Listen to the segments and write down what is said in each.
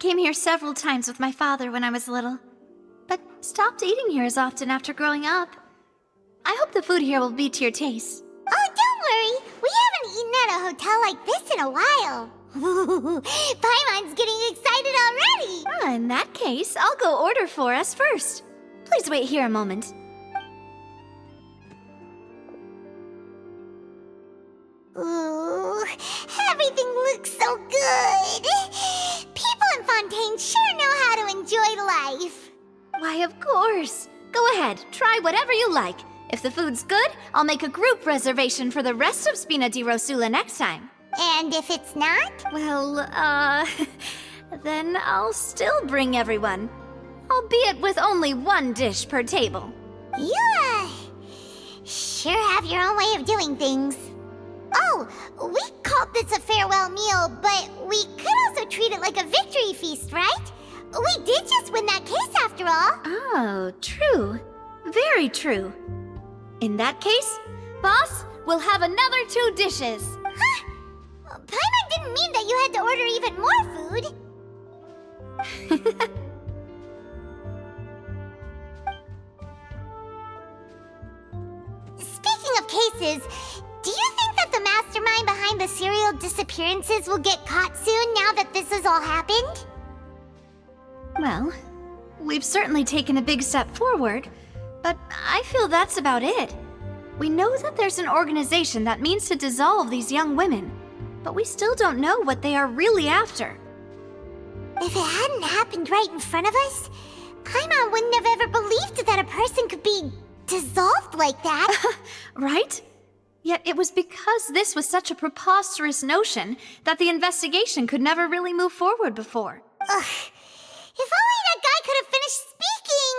came here several times with my father when I was little, but stopped eating here as often after growing up. I hope the food here will be to your taste. Oh, don't worry. We haven't eaten at a hotel like this in a while. Paimon's getting excited already. In that case, I'll go order for us first. Please wait here a moment. Ooh, everything looks so good. People in Fontaine sure know how to enjoy life. Why, of course. Go ahead, try whatever you like. If the food's good, I'll make a group reservation for the rest of Spina di Rosula next time. And if it's not? Well, then I'll still bring everyone. Albeit with only one dish per table. You, sure have your own way of doing things. Oh, we called this a farewell meal, but we could also treat it like a victory feast, right? We did just win that case after all. Oh, true. Very true. In that case, boss, we'll have another 2 dishes. Huh? Paimon didn't mean that you had to order even more food. Speaking of cases, do you think that the mastermind behind the serial disappearances will get caught soon now that this has all happened? Well, we've certainly taken a big step forward, but I feel that's about it. We know that there's an organization that means to dissolve these young women, but we still don't know what they are really after. If it hadn't happened right in front of us, Paimon wouldn't have ever believed that a person could be dissolved like that. Right? Yet it was because this was such a preposterous notion that the investigation could never really move forward before. Ugh. If only that guy could have finished speaking!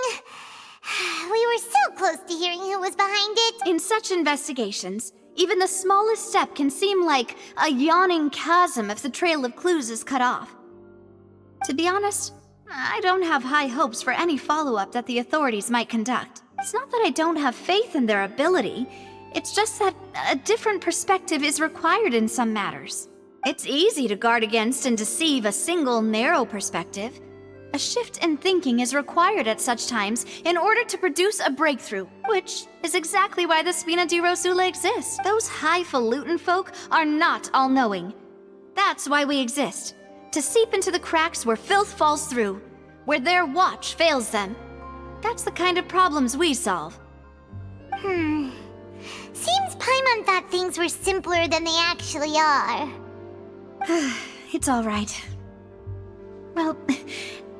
We were so close to hearing who was behind it. In such investigations, even the smallest step can seem like a yawning chasm if the trail of clues is cut off. To be honest, I don't have high hopes for any follow-up that the authorities might conduct. It's not that I don't have faith in their ability, it's just that a different perspective is required in some matters. It's easy to guard against and deceive a single narrow perspective. A shift in thinking is required at such times in order to produce a breakthrough, which is exactly why the Spina di Rosula exists. Those highfalutin folk are not all-knowing. That's why we exist, to seep into the cracks where filth falls through, where their watch fails them. That's the kind of problems we solve. Seems Paimon thought things were simpler than they actually are. It's all right. Well,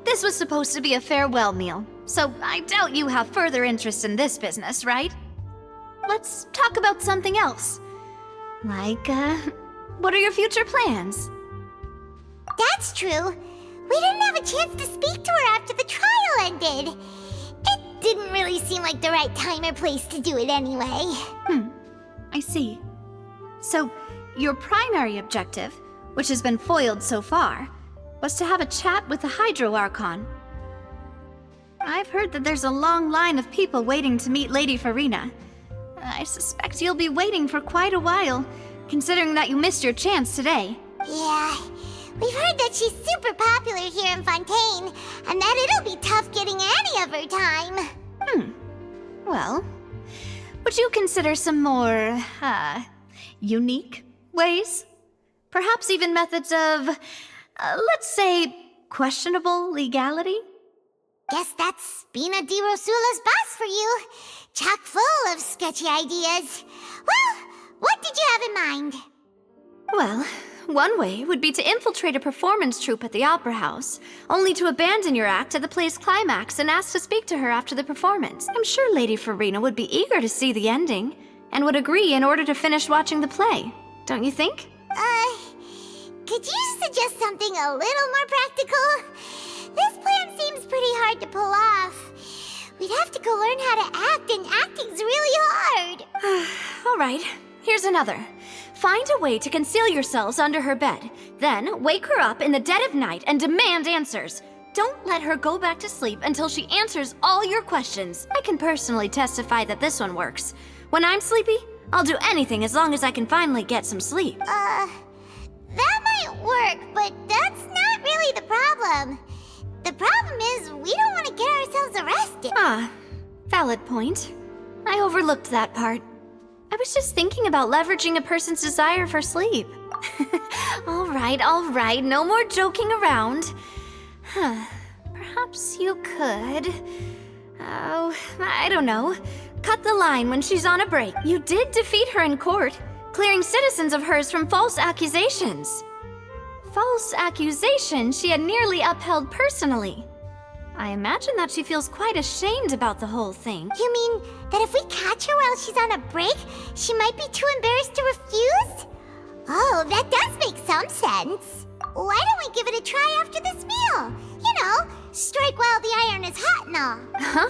this was supposed to be a farewell meal, so I doubt you have further interest in this business, right? Let's talk about something else. Like, what are your future plans? That's true. We didn't have a chance to speak to her after the trial ended. It didn't really seem like the right time or place to do it anyway. I see. So, your primary objective, which has been foiled so far, was to have a chat with the Hydro Archon. I've heard that there's a long line of people waiting to meet Lady Farina. I suspect you'll be waiting for quite a while, considering that you missed your chance today. Yeah, we've heard that she's super popular here in Fontaine, and that it'll be tough getting any of her time. Well, would you consider some more, unique ways? Perhaps even methods of, let's say, questionable legality? Guess that's Spina di Rosula's boss for you. Chock full of sketchy ideas. Well, what did you have in mind? Well, one way would be to infiltrate a performance troupe at the Opera House, only to abandon your act at the play's climax and ask to speak to her after the performance. I'm sure Lady Farina would be eager to see the ending, and would agree in order to finish watching the play. Don't you think? Could you suggest something a little more practical? This plan seems pretty hard to pull off. We'd have to go learn how to act, and acting's really hard. All right, here's another. Find a way to conceal yourselves under her bed. Then wake her up in the dead of night and demand answers. Don't let her go back to sleep until she answers all your questions. I can personally testify that this one works. When I'm sleepy, I'll do anything as long as I can finally get some sleep. That might work, but that's not really the problem. The problem is we don't want to get ourselves arrested. Ah, valid point. I overlooked that part. I was just thinking about leveraging a person's desire for sleep. All right, no more joking around. Perhaps you could... Oh, I don't know. Cut the line when she's on a break. You did defeat her in court, clearing citizens of hers from false accusations. False accusations she had nearly upheld personally. I imagine that she feels quite ashamed about the whole thing. You mean that if we catch her while she's on a break, she might be too embarrassed to refuse? Oh, that does make some sense. Why don't we give it a try after this meal? You know, strike while the iron is hot and all. Huh?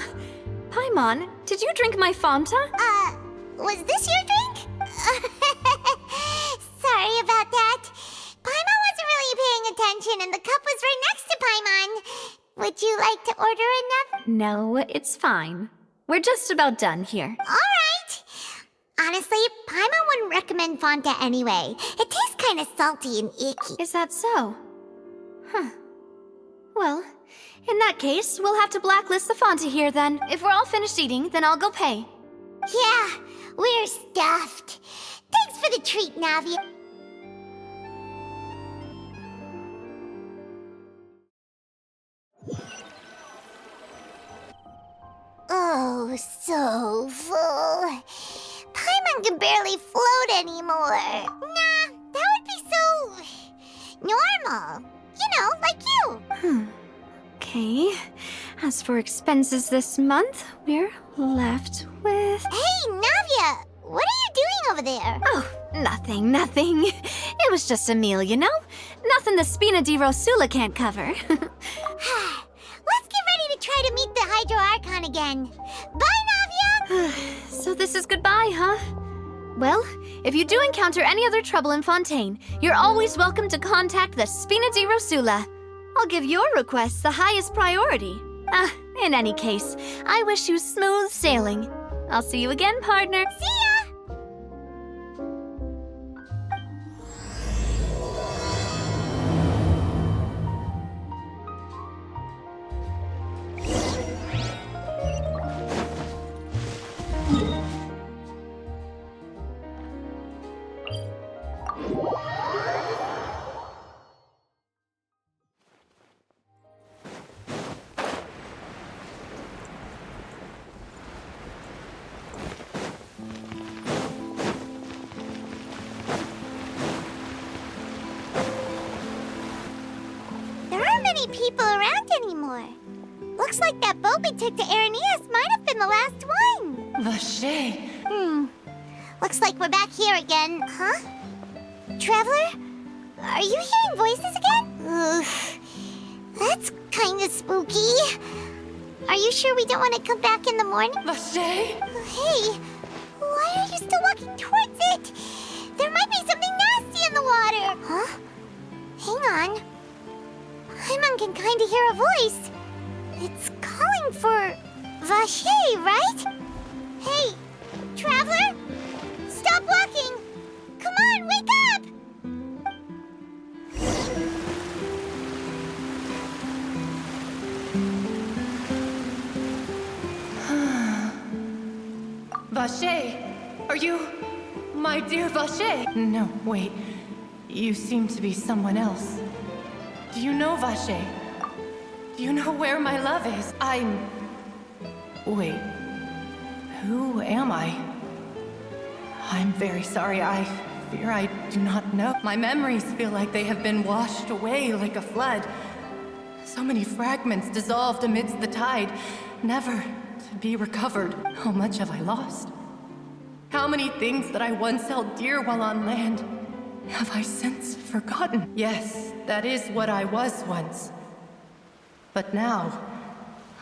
Paimon, did you drink my Fanta? Was this your drink? Sorry about that. Paimon wasn't really paying attention and the cup was right next to Paimon. Would you like to order another? No, it's fine. We're just about done here. All right. Honestly, Paimon wouldn't recommend Fonta anyway. It tastes kind of salty and icky. Is that so? Huh. Well, in that case, we'll have to blacklist the Fonta here then. If we're all finished eating, then I'll go pay. Yeah, we're stuffed. Thanks for the treat, Navia. Oh, so full. Paimon can barely float anymore. Nah, that would be so... normal. You know, like you. Okay. As for expenses this month, we're left with... Hey, Navia! What are you doing over there? Oh, nothing. It was just a meal, you know? Nothing the Spina di Rosula can't cover. Let's get ready to try to meet the Hydro Archon again. Bye, Navia! So this is goodbye, huh? Well, if you do encounter any other trouble in Fontaine, you're always welcome to contact the Spina di Rosula. I'll give your requests the highest priority. In any case, I wish you smooth sailing. I'll see you again, partner. See ya! People around anymore. Looks like that boat we took to Araneas might have been the last one. Vache. Looks like we're back here again, huh? Traveler? Are you hearing voices again? Ugh. That's kind of spooky. Are you sure we don't want to come back in the morning? Vache? Hey, why are you still walking towards it? There might be something nasty in the water. Huh? Hang on. Paimon can kind of hear a voice. It's calling for Vache, right? Hey, Traveler? Stop walking! Come on, wake up! Vache, are you my dear Vache? No, wait. You seem to be someone else. Do you know Vache? Do you know where my love is? Wait. Who am I? I'm very sorry. I fear I do not know. My memories feel like they have been washed away like a flood. So many fragments dissolved amidst the tide, never to be recovered. How much have I lost? How many things that I once held dear while on land have I since forgotten? Yes, that is what I was once. But now,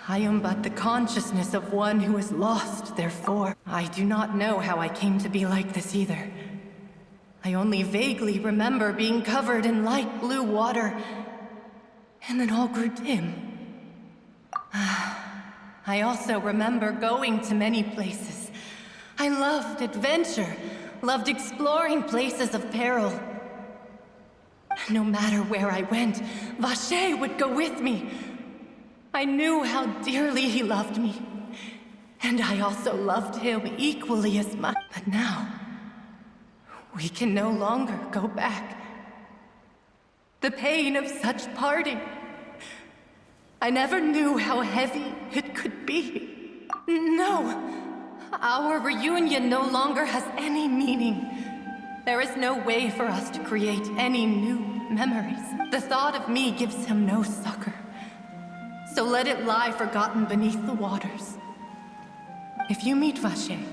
I am but the consciousness of one who is lost, therefore. I do not know how I came to be like this either. I only vaguely remember being covered in light blue water, and then all grew dim. I also remember going to many places. I loved adventure, loved exploring places of peril. No matter where I went, Vacher would go with me. I knew how dearly he loved me. And I also loved him equally as much. But now, we can no longer go back. The pain of such parting. I never knew how heavy it could be. No, our reunion no longer has any meaning. There is no way for us to create any new memories. The thought of me gives him no succor. So let it lie forgotten beneath the waters. If you meet Vacher,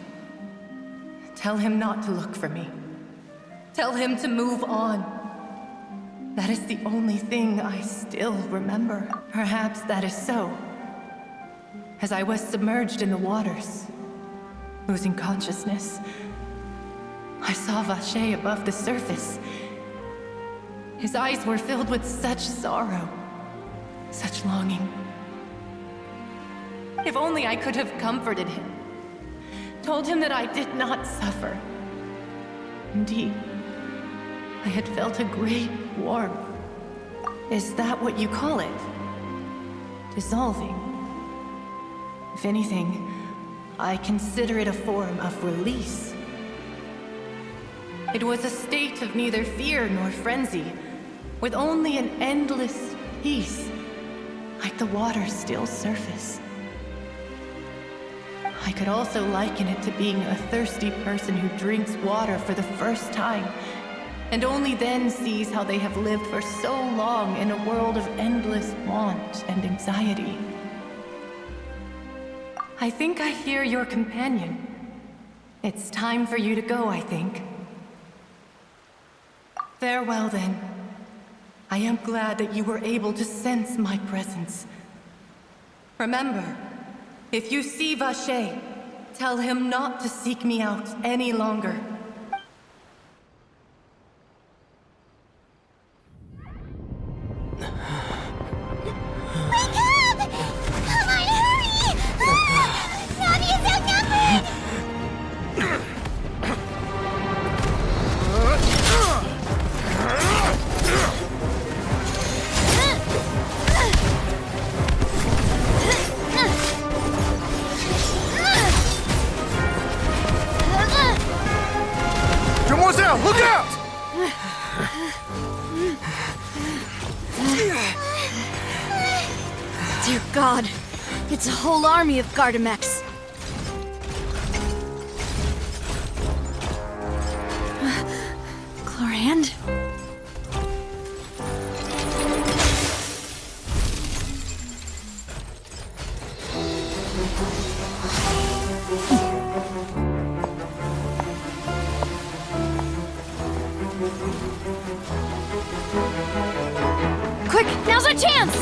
tell him not to look for me. Tell him to move on. That is the only thing I still remember. Perhaps that is so. As I was submerged in the waters, losing consciousness, I saw Vacher above the surface. His eyes were filled with such sorrow, such longing. If only I could have comforted him, told him that I did not suffer. Indeed, I had felt a great warmth. Is that what you call it? Dissolving? If anything, I consider it a form of release. It was a state of neither fear nor frenzy, with only an endless peace, like the water's still surface. I could also liken it to being a thirsty person who drinks water for the first time, and only then sees how they have lived for so long in a world of endless want and anxiety. I think I hear your companion. It's time for you to go, I think. Farewell, then. I am glad that you were able to sense my presence. Remember, if you see Vacher, tell him not to seek me out any longer. Wake up! Come on, hurry! Navia's outnumbered! Demoiselle, look out! Dear God, it's a whole army of Gardamex. Chlorand? Quick, now's our chance!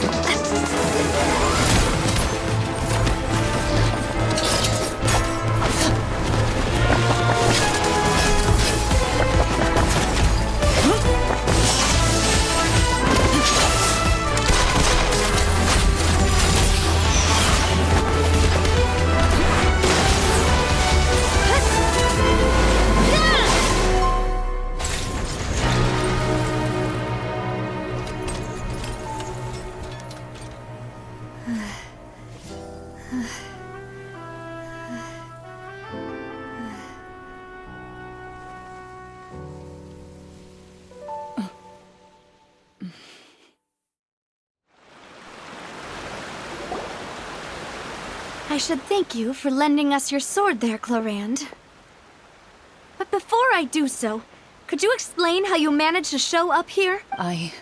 I should thank you for lending us your sword there, Chlorand. But before I do so, could you explain how you managed to show up here? I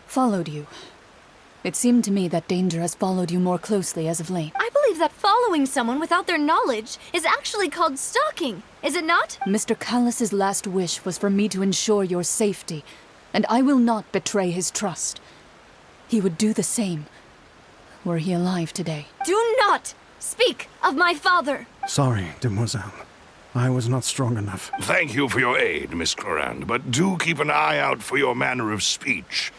followed you. It seemed to me that danger has followed you more closely as of late. I believe that following someone without their knowledge is actually called stalking, is it not? Mr. Callus's last wish was for me to ensure your safety, and I will not betray his trust. He would do the same, were he alive today. Do not speak of my father! Sorry, Demoiselle. I was not strong enough. Thank you for your aid, Miss Clorand, but do keep an eye out for your manner of speech.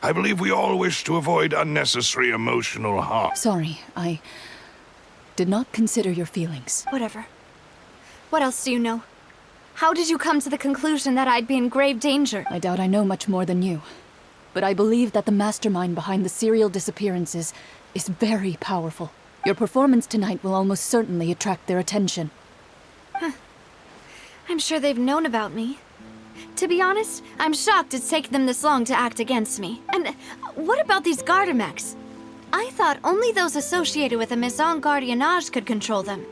I believe we all wish to avoid unnecessary emotional harm. Sorry, I did not consider your feelings. Whatever. What else do you know? How did you come to the conclusion that I'd be in grave danger? I doubt I know much more than you. But I believe that the mastermind behind the serial disappearances is very powerful. Your performance tonight will almost certainly attract their attention. I'm sure they've known about me. To be honest, I'm shocked it's taken them this long to act against me. And what about these Gardamex? I thought only those associated with a Maison Gardiennage could control them.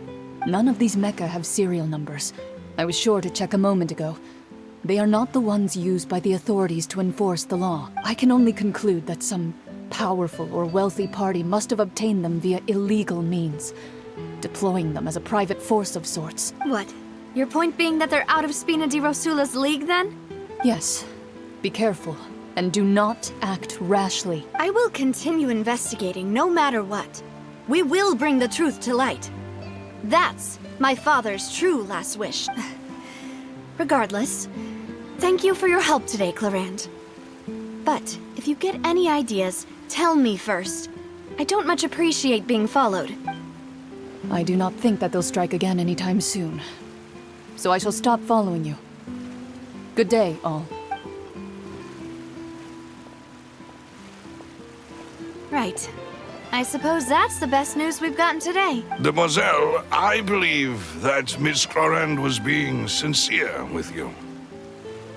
None of these mecha have serial numbers. I was sure to check a moment ago. They are not the ones used by the authorities to enforce the law. I can only conclude that some powerful or wealthy party must have obtained them via illegal means, deploying them as a private force of sorts. What? Your point being that they're out of Spina di Rosula's league, then? Yes. Be careful, and do not act rashly. I will continue investigating no matter what. We will bring the truth to light. That's my father's true last wish. Regardless, thank you for your help today, Clarand. But if you get any ideas, tell me first. I don't much appreciate being followed. I do not think that they'll strike again anytime soon. So I shall stop following you. Good day, all. Right. I suppose that's the best news we've gotten today. Demoiselle, I believe that Miss Clarand was being sincere with you.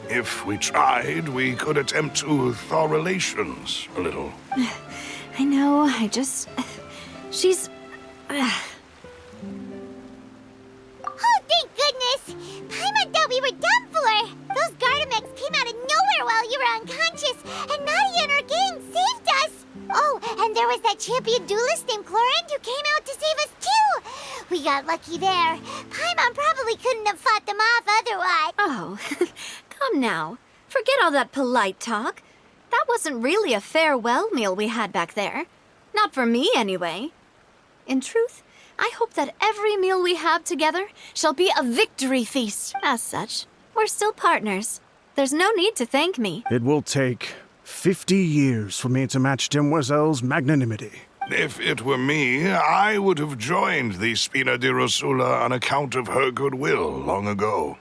If we tried, we could attempt to thaw relations a little. I know, she's... Oh, thank goodness! Paimon thought we were done for! Those Gardamex came out of nowhere while you were unconscious, and Nadia and her gang saved us! Oh, and there was that champion duelist named Clarand who came out to save us too! We got lucky there. Paimon probably couldn't have fought them off otherwise. Oh, come now. Forget all that polite talk. That wasn't really a farewell meal we had back there. Not for me, anyway. In truth, I hope that every meal we have together shall be a victory feast. As such, we're still partners. There's no need to thank me. It will take 50 years for me to match Demoiselle's magnanimity. If it were me, I would have joined the Spina di Rosula on account of her goodwill long ago.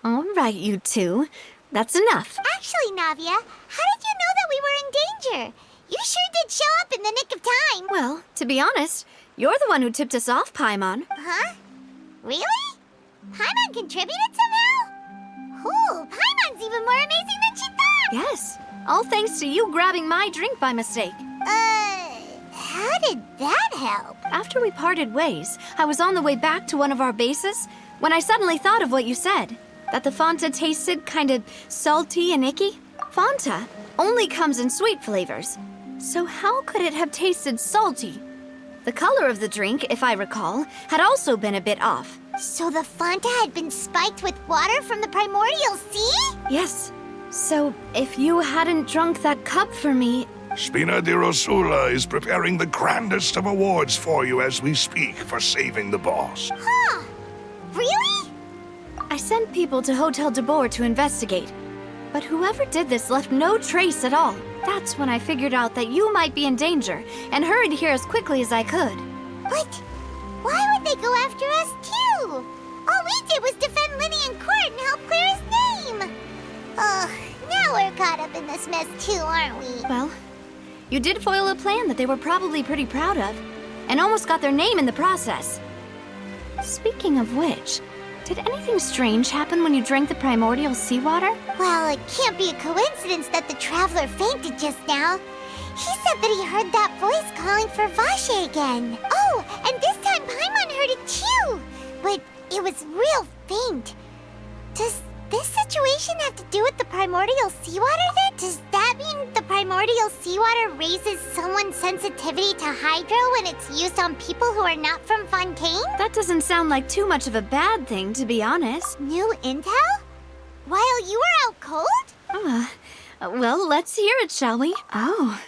All right, you two. That's enough. Actually, Navia, how did you know that we were in danger? You sure did show up in the nick of time. Well, to be honest, you're the one who tipped us off, Paimon. Huh? Really? Paimon contributed somehow? Ooh, Paimon's even more amazing than she thought! Yes, all thanks to you grabbing my drink by mistake. How did that help? After we parted ways, I was on the way back to one of our bases when I suddenly thought of what you said. That the Fanta tasted kind of salty and icky. Fanta only comes in sweet flavors. So how could it have tasted salty? The color of the drink, if I recall, had also been a bit off. So the Fanta had been spiked with water from the primordial sea? Yes. So if you hadn't drunk that cup for me... Spina di Rosula is preparing the grandest of awards for you as we speak for saving the boss. Huh. Really? I sent people to Hotel de Boer to investigate. But whoever did this left no trace at all. That's when I figured out that you might be in danger and hurried here as quickly as I could. But why would they go after us too? All we did was defend Linny in court and help clear his name. Ugh, now we're caught up in this mess too, aren't we? Well, you did foil a plan that they were probably pretty proud of, and almost got their name in the process. Speaking of which, did anything strange happen when you drank the primordial seawater? Well, it can't be a coincidence that the traveler fainted just now. He said that he heard that voice calling for Vache again. Oh, and this time Paimon heard it too. But it was real faint. Does this situation have to do with the primordial seawater then? Does that mean the primordial seawater raises someone's sensitivity to hydro when it's used on people who are not from Fontaine? That doesn't sound like too much of a bad thing, to be honest. New intel? While you were out cold? Well, let's hear it, shall we? Oh,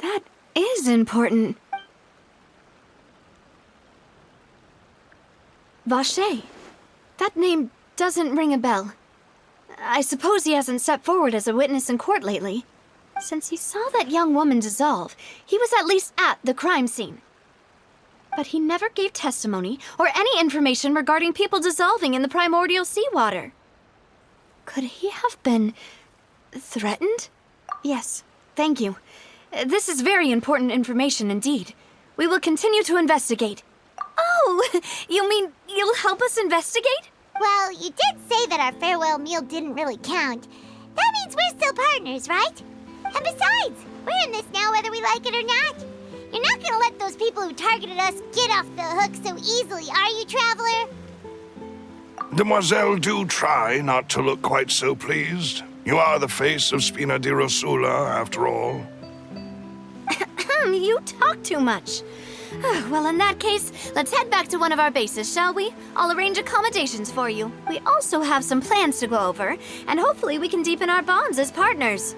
that is important. Vache. That name doesn't ring a bell. I suppose he hasn't stepped forward as a witness in court lately. Since he saw that young woman dissolve, he was at least at the crime scene. But he never gave testimony or any information regarding people dissolving in the primordial seawater. Could he have been threatened? Yes, thank you. This is very important information indeed. We will continue to investigate. Oh, you mean you'll help us investigate? Well, you did say that our farewell meal didn't really count. That means we're still partners, right? And besides, we're in this now whether we like it or not. You're not gonna let those people who targeted us get off the hook so easily, are you, Traveler? Demoiselle, do try not to look quite so pleased. You are the face of Spina di Rosula, after all. You talk too much. Well, in that case, let's head back to one of our bases, shall we? I'll arrange accommodations for you. We also have some plans to go over, and hopefully we can deepen our bonds as partners.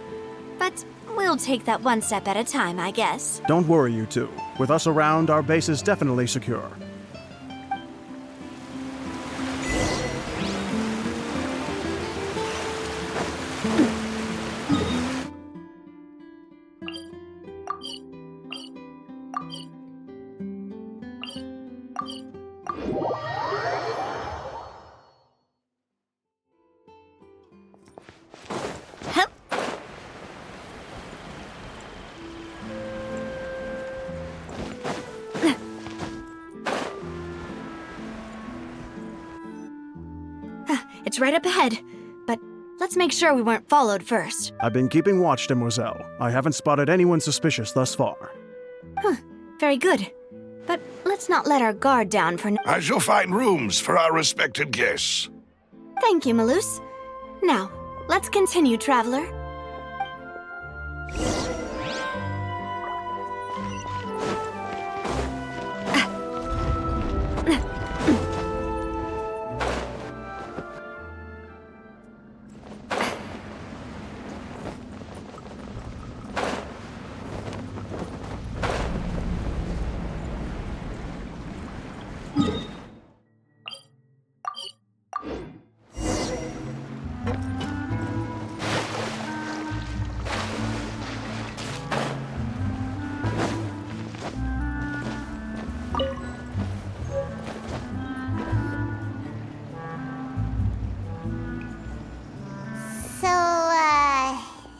But we'll take that one step at a time, I guess. Don't worry, you two. With us around, our base is definitely secure. It's right up ahead, but let's make sure we weren't followed first. I've been keeping watch, Demoiselle. I haven't spotted anyone suspicious thus far. Very good. But let's not let our guard down for now. I shall find rooms for our respected guests. Thank you, Malus. Now, let's continue, Traveler.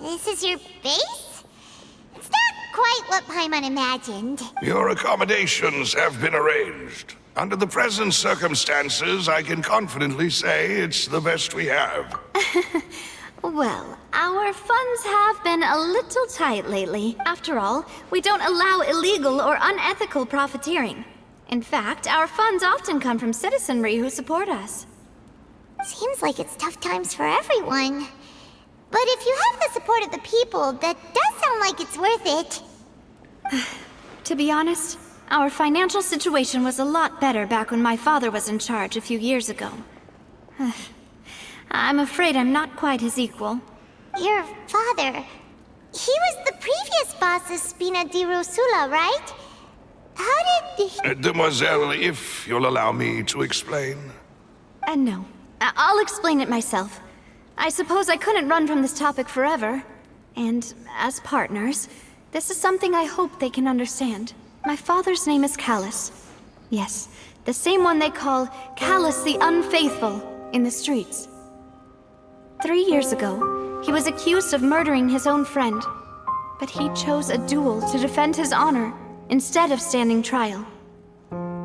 This is your base? It's not quite what Paimon imagined. Your accommodations have been arranged. Under the present circumstances, I can confidently say it's the best we have. Well, our funds have been a little tight lately. After all, we don't allow illegal or unethical profiteering. In fact, our funds often come from citizenry who support us. Seems like it's tough times for everyone. But if you have the support of the people, that does sound like it's worth it. To be honest, our financial situation was a lot better back when my father was in charge a few years ago. I'm afraid I'm not quite his equal. Your father... he was the previous boss of Spina di Rosula, right? How did he... Demoiselle, if you'll allow me to explain. No. I'll explain it myself. I suppose I couldn't run from this topic forever. And as partners, this is something I hope they can understand. My father's name is Callus. Yes, the same one they call Callus the Unfaithful in the streets. 3 years ago, he was accused of murdering his own friend. But he chose a duel to defend his honor instead of standing trial.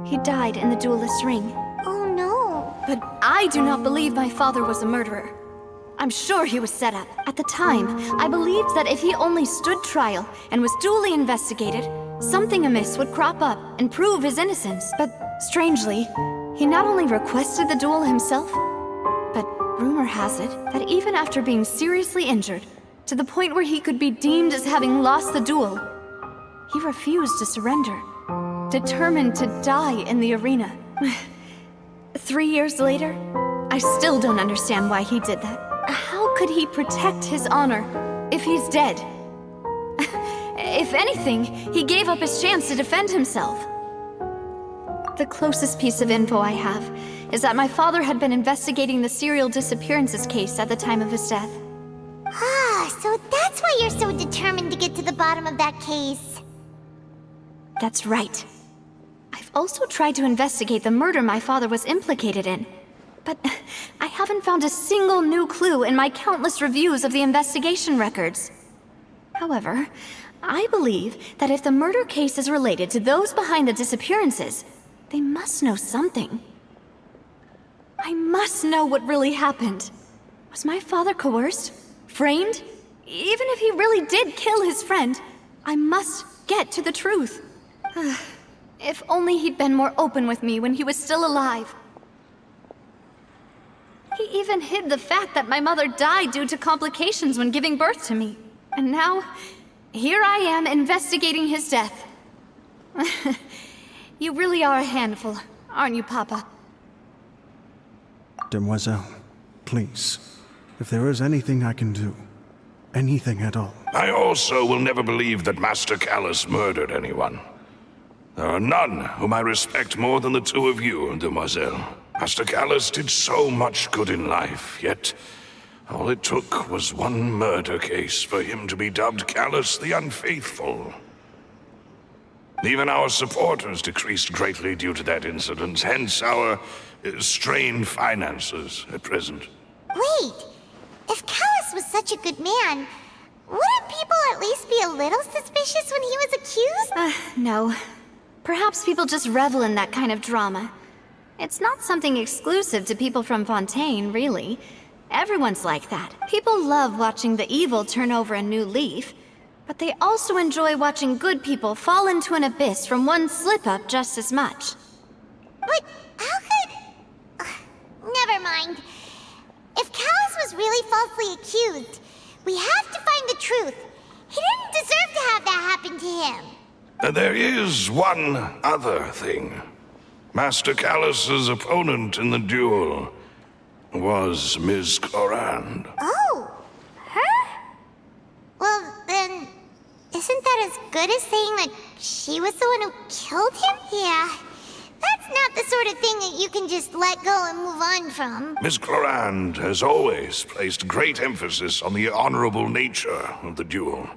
He died in the duelist's ring. Oh no. But I do not believe my father was a murderer. I'm sure he was set up. At the time, I believed that if he only stood trial and was duly investigated, something amiss would crop up and prove his innocence. But strangely, he not only requested the duel himself, but rumor has it that even after being seriously injured, to the point where he could be deemed as having lost the duel, he refused to surrender, determined to die in the arena. 3 years later, I still don't understand why he did that. How could he protect his honor if he's dead? If anything, he gave up his chance to defend himself. The closest piece of info I have is that my father had been investigating the serial disappearances case at the time of his death. Ah, so that's why you're so determined to get to the bottom of that case. That's right. I've also tried to investigate the murder my father was implicated in. But I haven't found a single new clue in my countless reviews of the investigation records. However, I believe that if the murder case is related to those behind the disappearances, they must know something. I must know what really happened. Was my father coerced? Framed? Even if he really did kill his friend, I must get to the truth. If only he'd been more open with me when he was still alive. He even hid the fact that my mother died due to complications when giving birth to me. And now, here I am investigating his death. You really are a handful, aren't you, Papa? Demoiselle, please, if there is anything I can do, anything at all. I also will never believe that Master Callus murdered anyone. There are none whom I respect more than the two of you, Demoiselle. Master Callus did so much good in life, yet all it took was one murder case for him to be dubbed Callus the Unfaithful. Even our supporters decreased greatly due to that incident, hence our strained finances at present. Wait, if Callus was such a good man, wouldn't people at least be a little suspicious when he was accused? No. Perhaps people just revel in that kind of drama. It's not something exclusive to people from Fontaine, really. Everyone's like that. People love watching the evil turn over a new leaf, but they also enjoy watching good people fall into an abyss from one slip-up just as much. But how could... never mind. If Callus was really falsely accused, we have to find the truth. He didn't deserve to have that happen to him. There is one other thing. Master Callus's opponent in the duel was Ms. Clorand. Oh, her? Well, then, isn't that as good as saying that she was the one who killed him? Yeah, that's not the sort of thing that you can just let go and move on from. Ms. Clorand has always placed great emphasis on the honorable nature of the duel.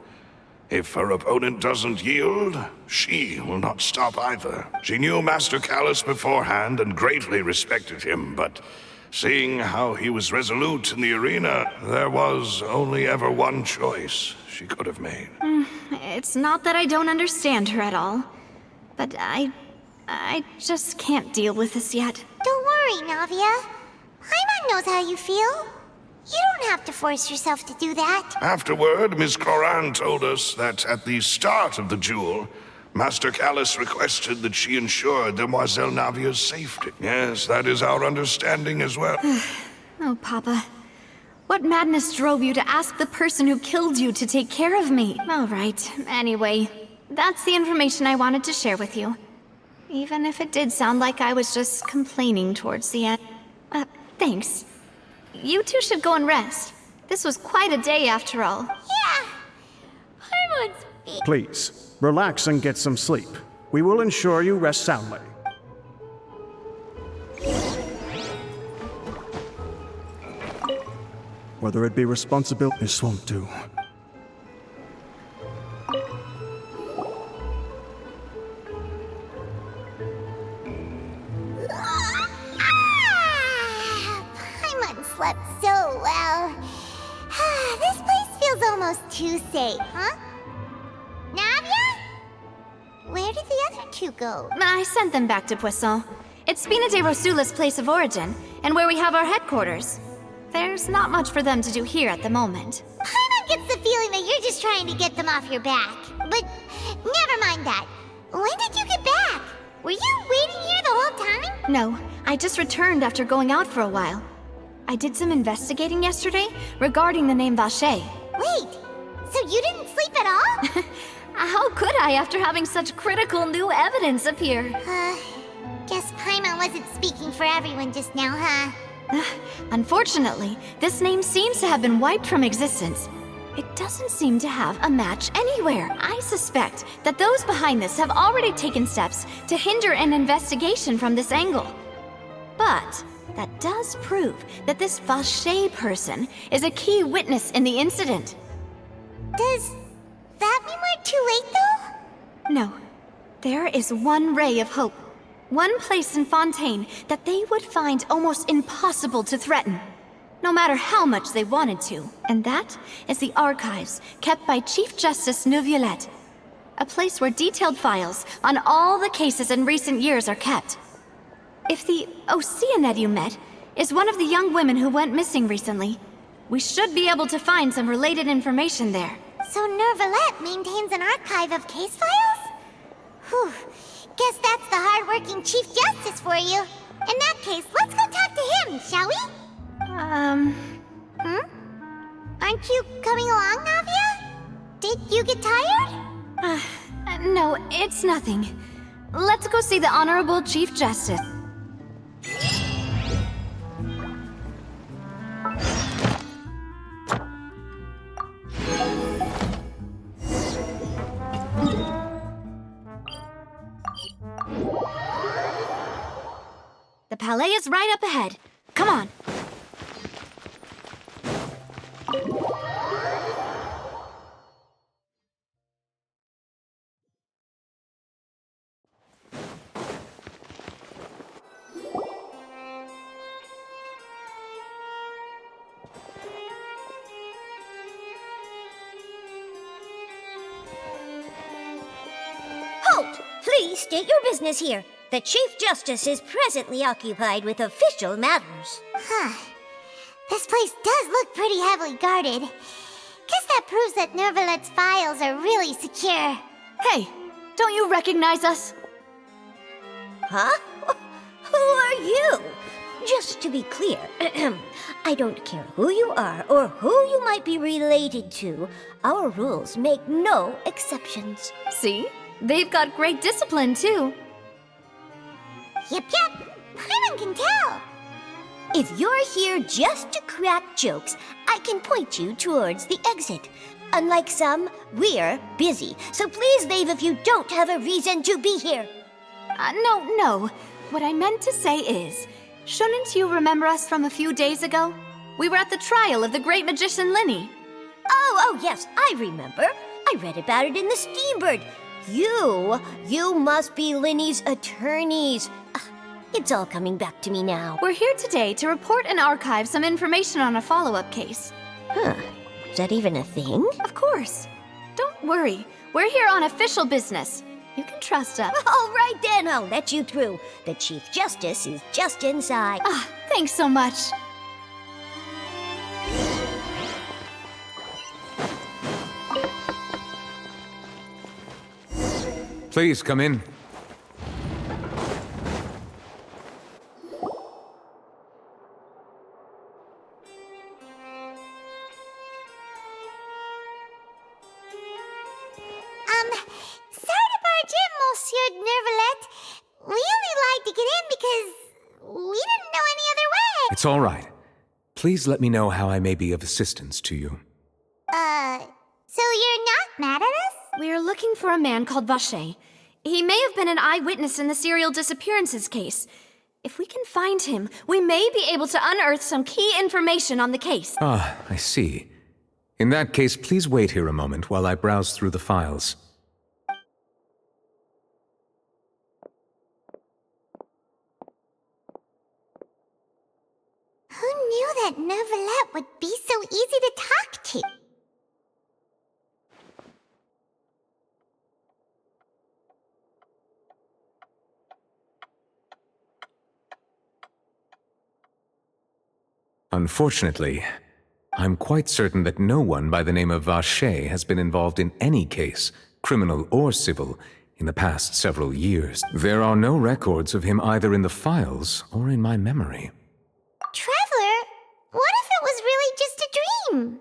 If her opponent doesn't yield, she will not stop either. She knew Master Callus beforehand and greatly respected him, but seeing how he was resolute in the arena, there was only ever one choice she could have made. It's not that I don't understand her at all, but I just can't deal with this yet. Don't worry, Navia. Paimon knows how you feel. You don't have to force yourself to do that. Afterward, Ms. Clorand told us that at the start of the duel, Master Callus requested that she ensure Demoiselle Navia's safety. Yes, that is our understanding as well. Oh, Papa. What madness drove you to ask the person who killed you to take care of me? All right, anyway, that's the information I wanted to share with you. Even if it did sound like I was just complaining towards the end. Thanks. You two should go and rest. This was quite a day after all. Yeah. Paimon's big. Please, relax and get some sleep. We will ensure you rest soundly. Whether it be responsible, this won't do. Paimon slept so well. This place feels almost too safe, huh? Navia? Where did the other two go? I sent them back to Poisson. It's Spina de Rosula's place of origin, and where we have our headquarters. There's not much for them to do here at the moment. Paimon gets the feeling that you're just trying to get them off your back. But never mind that. When did you get back? Were you waiting here the whole time? No, I just returned after going out for a while. I did some investigating yesterday regarding the name Vacher. Wait, so you didn't sleep at all? How could I after having such critical new evidence appear? Guess Paimon wasn't speaking for everyone just now, huh? Unfortunately, this name seems to have been wiped from existence. It doesn't seem to have a match anywhere. I suspect that those behind this have already taken steps to hinder an investigation from this angle. But that does prove that this Vacher person is a key witness in the incident. Does that mean we're too late, though? No. There is one ray of hope. One place in Fontaine that they would find almost impossible to threaten, no matter how much they wanted to. And that is the archives kept by Chief Justice Neuvillette. A place where detailed files on all the cases in recent years are kept. If the Oceanid you met is one of the young women who went missing recently, we should be able to find some related information there. So Neuvillette maintains an archive of case files? Whew. Guess that's the hard-working Chief Justice for you. In that case, let's go talk to him, shall we? Aren't you coming along, Navia? Did you get tired? No, it's nothing. Let's go see the Honorable Chief Justice. The Palais is right up ahead. Come on. Halt! Please state your business here. The Chief Justice is presently occupied with official matters. This place does look pretty heavily guarded. Guess that proves that Neuvillette's files are really secure. Hey, don't you recognize us? Huh? Who are you? Just to be clear, I don't care who you are or who you might be related to. Our rules make no exceptions. See? They've got great discipline, too. Yep. Paimon can tell. If you're here just to crack jokes, I can point you towards the exit. Unlike some, we're busy, so please leave if you don't have a reason to be here. No. What I meant to say is, shouldn't you remember us from a few days ago? We were at the trial of the great magician Linny. Oh, yes, I remember. I read about it in the Steambird. You must be Linny's attorneys. It's all coming back to me now. We're here today to report and archive some information on a follow-up case. Is that even a thing? Of course. Don't worry. We're here on official business. You can trust us. All right then, I'll let you through. The Chief Justice is just inside. Thanks so much. Please come in. Sorry to barge in, Monsieur Neuvillette. We only lied to get in because we didn't know any other way. It's all right. Please let me know how I may be of assistance to you. So you're not mad at us? We're looking for a man called Vacher. He may have been an eyewitness in the serial disappearances case. If we can find him, we may be able to unearth some key information on the case. I see. In that case, please wait here a moment while I browse through the files. Who knew that Neuvillette would be so easy to talk to? Unfortunately, I'm quite certain that no one by the name of Vacher has been involved in any case, criminal or civil, in the past several years. There are no records of him either in the files or in my memory. Traveler, what if it was really just a dream?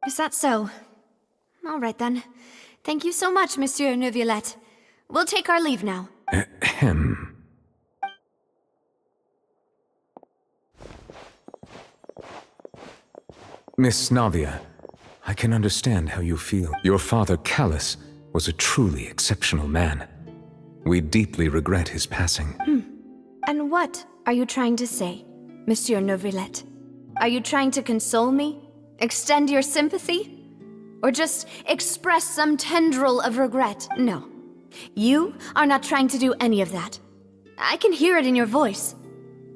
Is that so? All right then. Thank you so much, Monsieur Neuvillette. We'll take our leave now. Ahem. Miss Navia, I can understand how you feel. Your father, Callus, was a truly exceptional man. We deeply regret his passing. And what are you trying to say, Monsieur Neuvillette? Are you trying to console me? Extend your sympathy? Or just express some tendril of regret? No. You are not trying to do any of that. I can hear it in your voice.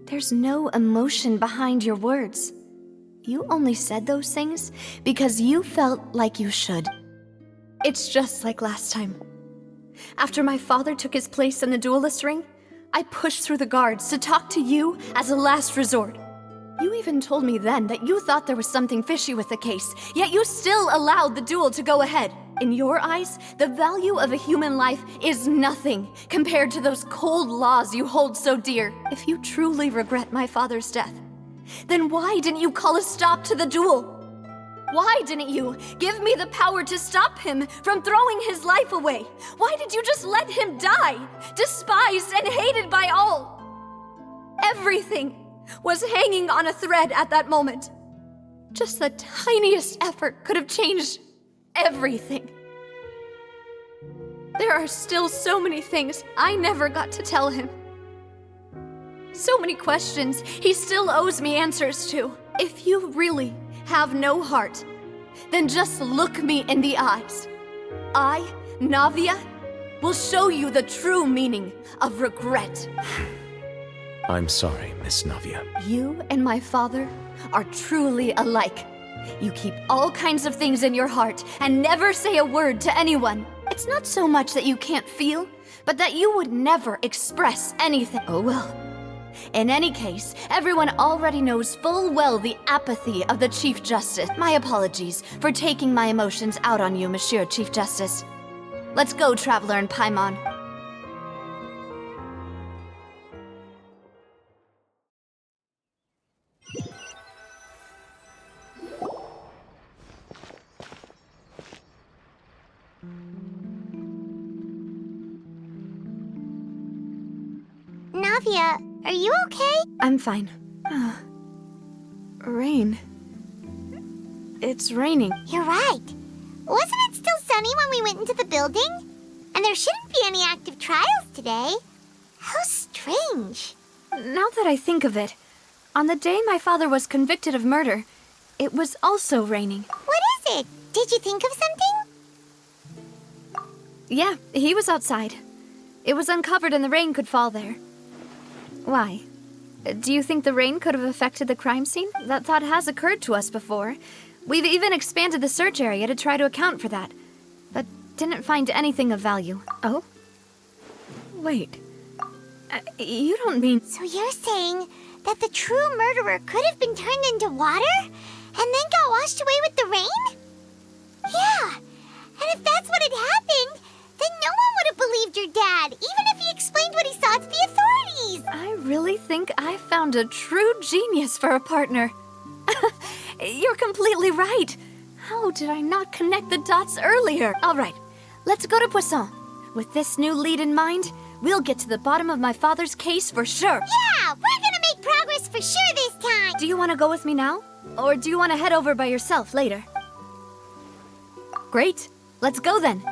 There's no emotion behind your words. You only said those things because you felt like you should. It's just like last time. After my father took his place in the duelist ring, I pushed through the guards to talk to you as a last resort. You even told me then that you thought there was something fishy with the case, yet you still allowed the duel to go ahead. In your eyes, the value of a human life is nothing compared to those cold laws you hold so dear. If you truly regret my father's death, then why didn't you call a stop to the duel? Why didn't you give me the power to stop him from throwing his life away? Why did you just let him die, despised and hated by all? Everything was hanging on a thread at that moment. Just the tiniest effort could have changed everything. There are still so many things I never got to tell him. So many questions he still owes me answers to. If you really have no heart, then just look me in the eyes. I, Navia, will show you the true meaning of regret. I'm sorry, Miss Navia. You and my father are truly alike. You keep all kinds of things in your heart and never say a word to anyone. It's not so much that you can't feel, but that you would never express anything. Oh well. In any case, everyone already knows full well the apathy of the Chief Justice. My apologies for taking my emotions out on you, Monsieur Chief Justice. Let's go, Traveler and Paimon. Navia, are you okay? I'm fine. Rain. It's raining. You're right. Wasn't it still sunny when we went into the building? And there shouldn't be any active trials today. How strange. Now that I think of it, on the day my father was convicted of murder, it was also raining. What is it? Did you think of something? Yeah, he was outside. It was uncovered and the rain could fall there. Why? Do you think the rain could have affected the crime scene? That thought has occurred to us before. We've even expanded the search area to try to account for that, but didn't find anything of value. Oh? Wait. You don't mean... So you're saying that the true murderer could have been turned into water and then got washed away with the rain? Yeah, and if that's what had happened, then no one would have believed your dad, even if he explained what he saw to the authorities. I really think I found a true genius for a partner. You're completely right. How did I not connect the dots earlier? All right, let's go to Poisson. With this new lead in mind, we'll get to the bottom of my father's case for sure. Yeah, we're gonna make progress for sure this time. Do you want to go with me now? Or do you want to head over by yourself later? Great, let's go then.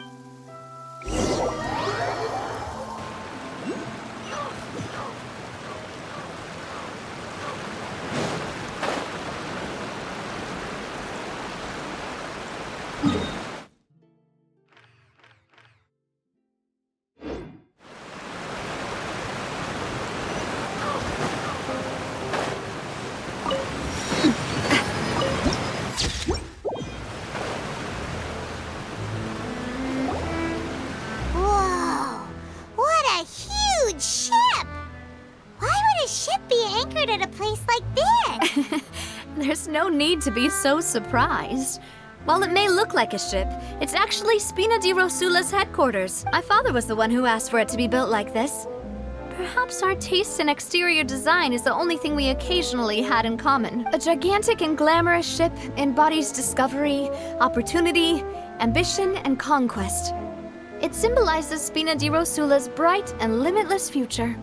Whoa, what a huge ship! Why would a ship be anchored at a place like this? There's no need to be so surprised. While it may look like a ship, it's actually Spina di Rosula's headquarters. My father was the one who asked for it to be built like this. Perhaps our taste in exterior design is the only thing we occasionally had in common. A gigantic and glamorous ship embodies discovery, opportunity, ambition, and conquest. It symbolizes Spina di Rosula's bright and limitless future.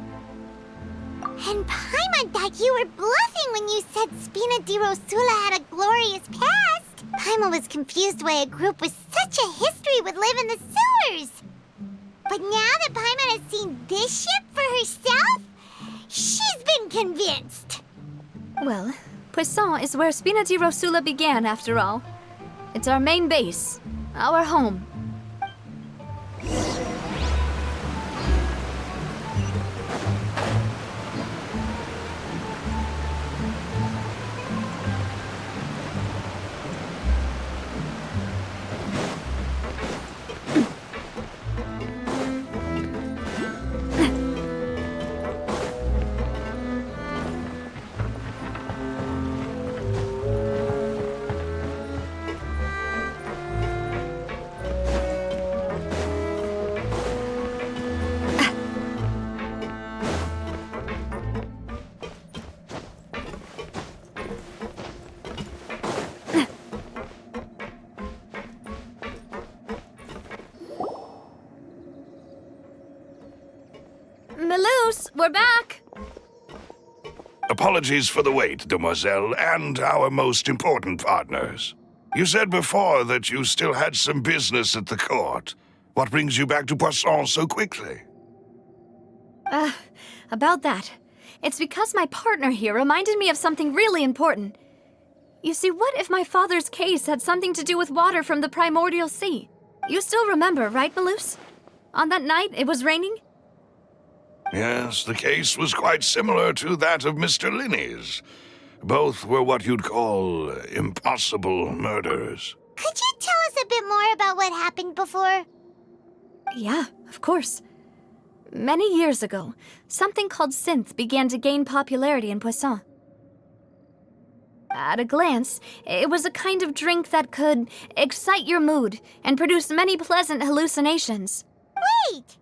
And Paimon thought you were bluffing when you said Spina di Rosula had a glorious past. Paimon was confused why a group with such a history would live in the sewers. But now that Paimon has seen this ship for herself, she's been convinced. Well, Poisson is where Spina di Rosula began, after all. It's our main base, our home. Malus, we're back! Apologies for the wait, demoiselle, and our most important partners. You said before that you still had some business at the court. What brings you back to Poisson so quickly? About that. It's because my partner here reminded me of something really important. You see, what if my father's case had something to do with water from the primordial sea? You still remember, right, Malus? On that night, it was raining? Yes, the case was quite similar to that of Mr. Linney's. Both were what you'd call impossible murders. Could you tell us a bit more about what happened before? Yeah, of course. Many years ago, something called synth began to gain popularity in Poisson. At a glance, it was a kind of drink that could excite your mood and produce many pleasant hallucinations. Wait!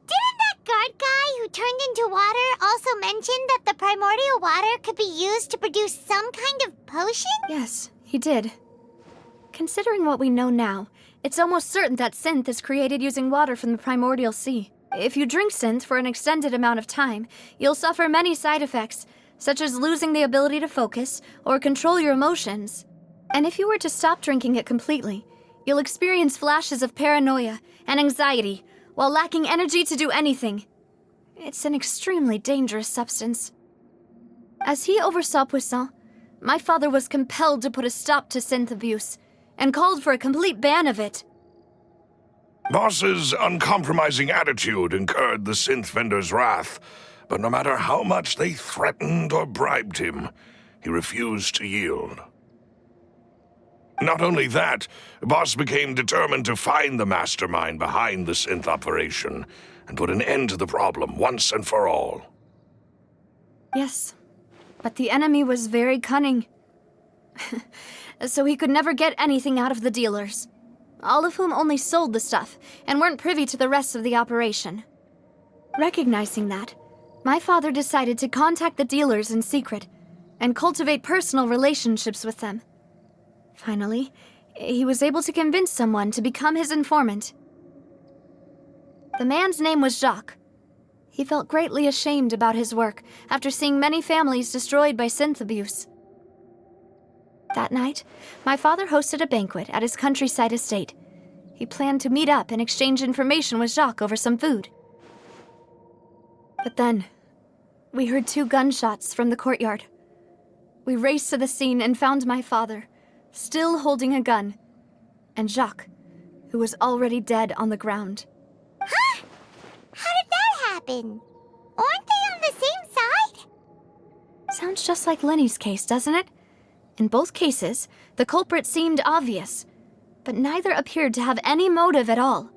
Didn't that guard guy who turned into water also mention that the primordial water could be used to produce some kind of potion? Yes, he did. Considering what we know now, it's almost certain that synth is created using water from the primordial sea. If you drink synth for an extended amount of time, you'll suffer many side effects, such as losing the ability to focus or control your emotions. And if you were to stop drinking it completely, you'll experience flashes of paranoia and anxiety while lacking energy to do anything. It's an extremely dangerous substance. As he oversaw Poisson, my father was compelled to put a stop to synth abuse and called for a complete ban of it. Boss's uncompromising attitude incurred the synth vendor's wrath, but no matter how much they threatened or bribed him, he refused to yield. Not only that, Boss became determined to find the mastermind behind the synth operation and put an end to the problem once and for all. Yes, but the enemy was very cunning. So he could never get anything out of the dealers, all of whom only sold the stuff and weren't privy to the rest of the operation. Recognizing that, my father decided to contact the dealers in secret and cultivate personal relationships with them. Finally, he was able to convince someone to become his informant. The man's name was Jacques. He felt greatly ashamed about his work after seeing many families destroyed by synth abuse. That night, my father hosted a banquet at his countryside estate. He planned to meet up and exchange information with Jacques over some food. But then, we heard 2 gunshots from the courtyard. We raced to the scene and found my father, still holding a gun, and Jacques, who was already dead on the ground. Huh? How did that happen? Aren't they on the same side? Sounds just like Lenny's case, doesn't it? In both cases, the culprit seemed obvious, but neither appeared to have any motive at all.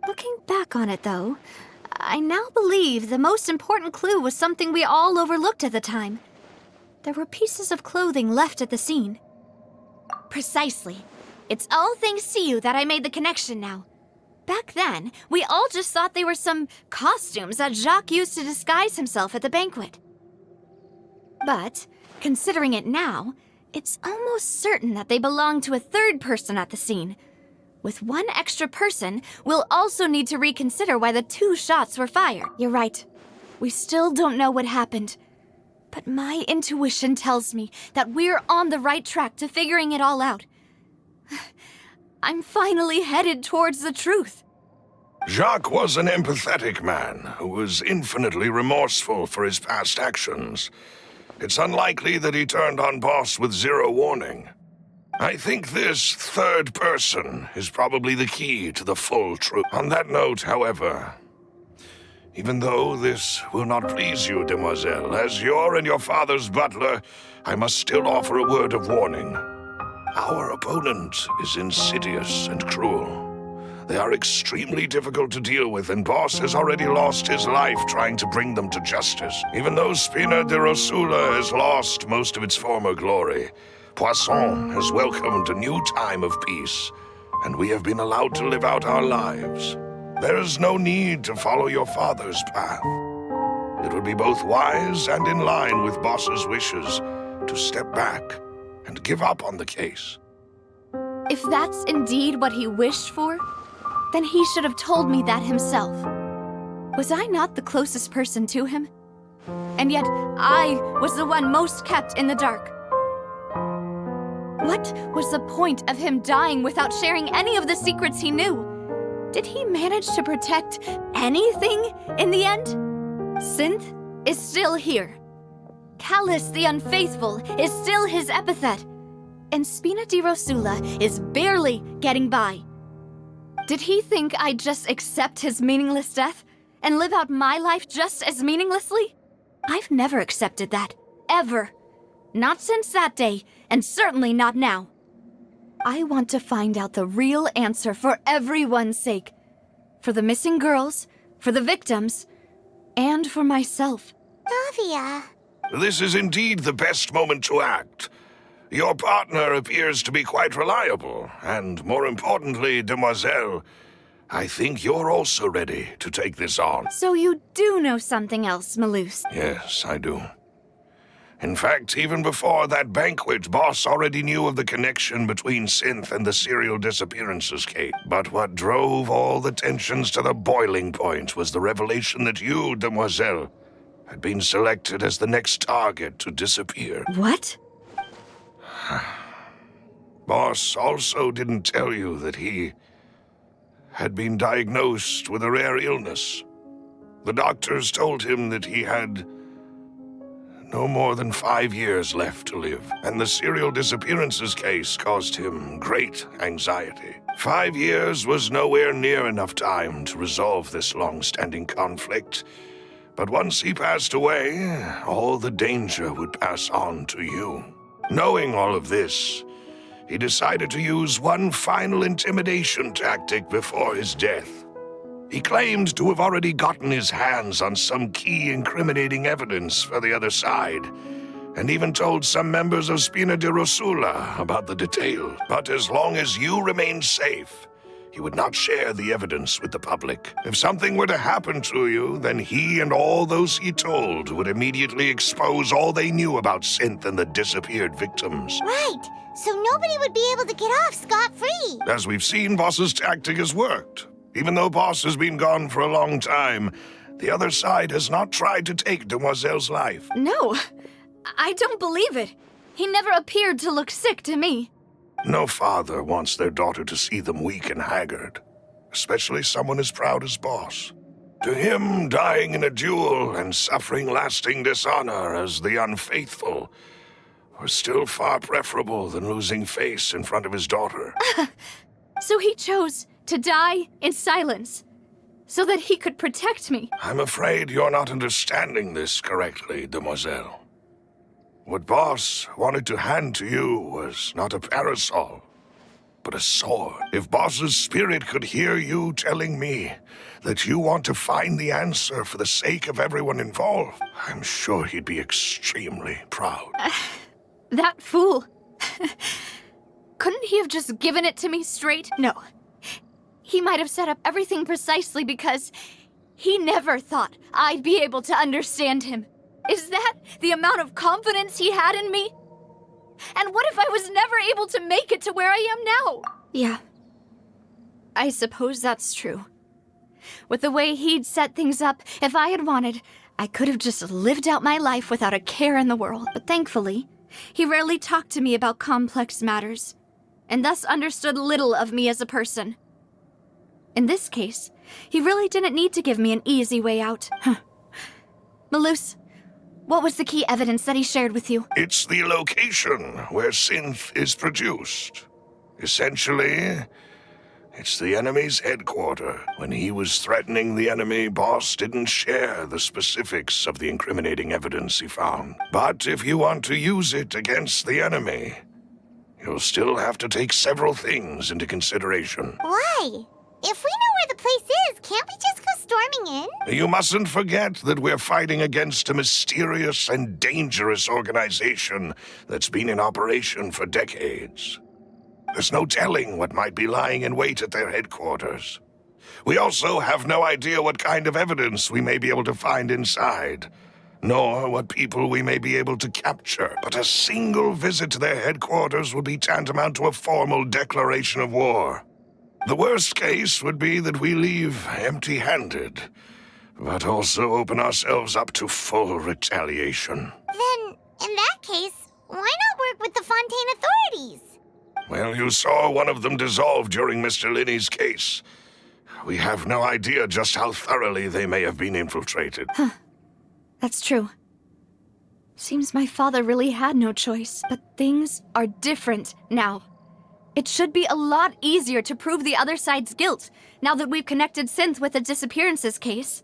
Looking back on it, though, I now believe the most important clue was something we all overlooked at the time. There were pieces of clothing left at the scene. Precisely. It's all thanks to you that I made the connection now. Back then, we all just thought they were some costumes that Jacques used to disguise himself at the banquet. But, considering it now, it's almost certain that they belong to a third person at the scene. With one extra person, we'll also need to reconsider why the 2 shots were fired. You're right. We still don't know what happened. But my intuition tells me that we're on the right track to figuring it all out. I'm finally headed towards the truth. Jacques was an empathetic man who was infinitely remorseful for his past actions. It's unlikely that he turned on Boss with 0 warning. I think this third person is probably the key to the full truth. On that note, however, even though this will not please you, demoiselle, as your and your father's butler, I must still offer a word of warning. Our opponent is insidious and cruel. They are extremely difficult to deal with, and Boss has already lost his life trying to bring them to justice. Even though Spina de Rosula has lost most of its former glory, Poisson has welcomed a new time of peace, and we have been allowed to live out our lives. There is no need to follow your father's path. It would be both wise and in line with Boss's wishes to step back and give up on the case. If that's indeed what he wished for, then he should have told me that himself. Was I not the closest person to him? And yet, I was the one most kept in the dark. What was the point of him dying without sharing any of the secrets he knew? Did he manage to protect anything in the end? Synth is still here. Callus the Unfaithful is still his epithet. And Spina di Rosula is barely getting by. Did he think I'd just accept his meaningless death and live out my life just as meaninglessly? I've never accepted that. Ever. Not since that day, and certainly not now. I want to find out the real answer for everyone's sake. For the missing girls, for the victims, and for myself. Navia. This is indeed the best moment to act. Your partner appears to be quite reliable, and more importantly, Demoiselle, I think you're also ready to take this on. So you do know something else, Malus? Yes, I do. In fact, even before that banquet, Boss already knew of the connection between Synth and the serial disappearances case. But what drove all the tensions to the boiling point was the revelation that you, Demoiselle, had been selected as the next target to disappear. What? Boss also didn't tell you that he had been diagnosed with a rare illness. The doctors told him that he had no more than 5 years left to live, and the serial disappearances case caused him great anxiety. 5 years was nowhere near enough time to resolve this long-standing conflict, but once he passed away, all the danger would pass on to you. Knowing all of this, he decided to use one final intimidation tactic before his death. He claimed to have already gotten his hands on some key incriminating evidence for the other side, and even told some members of Spina di Rosula about the details. But as long as you remained safe, he would not share the evidence with the public. If something were to happen to you, then he and all those he told would immediately expose all they knew about Synth and the disappeared victims. Right. So nobody would be able to get off scot-free. As we've seen, Boss's tactic has worked. Even though Boss has been gone for a long time, the other side has not tried to take Demoiselle's life. No, I don't believe it. He never appeared to look sick to me. No father wants their daughter to see them weak and haggard, especially someone as proud as Boss. To him, dying in a duel and suffering lasting dishonor as the Unfaithful was still far preferable than losing face in front of his daughter. So he chose to die in silence, so that he could protect me. I'm afraid you're not understanding this correctly, Demoiselle. What Boss wanted to hand to you was not a parasol, but a sword. If Boss's spirit could hear you telling me that you want to find the answer for the sake of everyone involved, I'm sure he'd be extremely proud. That fool. Couldn't he have just given it to me straight? No. He might have set up everything precisely because he never thought I'd be able to understand him. Is that the amount of confidence he had in me? And what if I was never able to make it to where I am now? Yeah. I suppose that's true. With the way he'd set things up, if I had wanted, I could have just lived out my life without a care in the world. But thankfully, he rarely talked to me about complex matters, and thus understood little of me as a person. In this case, he really didn't need to give me an easy way out. Malus, what was the key evidence that he shared with you? It's the location where Synth is produced. Essentially, it's the enemy's headquarters. When he was threatening the enemy, Boss didn't share the specifics of the incriminating evidence he found. But if you want to use it against the enemy, you'll still have to take several things into consideration. Why? If we know where the place is, can't we just go storming in? You mustn't forget that we're fighting against a mysterious and dangerous organization that's been in operation for decades. There's no telling what might be lying in wait at their headquarters. We also have no idea what kind of evidence we may be able to find inside, nor what people we may be able to capture. But a single visit to their headquarters would be tantamount to a formal declaration of war. The worst case would be that we leave empty-handed. but also open ourselves up to full retaliation. Then, in that case, why not work with the Fontaine authorities? Well, you saw one of them dissolve during Mr. Linney's case. We have no idea just how thoroughly they may have been infiltrated. That's true. Seems my father really had no choice, but things are different now. It should be a lot easier to prove the other side's guilt, now that we've connected Synth with the disappearances case.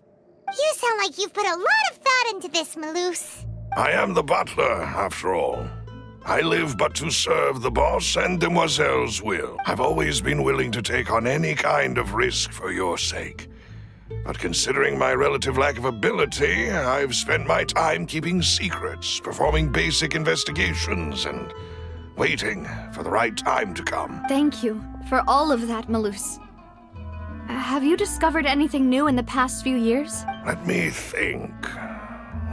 You sound like you've put a lot of thought into this, Maloose. I am the butler, after all. I live but to serve the boss and Demoiselle's will. I've always been willing to take on any kind of risk for your sake. But considering my relative lack of ability, I've spent my time keeping secrets, performing basic investigations, and waiting for the right time to come. Thank you for all of that, Maloose. Have you discovered anything new in the past few years? Let me think.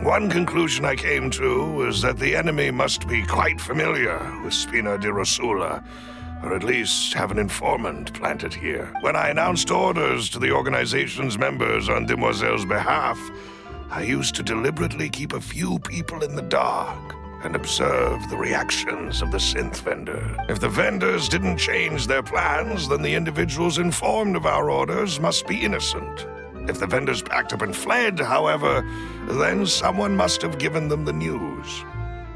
One conclusion I came to was that the enemy must be quite familiar with Spina di Rosula, or at least have an informant planted here. When I announced orders to the organization's members on Demoiselle's behalf, I used to deliberately keep a few people in the dark and observe the reactions of the synth vendor. If the vendors didn't change their plans, then the individuals informed of our orders must be innocent. If the vendors packed up and fled, however, then someone must have given them the news.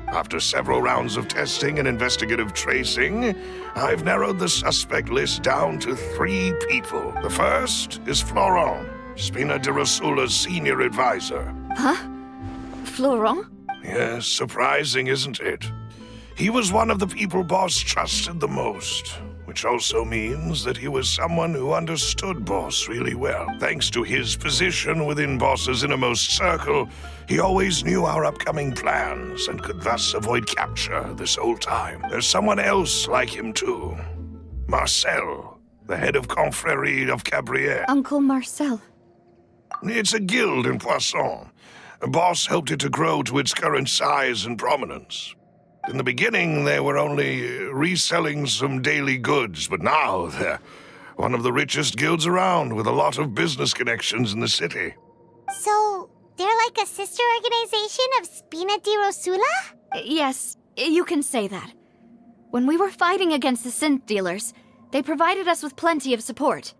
After several rounds of testing and investigative tracing, I've narrowed the suspect list down to 3 people. The first is Florent, Spina di Rosula's senior advisor. Huh? Florent? Yes, surprising, isn't it? He was one of the people Boss trusted the most, which also means that he was someone who understood Boss really well. Thanks to his position within Boss's innermost circle, he always knew our upcoming plans and could thus avoid capture this whole time. There's someone else like him too. Marcel, the head of Confrérie of Cabrières. Uncle Marcel. It's a guild in Poisson. Boss helped it to grow to its current size and prominence. In the beginning, they were only reselling some daily goods, but now they're one of the richest guilds around with a lot of business connections in the city. So, they're like a sister organization of Spina di Rosula? Yes, you can say that. When we were fighting against the synth dealers, they provided us with plenty of support.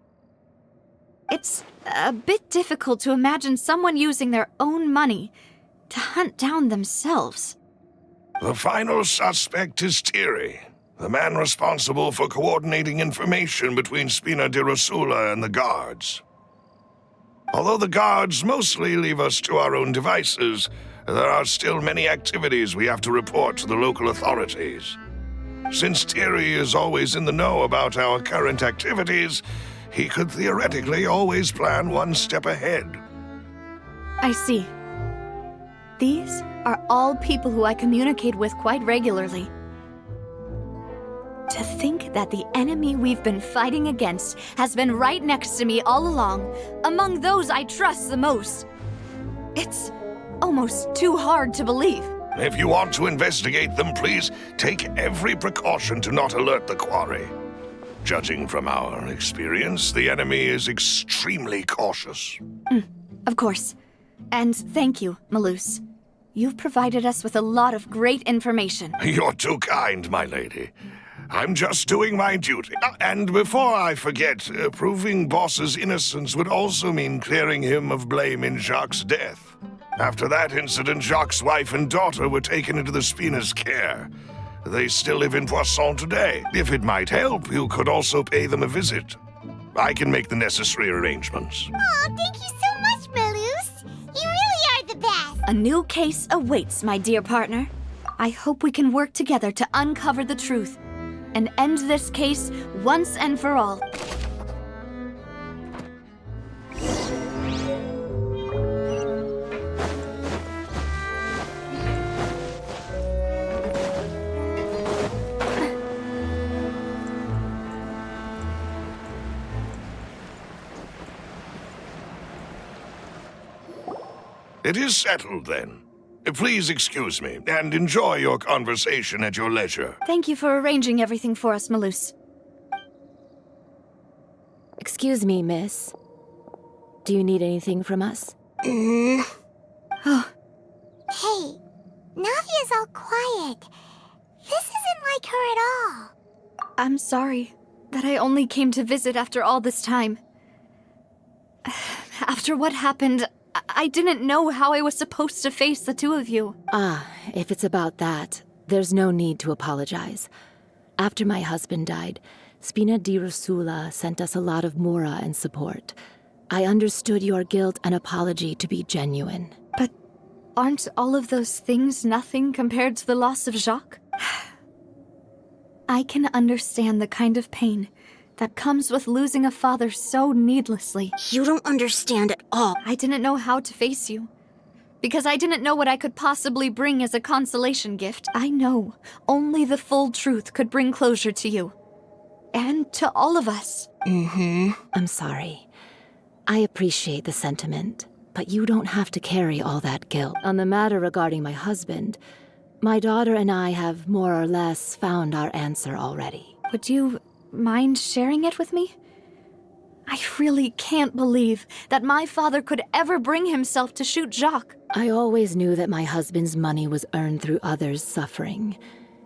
It's a bit difficult to imagine someone using their own money to hunt down themselves. The final suspect is Thierry, the man responsible for coordinating information between Spina di Rosula and the guards. Although the guards mostly leave us to our own devices, there are still many activities we have to report to the local authorities. Since Thierry is always in the know about our current activities, he could theoretically always plan one step ahead. I see. These are all people who I communicate with quite regularly. To think that the enemy we've been fighting against has been right next to me all along, among those I trust the most. It's almost too hard to believe. If you want to investigate them, please take every precaution to not alert the quarry. Judging from our experience, the enemy is extremely cautious. Of course. And thank you, Maloose. You've provided us with a lot of great information. You're too kind, my lady. I'm just doing my duty. And before I forget, proving Boss's innocence would also mean clearing him of blame in Jacques' death. After that incident, Jacques' wife and daughter were taken into the Spina's care. They still live in Poisson today. If it might help, you could also pay them a visit. I can make the necessary arrangements. Oh, thank you so much, Maloose. You really are the best. A new case awaits, my dear partner. I hope we can work together to uncover the truth and end this case once and for all. It is settled, then. Please excuse me, and enjoy your conversation at your leisure. Thank you for arranging everything for us, Maloose. Excuse me, miss. Do you need anything from us? Oh, Hey, Navia's all quiet. This isn't like her at all. I'm sorry that I only came to visit after all this time. After what happened, I didn't know how I was supposed to face the two of you. Ah, if it's about that, there's no need to apologize. After my husband died, Spina di Rusula sent us a lot of mora and support. I understood your guilt and apology to be genuine. But aren't all of those things nothing compared to the loss of Jacques? I can understand the kind of pain that comes with losing a father so needlessly. You don't understand at all. I didn't know how to face you, because I didn't know what I could possibly bring as a consolation gift. I know only the full truth could bring closure to you. And to all of us. I'm sorry. I appreciate the sentiment, but you don't have to carry all that guilt. On the matter regarding my husband, my daughter and I have more or less found our answer already. Would you mind sharing it with me? I really can't believe that my father could ever bring himself to shoot Jacques. I always knew that my husband's money was earned through others' suffering.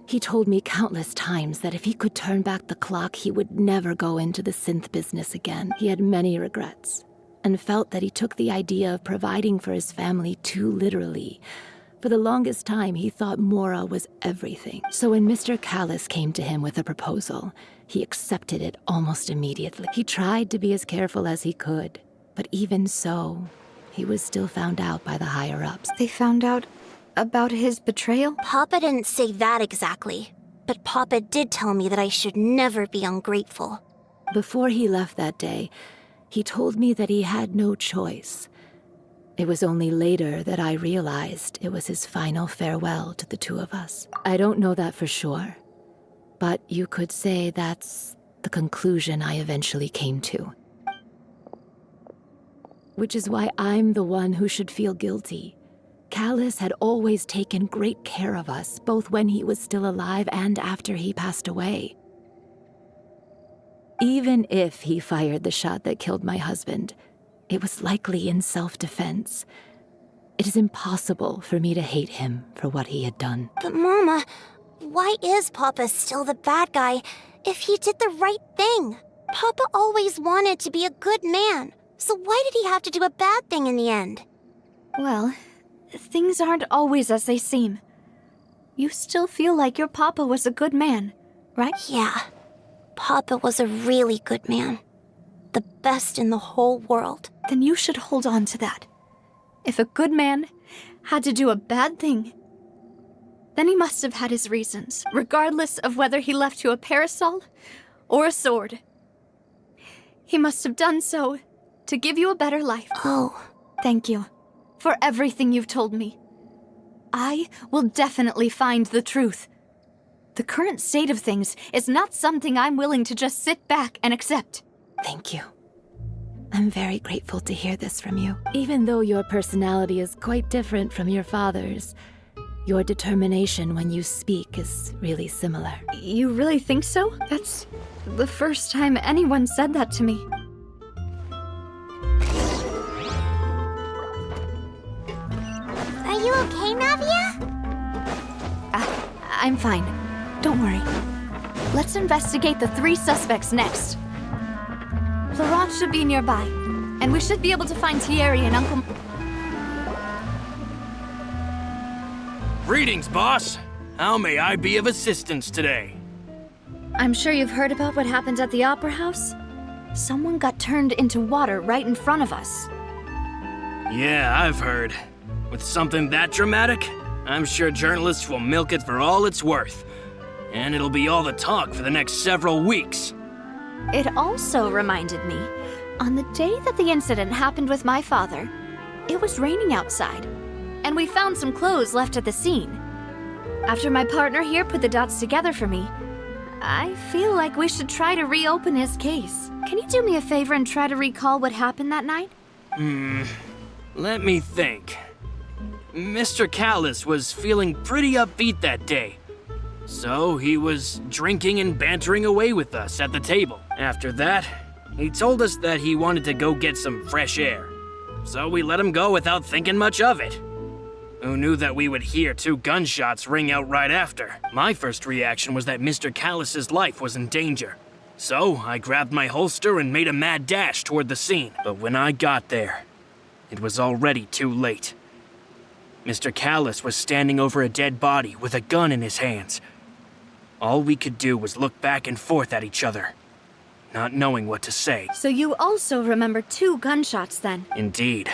He told me countless times that if he could turn back the clock, he would never go into the synth business again. He had many regrets, and felt that he took the idea of providing for his family too literally. For the longest time, he thought Mora was everything. So when Mr. Callis came to him with a proposal, he accepted it almost immediately. He tried to be as careful as he could, but even so, he was still found out by the higher-ups. They found out about his betrayal? Papa didn't say that exactly, but Papa did tell me that I should never be ungrateful. Before he left that day, he told me that he had no choice. It was only later that I realized it was his final farewell to the two of us. I don't know that for sure, but you could say that's the conclusion I eventually came to. Which is why I'm the one who should feel guilty. Callis had always taken great care of us, both when he was still alive and after he passed away. Even if he fired the shot that killed my husband, it was likely in self-defense. It is impossible for me to hate him for what he had done. But Mama, why is Papa still the bad guy if he did the right thing? Papa always wanted to be a good man, so why did he have to do a bad thing in the end? Well, things aren't always as they seem. You still feel like your papa was a good man, right? Yeah, Papa was a really good man. The best in the whole world. Then you should hold on to that. If a good man had to do a bad thing, then he must have had his reasons, regardless of whether he left you a parasol or a sword. He must have done so to give you a better life. Oh. Thank you for everything you've told me. I will definitely find the truth. The current state of things is not something I'm willing to just sit back and accept. Thank you. I'm very grateful to hear this from you. Even though your personality is quite different from your father's, your determination when you speak is really similar. You really think so? That's the first time anyone said that to me. Are you okay, Navia? I'm fine. Don't worry. Let's investigate the 3 suspects next. Laurent should be nearby, and we should be able to find Thierry and Uncle... Greetings, boss. How may I be of assistance today? I'm sure you've heard about what happened at the Opera House? Someone got turned into water right in front of us. Yeah, I've heard. With something that dramatic, I'm sure journalists will milk it for all it's worth. And it'll be all the talk for the next several weeks. It also reminded me, on the day that the incident happened with my father, it was raining outside, and we found some clothes left at the scene. After my partner here put the dots together for me, I feel like we should try to reopen his case. Can you do me a favor and try to recall what happened that night? Let me think. Mr. Callis was feeling pretty upbeat that day. So he was drinking and bantering away with us at the table. After that, he told us that he wanted to go get some fresh air. so we let him go without thinking much of it. Who knew that we would hear 2 gunshots ring out right after? My first reaction was that Mr. Callus's life was in danger. So I grabbed my holster and made a mad dash toward the scene. But when I got there, it was already too late. Mr. Callus was standing over a dead body with a gun in his hands. All we could do was look back and forth at each other, not knowing what to say. So you also remember 2 gunshots then? Indeed.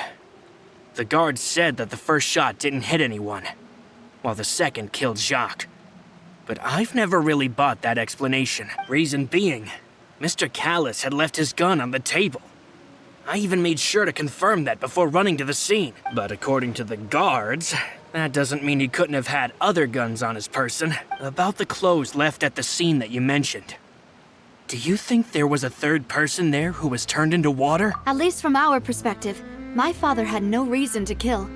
The guard said that the first shot didn't hit anyone, while the second killed Jacques. But I've never really bought that explanation. Reason being, Mr. Callus had left his gun on the table. I even made sure to confirm that before running to the scene. But according to the guards, that doesn't mean he couldn't have had other guns on his person. About the clothes left at the scene that you mentioned, do you think there was a third person there who was turned into water? At least from our perspective, my father had no reason to kill.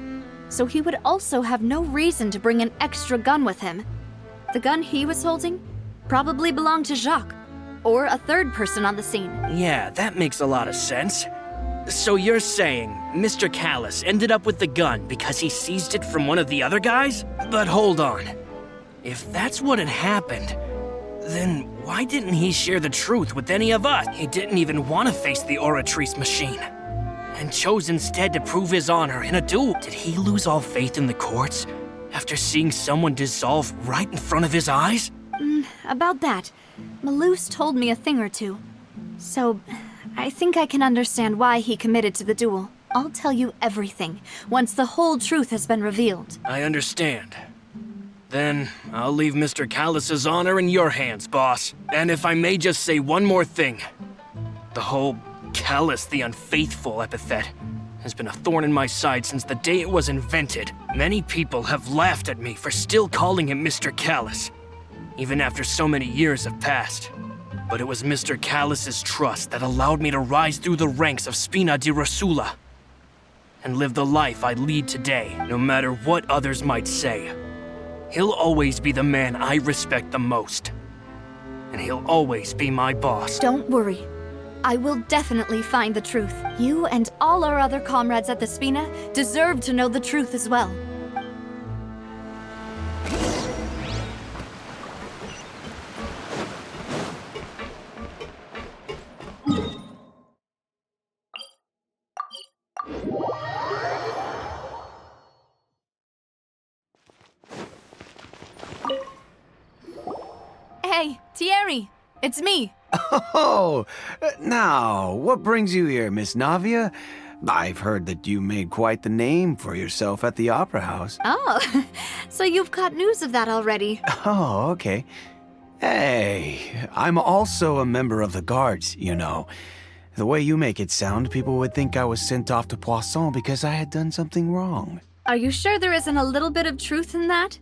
So he would also have no reason to bring an extra gun with him. The gun he was holding probably belonged to Jacques, or a third person on the scene. Yeah, that makes a lot of sense. So you're saying Mr. Callus ended up with the gun because he seized it from one of the other guys? But hold on. If that's what had happened, then why didn't he share the truth with any of us? He didn't even want to face the Oratrice machine, and chose instead to prove his honor in a duel. Did he lose all faith in the courts after seeing someone dissolve right in front of his eyes? About that, Malus told me a thing or two. So, I think I can understand why he committed to the duel. I'll tell you everything, once the whole truth has been revealed. I understand. Then, I'll leave Mr. Callus's honor in your hands, boss. And if I may just say one more thing. The whole Callus the Unfaithful epithet has been a thorn in my side since the day it was invented. Many people have laughed at me for still calling him Mr. Callus, even after so many years have passed. But it was Mr. Callus's trust that allowed me to rise through the ranks of Spina di Rosula and live the life I lead today, no matter what others might say. He'll always be the man I respect the most, and he'll always be my boss. Don't worry. I will definitely find the truth. You and all our other comrades at the Spina deserve to know the truth as well. Hey, Thierry, it's me. Oh, now, what brings you here, Miss Navia? I've heard that you made quite the name for yourself at the Opera House. Oh, so you've got news of that already. Oh, okay. Hey, I'm also a member of the Guards, you know. The way you make it sound, people would think I was sent off to Poisson because I had done something wrong. Are you sure there isn't a little bit of truth in that?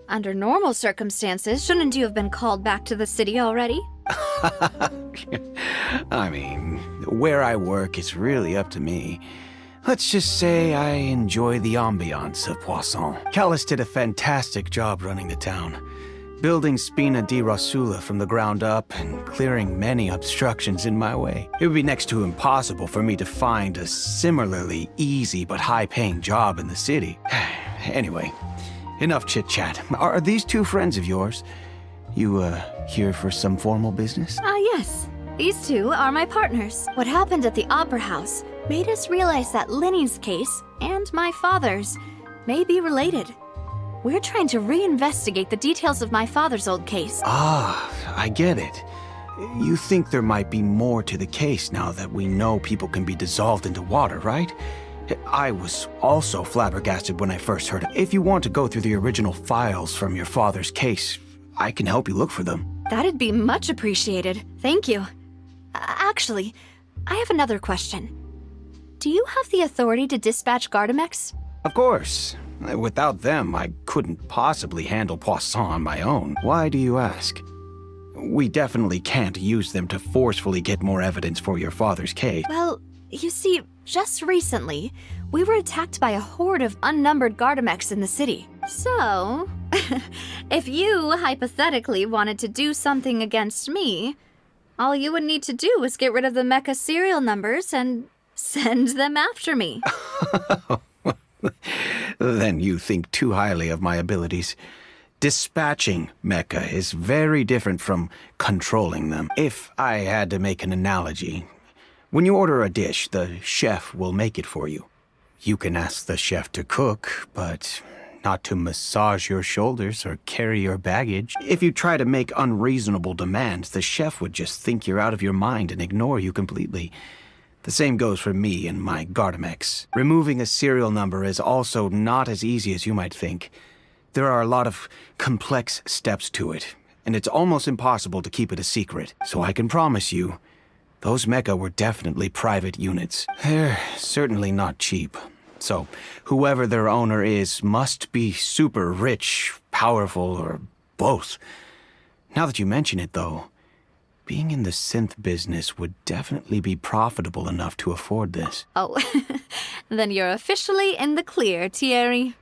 Under normal circumstances, shouldn't you have been called back to the city already? I mean, where I work is really up to me. Let's just say I enjoy the ambiance of Poisson. Callus did a fantastic job running the town, building Spina di Rosula from the ground up and clearing many obstructions in my way. It would be next to impossible for me to find a similarly easy but high-paying job in the city. Anyway, enough chit-chat. Are these 2 friends of yours? You, here for some formal business? Yes. These 2 are my partners. What happened at the Opera House made us realize that Linny's case and my father's may be related. We're trying to reinvestigate the details of my father's old case. Ah, I get it. You think there might be more to the case now that we know people can be dissolved into water, right? I was also flabbergasted when I first heard it. If you want to go through the original files from your father's case, I can help you look for them. That'd be much appreciated. Thank you. Actually, I have another question. Do you have the authority to dispatch Gardamex? Of course. Without them, I couldn't possibly handle Poisson on my own. Why do you ask? We definitely can't use them to forcefully get more evidence for your father's case. Well, you see, just recently, we were attacked by a horde of unnumbered Gardamex in the city. So, if you hypothetically wanted to do something against me, all you would need to do is get rid of the mecha serial numbers and Send them after me. Then you think too highly of my abilities. Dispatching mecha is very different from controlling them. If I had to make an analogy, when you order a dish, the chef will make it for you. You can ask the chef to cook, but not to massage your shoulders or carry your baggage. If you try to make unreasonable demands, the chef would just think you're out of your mind and ignore you completely. The same goes for me and my Gardamex. Removing a serial number is also not as easy as you might think. There are a lot of complex steps to it, and it's almost impossible to keep it a secret. So I can promise you, those mecha were definitely private units. They're certainly not cheap. So whoever their owner is must be super rich, powerful, or both. Now that you mention it, though, being in the synth business would definitely be profitable enough to afford this. Oh, then you're officially in the clear, Thierry.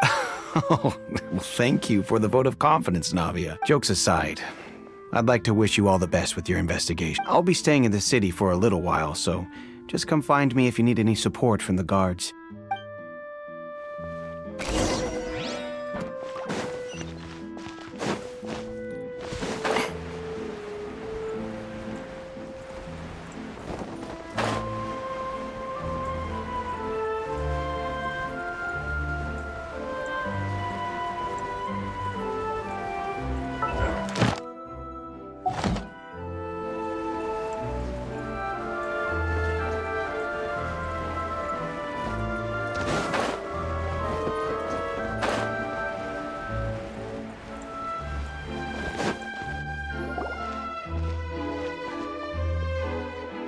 Oh, well, thank you for the vote of confidence, Navia. Jokes aside, I'd like to wish you all the best with your investigation. I'll be staying in the city for a little while, so just come find me if you need any support from the guards.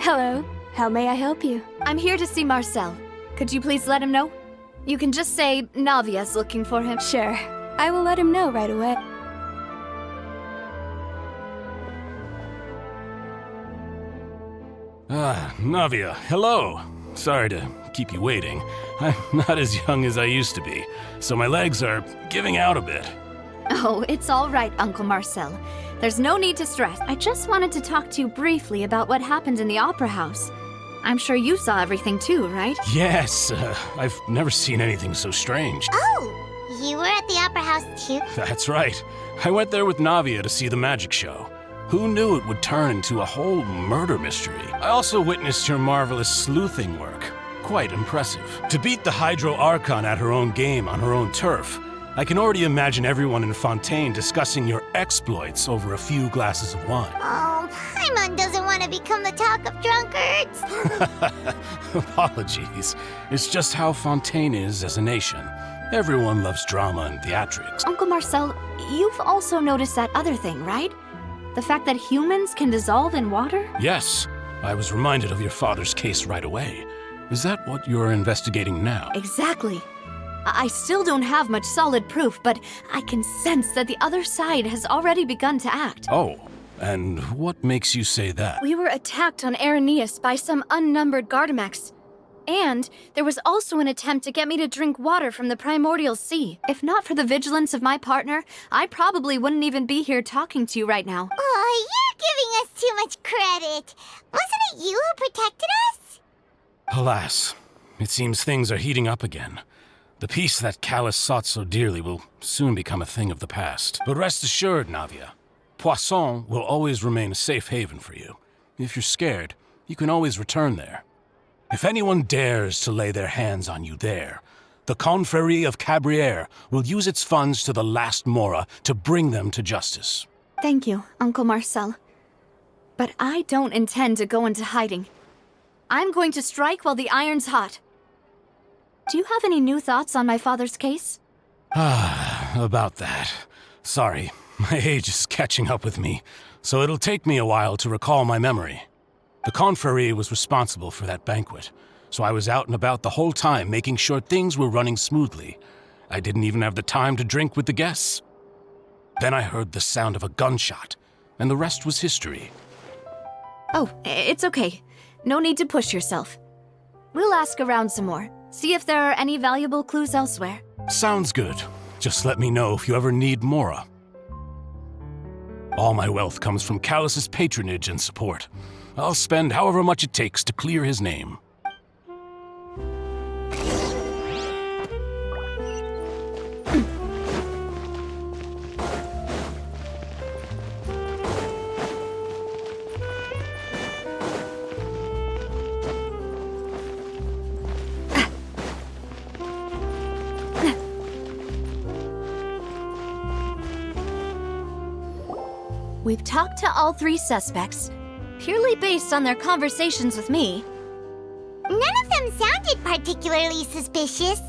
Hello. How may I help you? I'm here to see Marcel. Could you please let him know? You can just say Navia's looking for him. Sure. I will let him know right away. Navia, hello. Sorry to keep you waiting. I'm not as young as I used to be, so my legs are giving out a bit. Oh, it's all right, Uncle Marcel. There's no need to stress. I just wanted to talk to you briefly about what happened in the Opera House. I'm sure you saw everything too, right? Yes, I've never seen anything so strange. Oh, you were at the Opera House too? That's right. I went there with Navia to see the magic show. Who knew it would turn into a whole murder mystery? I also witnessed your marvelous sleuthing work. Quite impressive. To beat the Hydro Archon at her own game on her own turf, I can already imagine everyone in Fontaine discussing your exploits over a few glasses of wine. Oh, Paimon doesn't want to become the talk of drunkards. Apologies. It's just how Fontaine is as a nation. Everyone loves drama and theatrics. Uncle Marcel, you've also noticed that other thing, right? The fact that humans can dissolve in water? Yes, I was reminded of your father's case right away. Is that what you're investigating now? Exactly. I still don't have much solid proof, but I can sense that the other side has already begun to act. Oh, and what makes you say that? We were attacked on Araneus by some unnumbered Gardamex. And there was also an attempt to get me to drink water from the primordial sea. If not for the vigilance of my partner, I probably wouldn't even be here talking to you right now. Oh, you're giving us too much credit. Wasn't it you who protected us? Alas, it seems things are heating up again. The peace that Callus sought so dearly will soon become a thing of the past. But rest assured, Navia, Poisson will always remain a safe haven for you. If you're scared, you can always return there. If anyone dares to lay their hands on you there, the Confrérie of Cabrières will use its funds to the last Mora to bring them to justice. Thank you, Uncle Marcel. But I don't intend to go into hiding. I'm going to strike while the iron's hot. Do you have any new thoughts on my father's case? About that. Sorry, my age is catching up with me, so it'll take me a while to recall my memory. The Confrérie was responsible for that banquet, so I was out and about the whole time making sure things were running smoothly. I didn't even have the time to drink with the guests. Then I heard the sound of a gunshot, and the rest was history. Oh, it's okay. No need to push yourself. We'll ask around some more, see if there are any valuable clues elsewhere. Sounds good. Just let me know if you ever need Mora. All my wealth comes from Callus's patronage and support. I'll spend however much it takes to clear his name. We've talked to all 3 suspects, purely based on their conversations with me. None of them sounded particularly suspicious.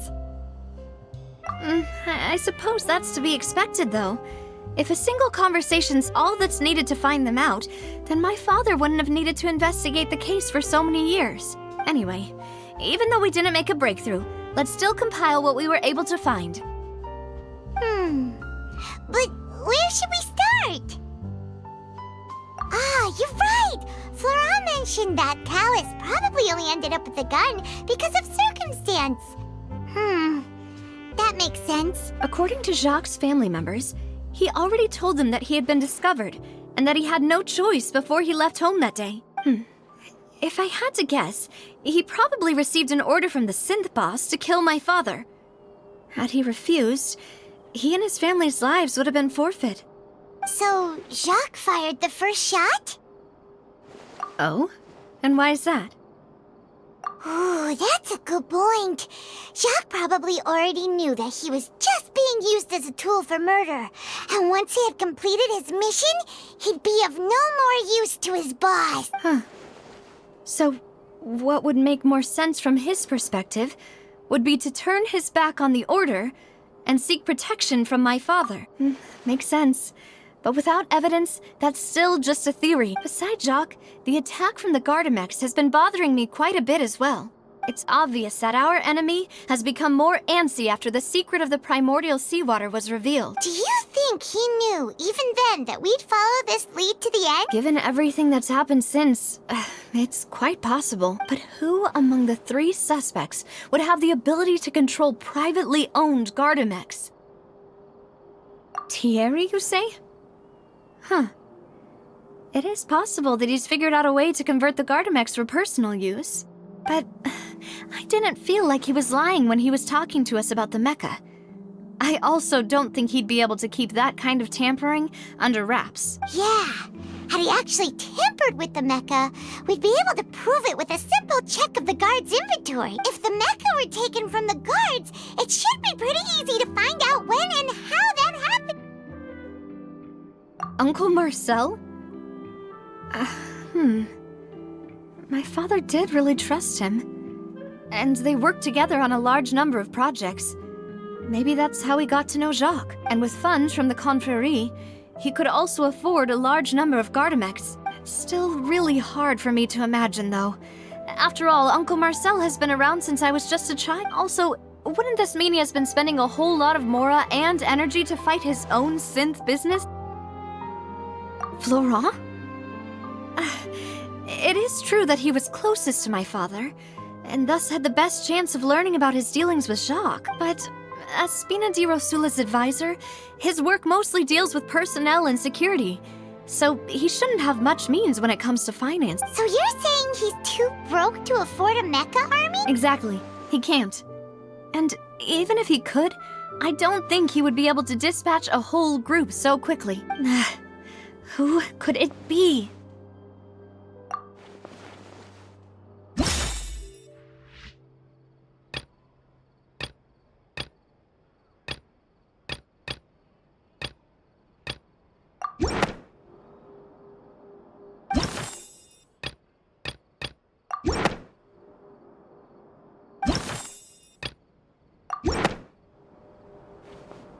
I suppose that's to be expected, though. If a single conversation's all that's needed to find them out, then my father wouldn't have needed to investigate the case for so many years. Anyway, even though we didn't make a breakthrough, let's still compile what we were able to find. But where should we start? Ah, you're right! Flora mentioned that Callus probably only ended up with the gun because of circumstance. That makes sense. According to Jacques' family members, he already told them that he had been discovered, and that he had no choice before he left home that day. If I had to guess, he probably received an order from the synth boss to kill my father. Had he refused, he and his family's lives would have been forfeit. So, Jacques fired the first shot? Oh? And why is that? Ooh, that's a good point. Jacques probably already knew that he was just being used as a tool for murder. And once he had completed his mission, he'd be of no more use to his boss. So, what would make more sense from his perspective would be to turn his back on the order and seek protection from my father. Makes sense. But without evidence, that's still just a theory. Besides Jacques, the attack from the Gardamex has been bothering me quite a bit as well. It's obvious that our enemy has become more antsy after the secret of the primordial seawater was revealed. Do you think he knew, even then, that we'd follow this lead to the end? Given everything that's happened since, it's quite possible. But who among the 3 suspects would have the ability to control privately owned Gardamex? Thierry, you say? It is possible that he's figured out a way to convert the Gardamex for personal use. But I didn't feel like he was lying when he was talking to us about the mecha. I also don't think he'd be able to keep that kind of tampering under wraps. Yeah. Had he actually tampered with the mecha, we'd be able to prove it with a simple check of the guard's inventory. If the mecha were taken from the guards, it should be pretty easy to find out when and how that happened. Uncle Marcel? My father did really trust him. And they worked together on a large number of projects. Maybe that's how he got to know Jacques. And with funds from the Confrérie, he could also afford a large number of Gardamex. It's still really hard for me to imagine, though. After all, Uncle Marcel has been around since I was just a child. Also, wouldn't this mean he has been spending a whole lot of mora and energy to fight his own synth business? Florent? It is true that he was closest to my father, and thus had the best chance of learning about his dealings with Jacques. But as Spina di Rosula's advisor, his work mostly deals with personnel and security, so he shouldn't have much means when it comes to finance. So you're saying he's too broke to afford a mecha army? Exactly. He can't. And even if he could, I don't think he would be able to dispatch a whole group so quickly. Who could it be?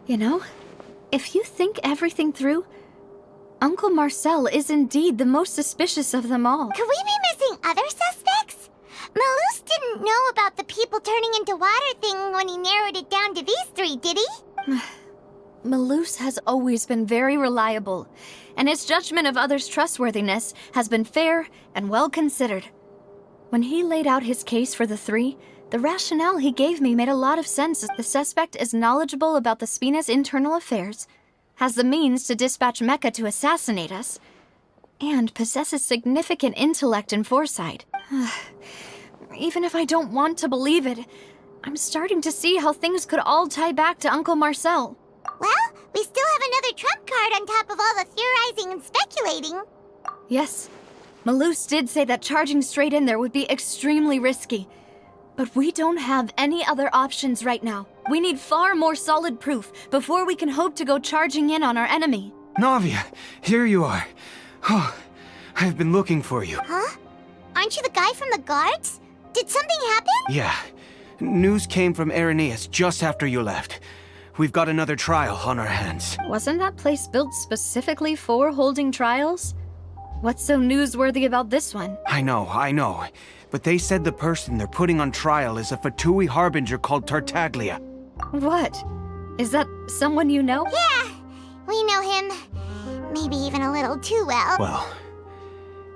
You know, if you think everything through, Uncle Marcel is indeed the most suspicious of them all. Could we be missing other suspects? Malus didn't know about the people turning into water thing when he narrowed it down to these 3, did he? Malus has always been very reliable, and his judgment of others' trustworthiness has been fair and well considered. When he laid out his case for the 3, the rationale he gave me made a lot of sense. The suspect is knowledgeable about the Spina's internal affairs, has the means to dispatch Mecha to assassinate us, and possesses significant intellect and foresight. Even if I don't want to believe it, I'm starting to see how things could all tie back to Uncle Marcel. Well, we still have another trump card on top of all the theorizing and speculating. Yes, Malus did say that charging straight in there would be extremely risky. But we don't have any other options right now. We need far more solid proof before we can hope to go charging in on our enemy. Navia, here you are. Oh, I've been looking for you. Huh? Aren't you the guy from the guards? Did something happen? Yeah. News came from Irenaeus just after you left. We've got another trial on our hands. Wasn't that place built specifically for holding trials? What's so newsworthy about this one? I know. But they said the person they're putting on trial is a Fatui harbinger called Tartaglia. What? Is that someone you know? Yeah, we know him. Maybe even a little too well. Well,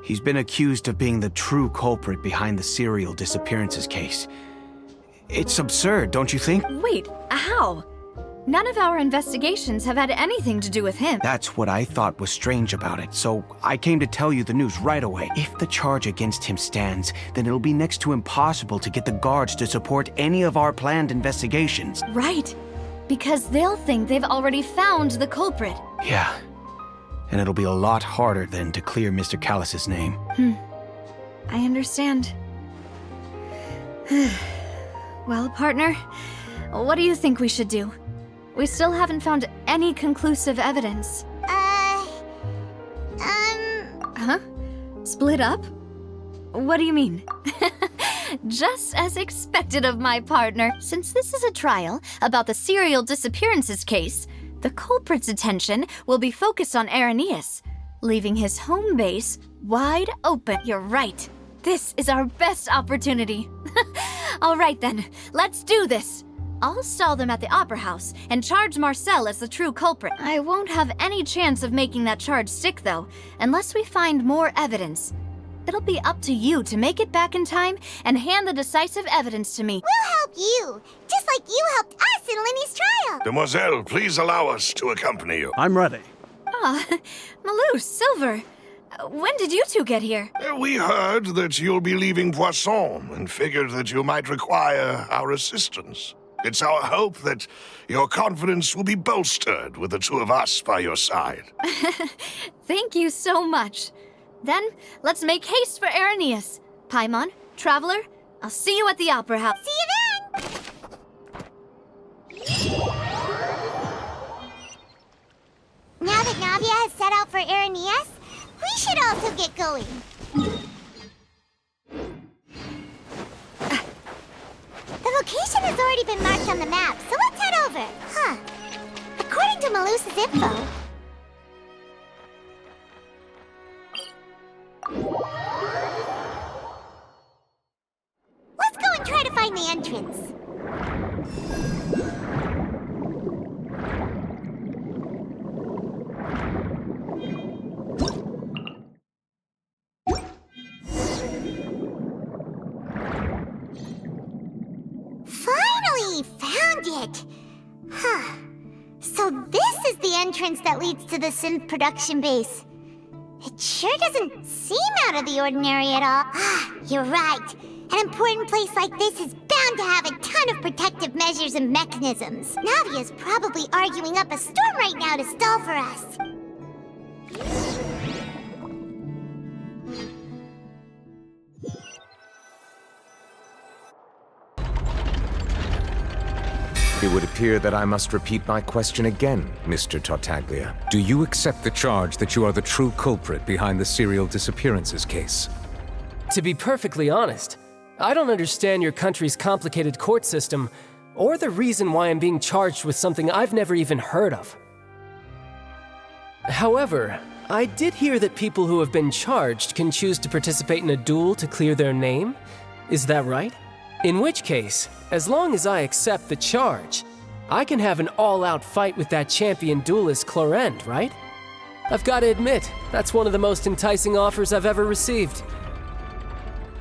he's been accused of being the true culprit behind the serial disappearances case. It's absurd, don't you think? Wait, how? None of our investigations have had anything to do with him. That's what I thought was strange about it, so I came to tell you the news right away. If the charge against him stands, then it'll be next to impossible to get the guards to support any of our planned investigations. Right, because they'll think they've already found the culprit. Yeah, and it'll be a lot harder then to clear Mr. Callus's name. I understand. Well, partner, what do you think we should do? We still haven't found any conclusive evidence. Huh? Split up? What do you mean? Just as expected of my partner. Since this is a trial about the serial disappearances case, the culprit's attention will be focused on Irenaeus, leaving his home base wide open. You're right. This is our best opportunity. All right then, let's do this. I'll stall them at the Opera House and charge Marcel as the true culprit. I won't have any chance of making that charge stick, though, unless we find more evidence. It'll be up to you to make it back in time and hand the decisive evidence to me. We'll help you, just like you helped us in Linny's trial. Demoiselle, please allow us to accompany you. I'm ready. Malus, Silver, when did you two get here? We heard that you'll be leaving Poisson and figured that you might require our assistance. It's our hope that your confidence will be bolstered with the two of us by your side. Thank you so much. Then, let's make haste for Irenaeus. Paimon, Traveler, I'll see you at the Opera House. See you then! Now that Navia has set out for Irenaeus, we should also get going. The location has already been marked on the map, so let's head over. Huh. According to Malus's info... Let's go and try to find the entrance. Finally found it! Huh. So this is the entrance that leads to the synth production base. It sure doesn't seem out of the ordinary at all. You're right. An important place like this is bound to have a ton of protective measures and mechanisms. Navia's probably arguing up a storm right now to stall for us. It would appear that I must repeat my question again, Mr. Tartaglia. Do you accept the charge that you are the true culprit behind the serial disappearances case? To be perfectly honest, I don't understand your country's complicated court system, or the reason why I'm being charged with something I've never even heard of. However, I did hear that people who have been charged can choose to participate in a duel to clear their name. Is that right? In which case, as long as I accept the charge, I can have an all-out fight with that champion duelist Clorend, right? I've got to admit, that's one of the most enticing offers I've ever received.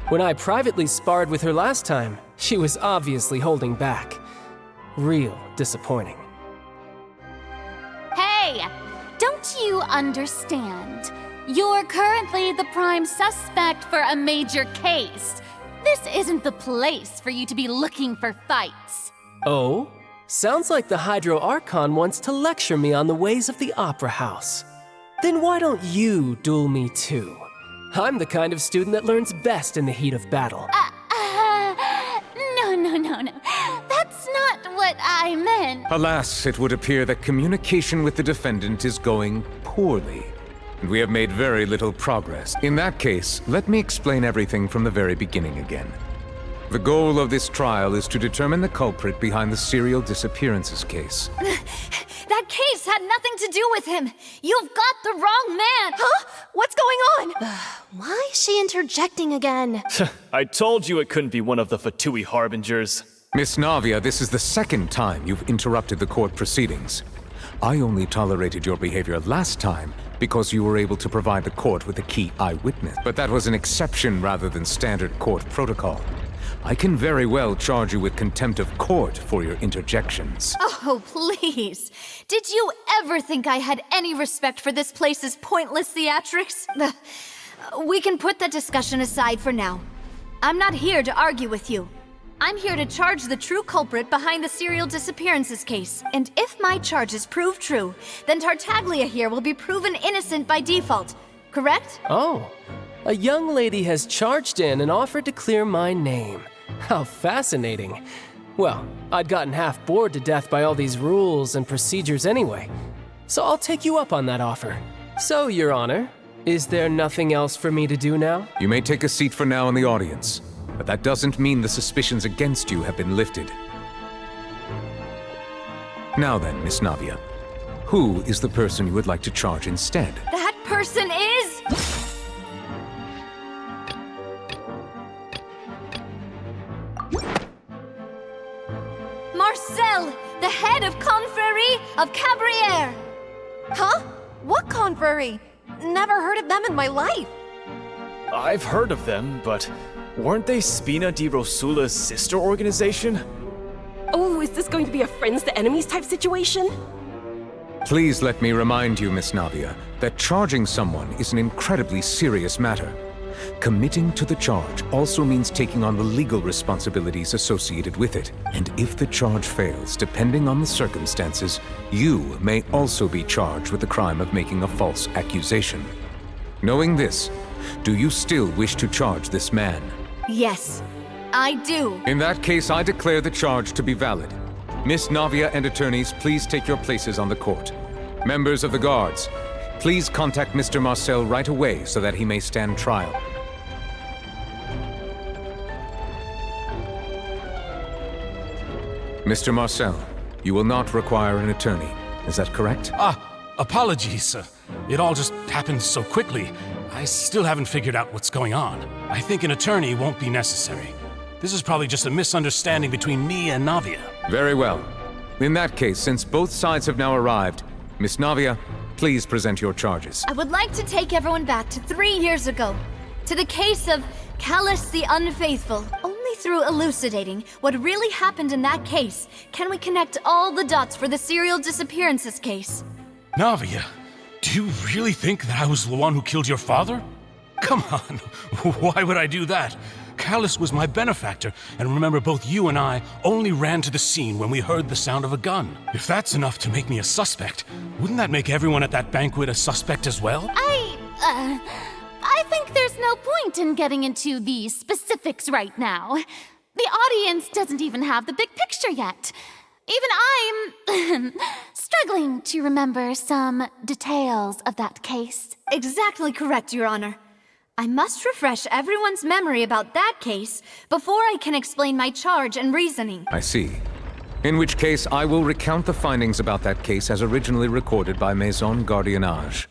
When I privately sparred with her last time, she was obviously holding back. Real disappointing. Hey! Don't you understand? You're currently the prime suspect for a major case. This isn't the place for you to be looking for fights. Oh? Sounds like the Hydro Archon wants to lecture me on the ways of the Opera House. Then why don't you duel me too? I'm the kind of student that learns best in the heat of battle. No. That's not what I meant. Alas, it would appear that communication with the defendant is going poorly, and we have made very little progress. In that case, let me explain everything from the very beginning again. The goal of this trial is to determine the culprit behind the serial disappearances case. That case had nothing to do with him. You've got the wrong man. Huh? What's going on? Why is she interjecting again? I told you it couldn't be one of the Fatui Harbingers. Miss Navia, this is the second time you've interrupted the court proceedings. I only tolerated your behavior last time because you were able to provide the court with a key eyewitness. But that was an exception rather than standard court protocol. I can very well charge you with contempt of court for your interjections. Oh, please. Did you ever think I had any respect for this place's pointless theatrics? We can put that discussion aside for now. I'm not here to argue with you. I'm here to charge the true culprit behind the serial disappearances case. And if my charges prove true, then Tartaglia here will be proven innocent by default. Correct? Oh, a young lady has charged in and offered to clear my name. How fascinating. Well, I'd gotten half bored to death by all these rules and procedures anyway, so I'll take you up on that offer. So, Your Honor, is there nothing else for me to do now? You may take a seat for now in the audience, but that doesn't mean the suspicions against you have been lifted. Now then, Miss Navia, who is the person you would like to charge instead? That person is... Marcel, the head of Confrérie of Cabrières! Huh? What confrérie? Never heard of them in my life. I've heard of them, but weren't they Spina di Rosula's sister organization? Oh, is this going to be a friends to enemies type situation? Please let me remind you, Miss Navia, that charging someone is an incredibly serious matter. Committing to the charge also means taking on the legal responsibilities associated with it. And if the charge fails, depending on the circumstances, you may also be charged with the crime of making a false accusation. Knowing this, do you still wish to charge this man? Yes, I do. In that case, I declare the charge to be valid. Miss Navia and attorneys, please take your places on the court. Members of the guards, please contact Mr. Marcel right away so that he may stand trial. Mr. Marcel, you will not require an attorney. Is that correct? Apologies. It all just happened so quickly. I still haven't figured out what's going on. I think an attorney won't be necessary. This is probably just a misunderstanding between me and Navia. Very well. In that case, since both sides have now arrived, Miss Navia, please present your charges. I would like to take everyone back to 3 years ago, to the case of Callus the Unfaithful. Only through elucidating what really happened in that case can we connect all the dots for the serial disappearances case. Navia, do you really think that I was the one who killed your father? Come on, why would I do that? Callus was my benefactor, and remember, both you and I only ran to the scene when we heard the sound of a gun. If that's enough to make me a suspect, wouldn't that make everyone at that banquet a suspect as well? I think there's no point in getting into the specifics right now. The audience doesn't even have the big picture yet. Even I'm struggling to remember some details of that case. Exactly correct, Your Honor. I must refresh everyone's memory about that case before I can explain my charge and reasoning. I see. In which case, I will recount the findings about that case as originally recorded by Maison Gardiennage.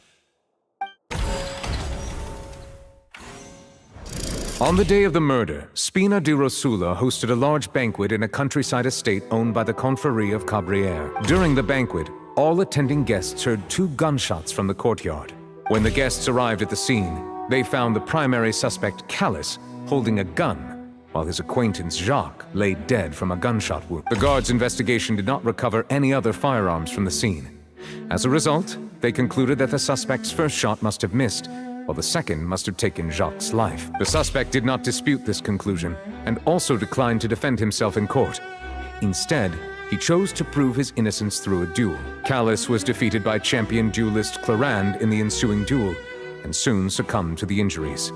On the day of the murder, Spina di Rosula hosted a large banquet in a countryside estate owned by the Confrérie of Cabrières. During the banquet, all attending guests heard 2 gunshots from the courtyard. When the guests arrived at the scene, they found the primary suspect, Callus, holding a gun, while his acquaintance, Jacques, lay dead from a gunshot wound. The guards' investigation did not recover any other firearms from the scene. As a result, they concluded that the suspect's first shot must have missed, while the second must have taken Jacques' life. The suspect did not dispute this conclusion, and also declined to defend himself in court. Instead, he chose to prove his innocence through a duel. Callus was defeated by champion duelist Clarand in the ensuing duel, and soon succumbed to the injuries.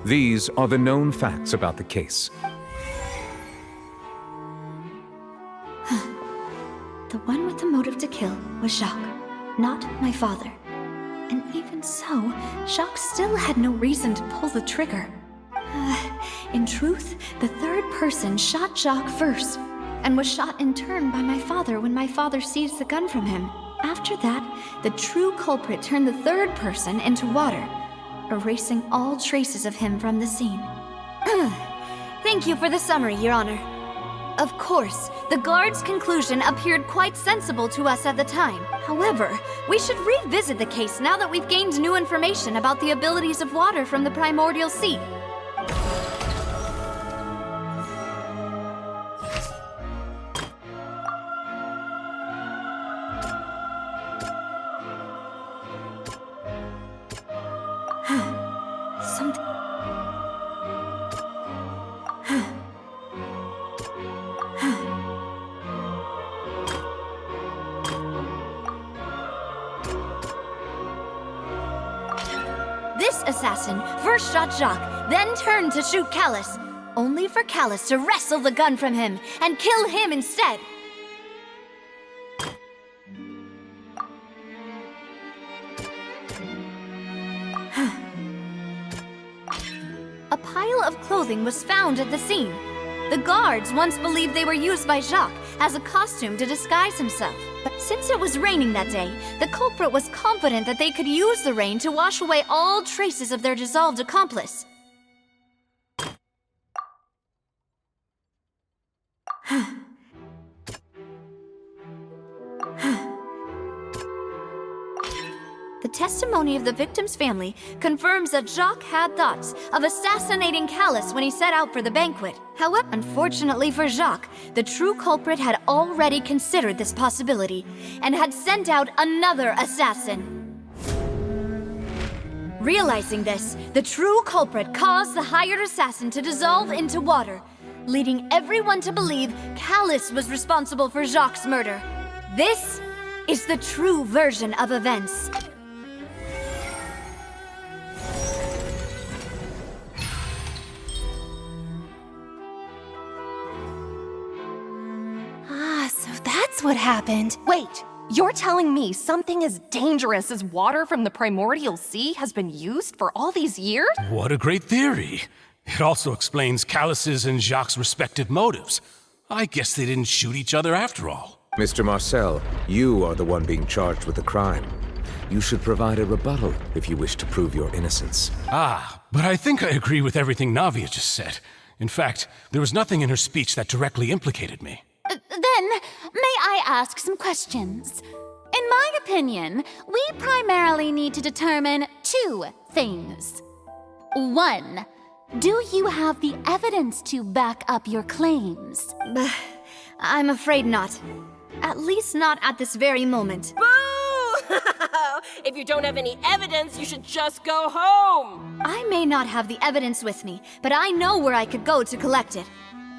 These are the known facts about the case. The one with the motive to kill was Jacques, not my father. And even so, Jacques still had no reason to pull the trigger. In truth, the third person shot Jacques first, and was shot in turn by my father when my father seized the gun from him. After that, the true culprit turned the third person into water, erasing all traces of him from the scene. Thank you for the summary, Your Honor. Of course, the guard's conclusion appeared quite sensible to us at the time. However, we should revisit the case now that we've gained new information about the abilities of water from the primordial sea. This assassin first shot Jacques, then turned to shoot Callus, only for Callus to wrestle the gun from him and kill him instead. A pile of clothing was found at the scene. The guards once believed they were used by Jacques as a costume to disguise himself. But since it was raining that day, the culprit was confident that they could use the rain to wash away all traces of their dissolved accomplice. The testimony of the victim's family confirms that Jacques had thoughts of assassinating Callus when he set out for the banquet. However, unfortunately for Jacques, the true culprit had already considered this possibility and had sent out another assassin. Realizing this, the true culprit caused the hired assassin to dissolve into water, leading everyone to believe Callus was responsible for Jacques' murder. This is the true version of events. That's what happened. Wait, you're telling me something as dangerous as water from the primordial sea has been used for all these years? What a great theory. It also explains Callus's and Jacques' respective motives. I guess they didn't shoot each other after all. Mr. Marcel, you are the one being charged with the crime. You should provide a rebuttal if you wish to prove your innocence. But I think I agree with everything Navia just said. In fact, there was nothing in her speech that directly implicated me. Then, may I ask some questions? In my opinion, we primarily need to determine two things. One, do you have the evidence to back up your claims? I'm afraid not. At least not at this very moment. Boo! If you don't have any evidence, you should just go home! I may not have the evidence with me, but I know where I could go to collect it.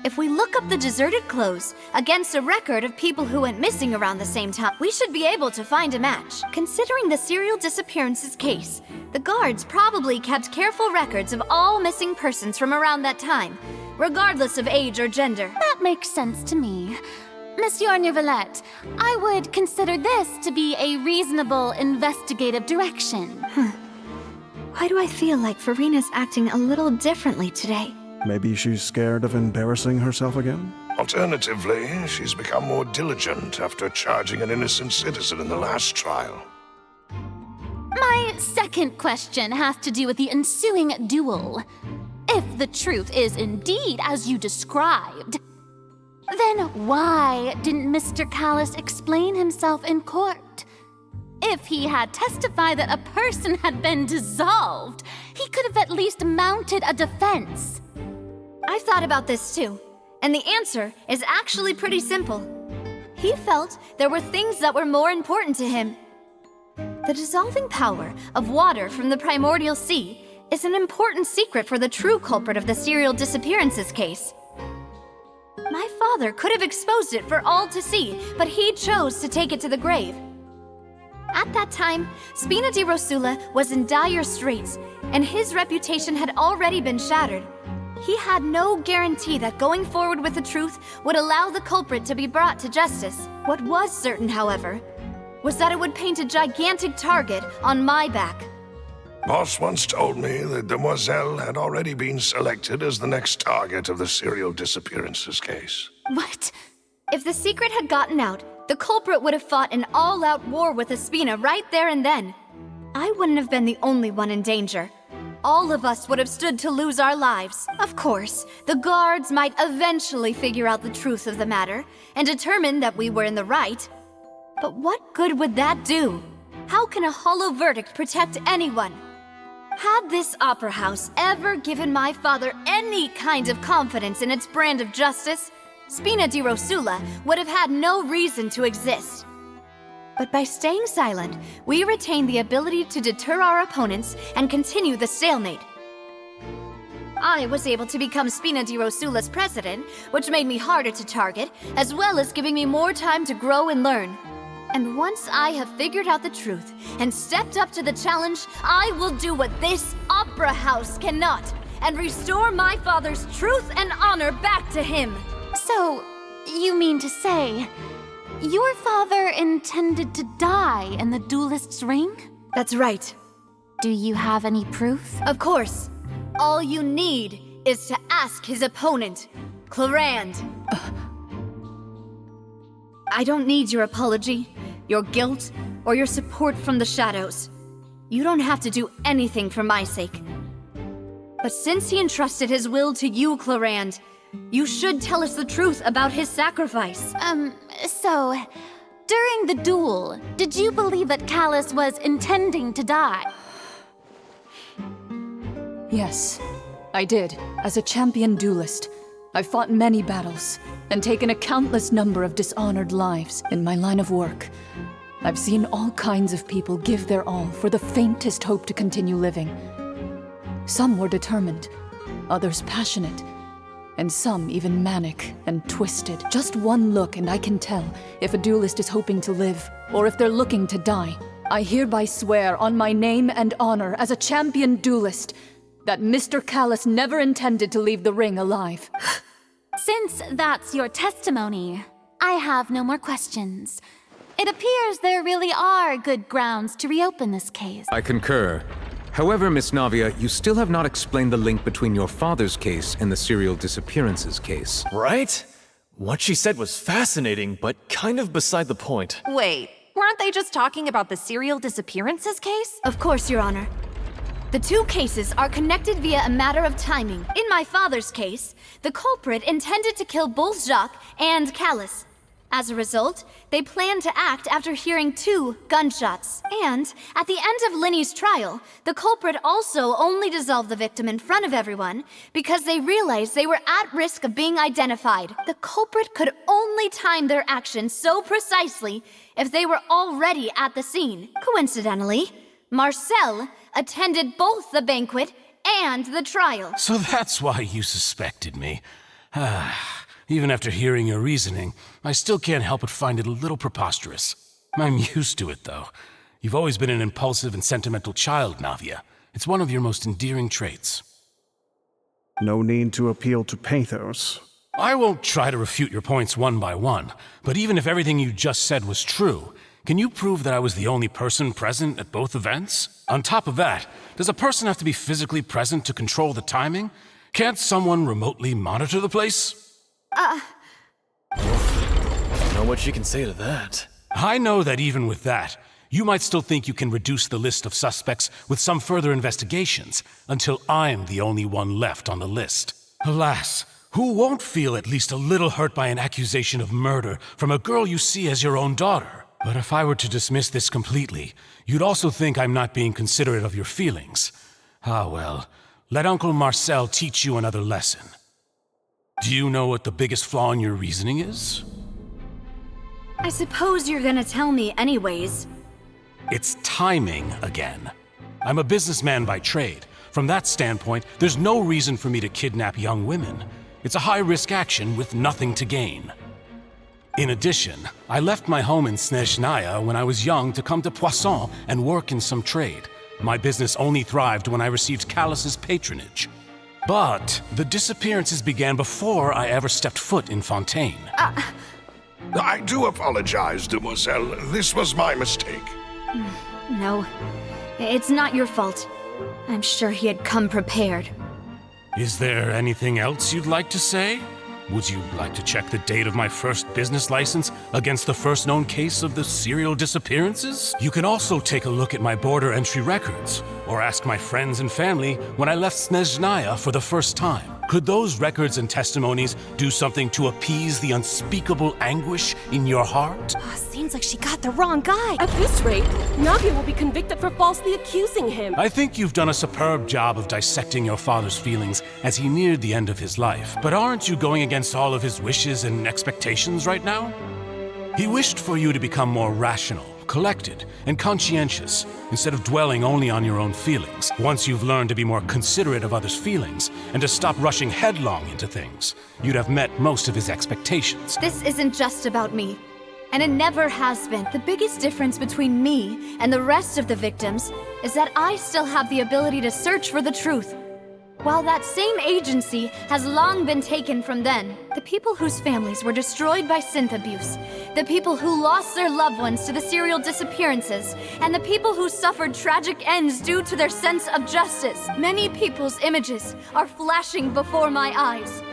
If we look up the deserted clothes against a record of people who went missing around the same time, we should be able to find a match. Considering the serial disappearances case, the guards probably kept careful records of all missing persons from around that time, regardless of age or gender. That makes sense to me. Monsieur Neuvillette, I would consider this to be a reasonable investigative direction. Why do I feel like Farina's acting a little differently today? Maybe she's scared of embarrassing herself again? Alternatively, she's become more diligent after charging an innocent citizen in the last trial. My second question has to do with the ensuing duel. If the truth is indeed as you described, then why didn't Mr. Callus explain himself in court? If he had testified that a person had been dissolved, he could have at least mounted a defense. I've thought about this too, and the answer is actually pretty simple. He felt there were things that were more important to him. The dissolving power of water from the primordial sea is an important secret for the true culprit of the serial disappearances case. My father could have exposed it for all to see, but he chose to take it to the grave. At that time, Spina di Rosula was in dire straits, and his reputation had already been shattered. He had no guarantee that going forward with the truth would allow the culprit to be brought to justice. What was certain, however, was that it would paint a gigantic target on my back. Boss once told me that Demoiselle had already been selected as the next target of the serial disappearances case. What? If the secret had gotten out, the culprit would have fought an all-out war with Espina right there and then. I wouldn't have been the only one in danger. All of us would have stood to lose our lives. Of course, the guards might eventually figure out the truth of the matter and determine that we were in the right. But what good would that do? How can a hollow verdict protect anyone? Had this opera house ever given my father any kind of confidence in its brand of justice, Spina di Rosula would have had no reason to exist. But by staying silent, we retain the ability to deter our opponents and continue the stalemate. I was able to become Spina di Rosula's president, which made me harder to target, as well as giving me more time to grow and learn. And once I have figured out the truth and stepped up to the challenge, I will do what this opera house cannot, and restore my father's truth and honor back to him. So, you mean to say, your father intended to die in the duelist's ring? That's right. Do you have any proof? Of course. All you need is to ask his opponent, Clarand. I don't need your apology, your guilt, or your support from the shadows. You don't have to do anything for my sake. But since he entrusted his will to you, Clarand, you should tell us the truth about his sacrifice. So, during the duel, did you believe that Callus was intending to die? Yes, I did. As a champion duelist, I've fought many battles and taken a countless number of dishonored lives in my line of work. I've seen all kinds of people give their all for the faintest hope to continue living. Some were determined, others passionate, and some even manic and twisted. Just one look and I can tell if a duelist is hoping to live or if they're looking to die. I hereby swear on my name and honor as a champion duelist that Mr. Callus never intended to leave the ring alive. Since that's your testimony, I have no more questions. It appears there really are good grounds to reopen this case. I concur. However, Miss Navia, you still have not explained the link between your father's case and the serial disappearances case. Right? What she said was fascinating, but kind of beside the point. Wait, weren't they just talking about the serial disappearances case? Of course, Your Honor. The two cases are connected via a matter of timing. In my father's case, the culprit intended to kill both Jacques and Callus. As a result, they planned to act after hearing 2 gunshots. And at the end of Linny's trial, the culprit also only dissolved the victim in front of everyone because they realized they were at risk of being identified. The culprit could only time their actions so precisely if they were already at the scene. Coincidentally, Marcel attended both the banquet and the trial. So that's why you suspected me. Even after hearing your reasoning, I still can't help but find it a little preposterous. I'm used to it, though. You've always been an impulsive and sentimental child, Navia. It's one of your most endearing traits. No need to appeal to pathos. I won't try to refute your points one by one, but even if everything you just said was true, can you prove that I was the only person present at both events? On top of that, does a person have to be physically present to control the timing? Can't someone remotely monitor the place? I don't know what she can say to that. I know that even with that, you might still think you can reduce the list of suspects with some further investigations until I'm the only one left on the list. Alas, who won't feel at least a little hurt by an accusation of murder from a girl you see as your own daughter? But if I were to dismiss this completely, you'd also think I'm not being considerate of your feelings. Ah well, let Uncle Marcel teach you another lesson. Do you know what the biggest flaw in your reasoning is? I suppose you're gonna tell me anyways. It's timing again. I'm a businessman by trade. From that standpoint, there's no reason for me to kidnap young women. It's a high-risk action with nothing to gain. In addition, I left my home in Snezhnaya when I was young to come to Poisson and work in some trade. My business only thrived when I received Callus's patronage. But the disappearances began before I ever stepped foot in Fontaine. I do apologize, demoiselle. This was my mistake. No, it's not your fault. I'm sure he had come prepared. Is there anything else you'd like to say? Would you like to check the date of my first business license against the first known case of the serial disappearances? You can also take a look at my border entry records, or ask my friends and family when I left Snezhnaya for the first time. Could those records and testimonies do something to appease the unspeakable anguish in your heart? Seems like she got the wrong guy. At this rate, Navia will be convicted for falsely accusing him. I think you've done a superb job of dissecting your father's feelings as he neared the end of his life. But aren't you going against all of his wishes and expectations right now? He wished for you to become more rational, collected, and conscientious, instead of dwelling only on your own feelings. Once you've learned to be more considerate of others' feelings, and to stop rushing headlong into things, you'd have met most of his expectations. This isn't just about me, and it never has been. The biggest difference between me and the rest of the victims is that I still have the ability to search for the truth. While that same agency has long been taken from them, the people whose families were destroyed by synth abuse, the people who lost their loved ones to the serial disappearances, and the people who suffered tragic ends due to their sense of justice, many people's images are flashing before my eyes.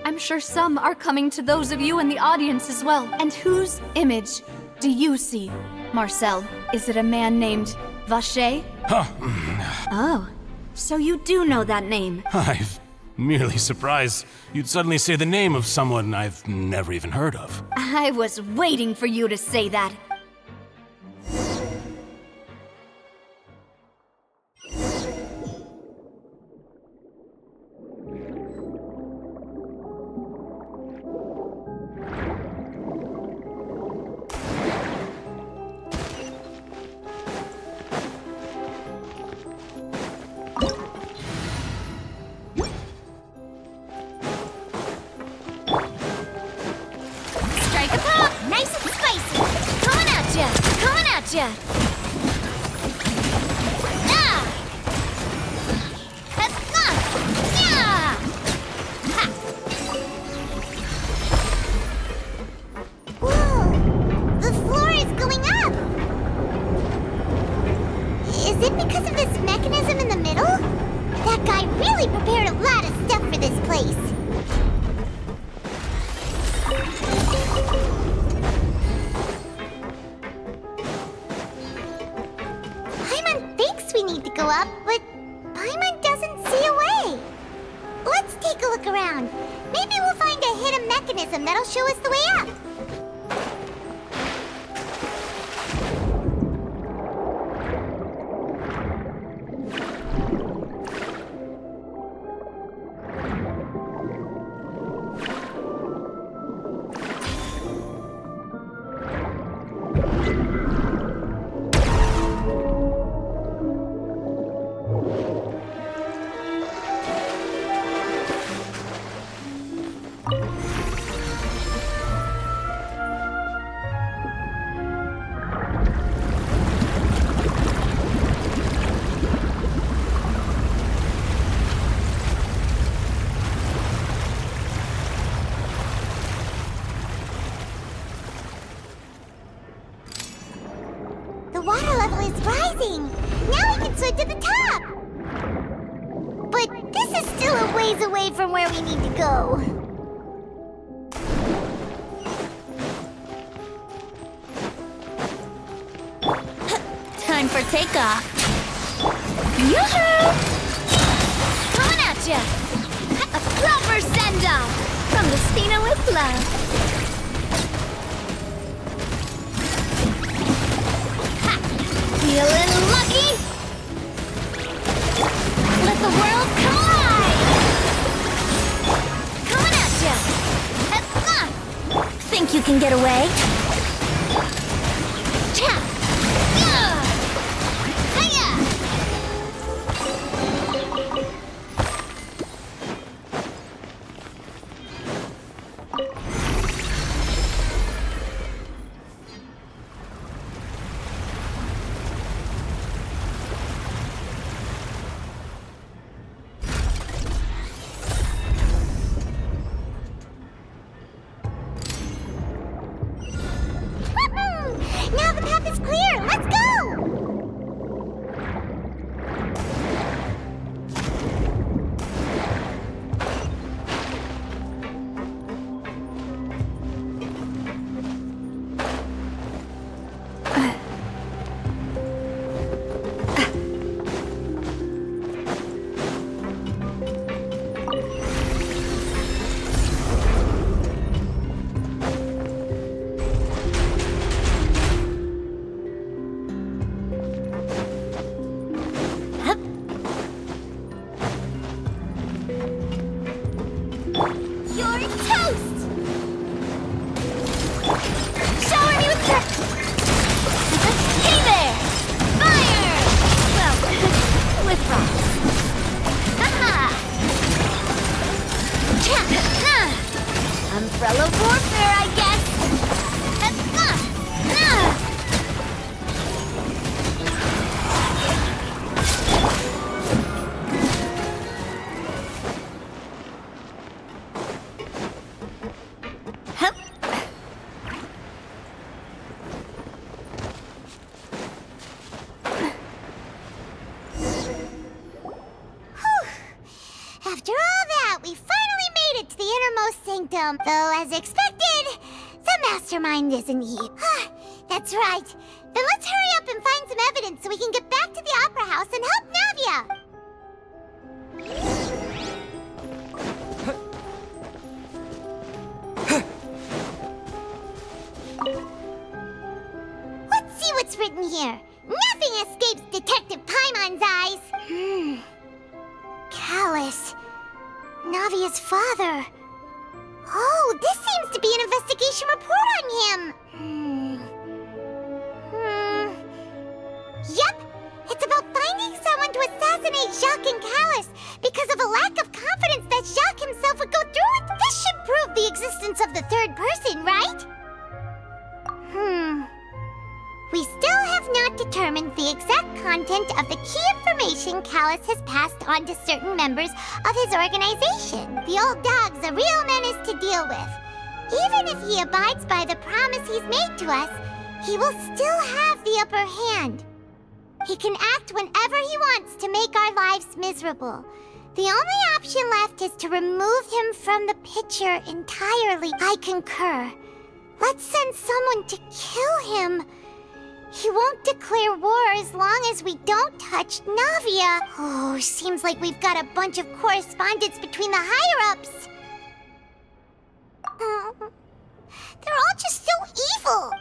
I'm sure some are coming to those of you in the audience as well. And whose image do you see, Marcel? Is it a man named Vacher? Oh. So you do know that name? I'm merely surprised you'd suddenly say the name of someone I've never even heard of. I was waiting for you to say that. From where we need to go. Time for takeoff. Yoo-hoo! Coming at ya! A proper send-off from the Spina with love. Ha! Feeling lucky? Let the world collide! Think you can get away? Now the path is clear! Let's go! Umbrella warfare, I guess. After all that, we finally made it to the innermost sanctum. Though, as expected, the mastermind isn't here. That's right. Then let's hurry up and find some evidence so we can get back to the Opera House and help Navia. Let's see what's written here. Nothing escapes Detective Paimon's eyes. Callus. Navia's father. Oh, this seems to be an investigation report on him. Yep, it's about finding someone to assassinate Jacques and Callus because of a lack of confidence that Jacques himself would go through with. This should prove the existence of the third person, right? We still have not determined the exact content of the key information Callus has passed on to certain members of his organization. The old dog's a real menace to deal with. Even if he abides by the promise he's made to us, he will still have the upper hand. He can act whenever he wants to make our lives miserable. The only option left is to remove him from the picture entirely. I concur. Let's send someone to kill him. He won't declare war as long as we don't touch Navia. Oh, seems like we've got a bunch of correspondence between the higher-ups. They're all just so evil.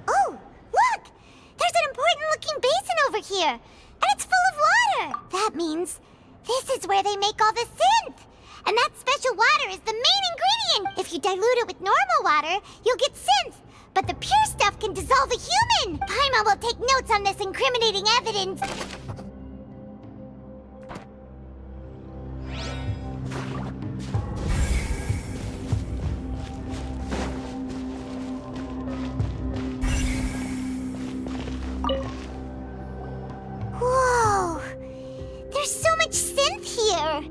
Oh, look! There's an important-looking basin over here, and it's full of water. That means this is where they make all the synth. And that special water is the main ingredient. If you dilute it with normal water, you'll get synth. But the pure stuff can dissolve a human. Paimon will take notes on this incriminating evidence. Whoa! There's so much synth here!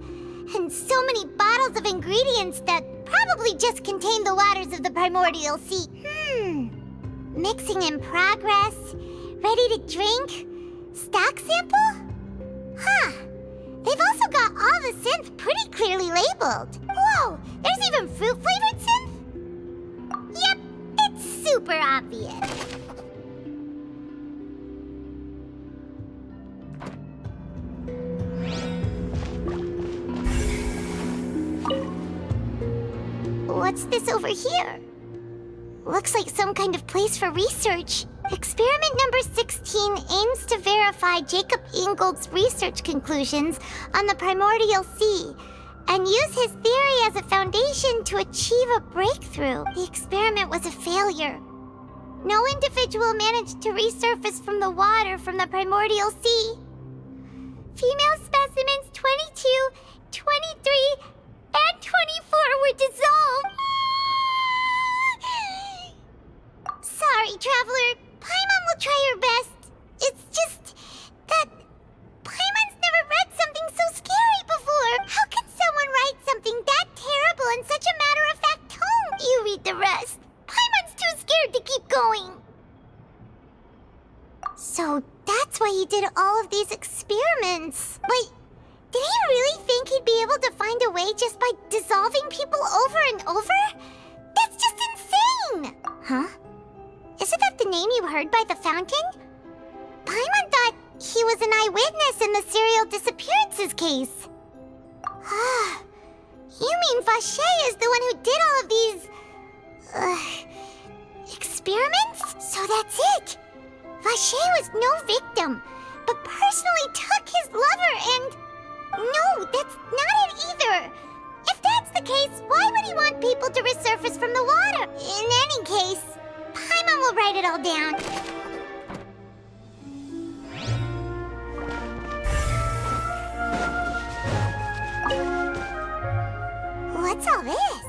And so many bottles of ingredients that probably just contain the waters of the primordial sea. Mixing in progress? Ready to drink? Stock sample? Huh. They've also got all the synth pretty clearly labeled. Whoa! There's even fruit-flavored synth? Yep, it's super obvious. What's this over here? Looks like some kind of place for research. Experiment number 16 aims to verify Jacob Ingold's research conclusions on the primordial sea and use his theory as a foundation to achieve a breakthrough. The experiment was a failure. No individual managed to resurface from the water from the primordial sea. Female specimens 22, 23, and 24 were dissolved. Sorry, Traveler. Paimon will try her best. It's just that Paimon's never read something so scary why he did all of these experiments. Wait, did he really think he'd be able to find a way just by dissolving people over and over? That's just insane! Huh? Isn't that the name you heard by the fountain? Paimon thought he was an eyewitness in the serial disappearances case. You mean Vache is the one who did all of these... experiments? So that's it! Vache was no victim, but personally took his lover and... No, that's not it either! If that's the case, why would he want people to resurface from the water? In any case, Paimon will write it all down. What's all this?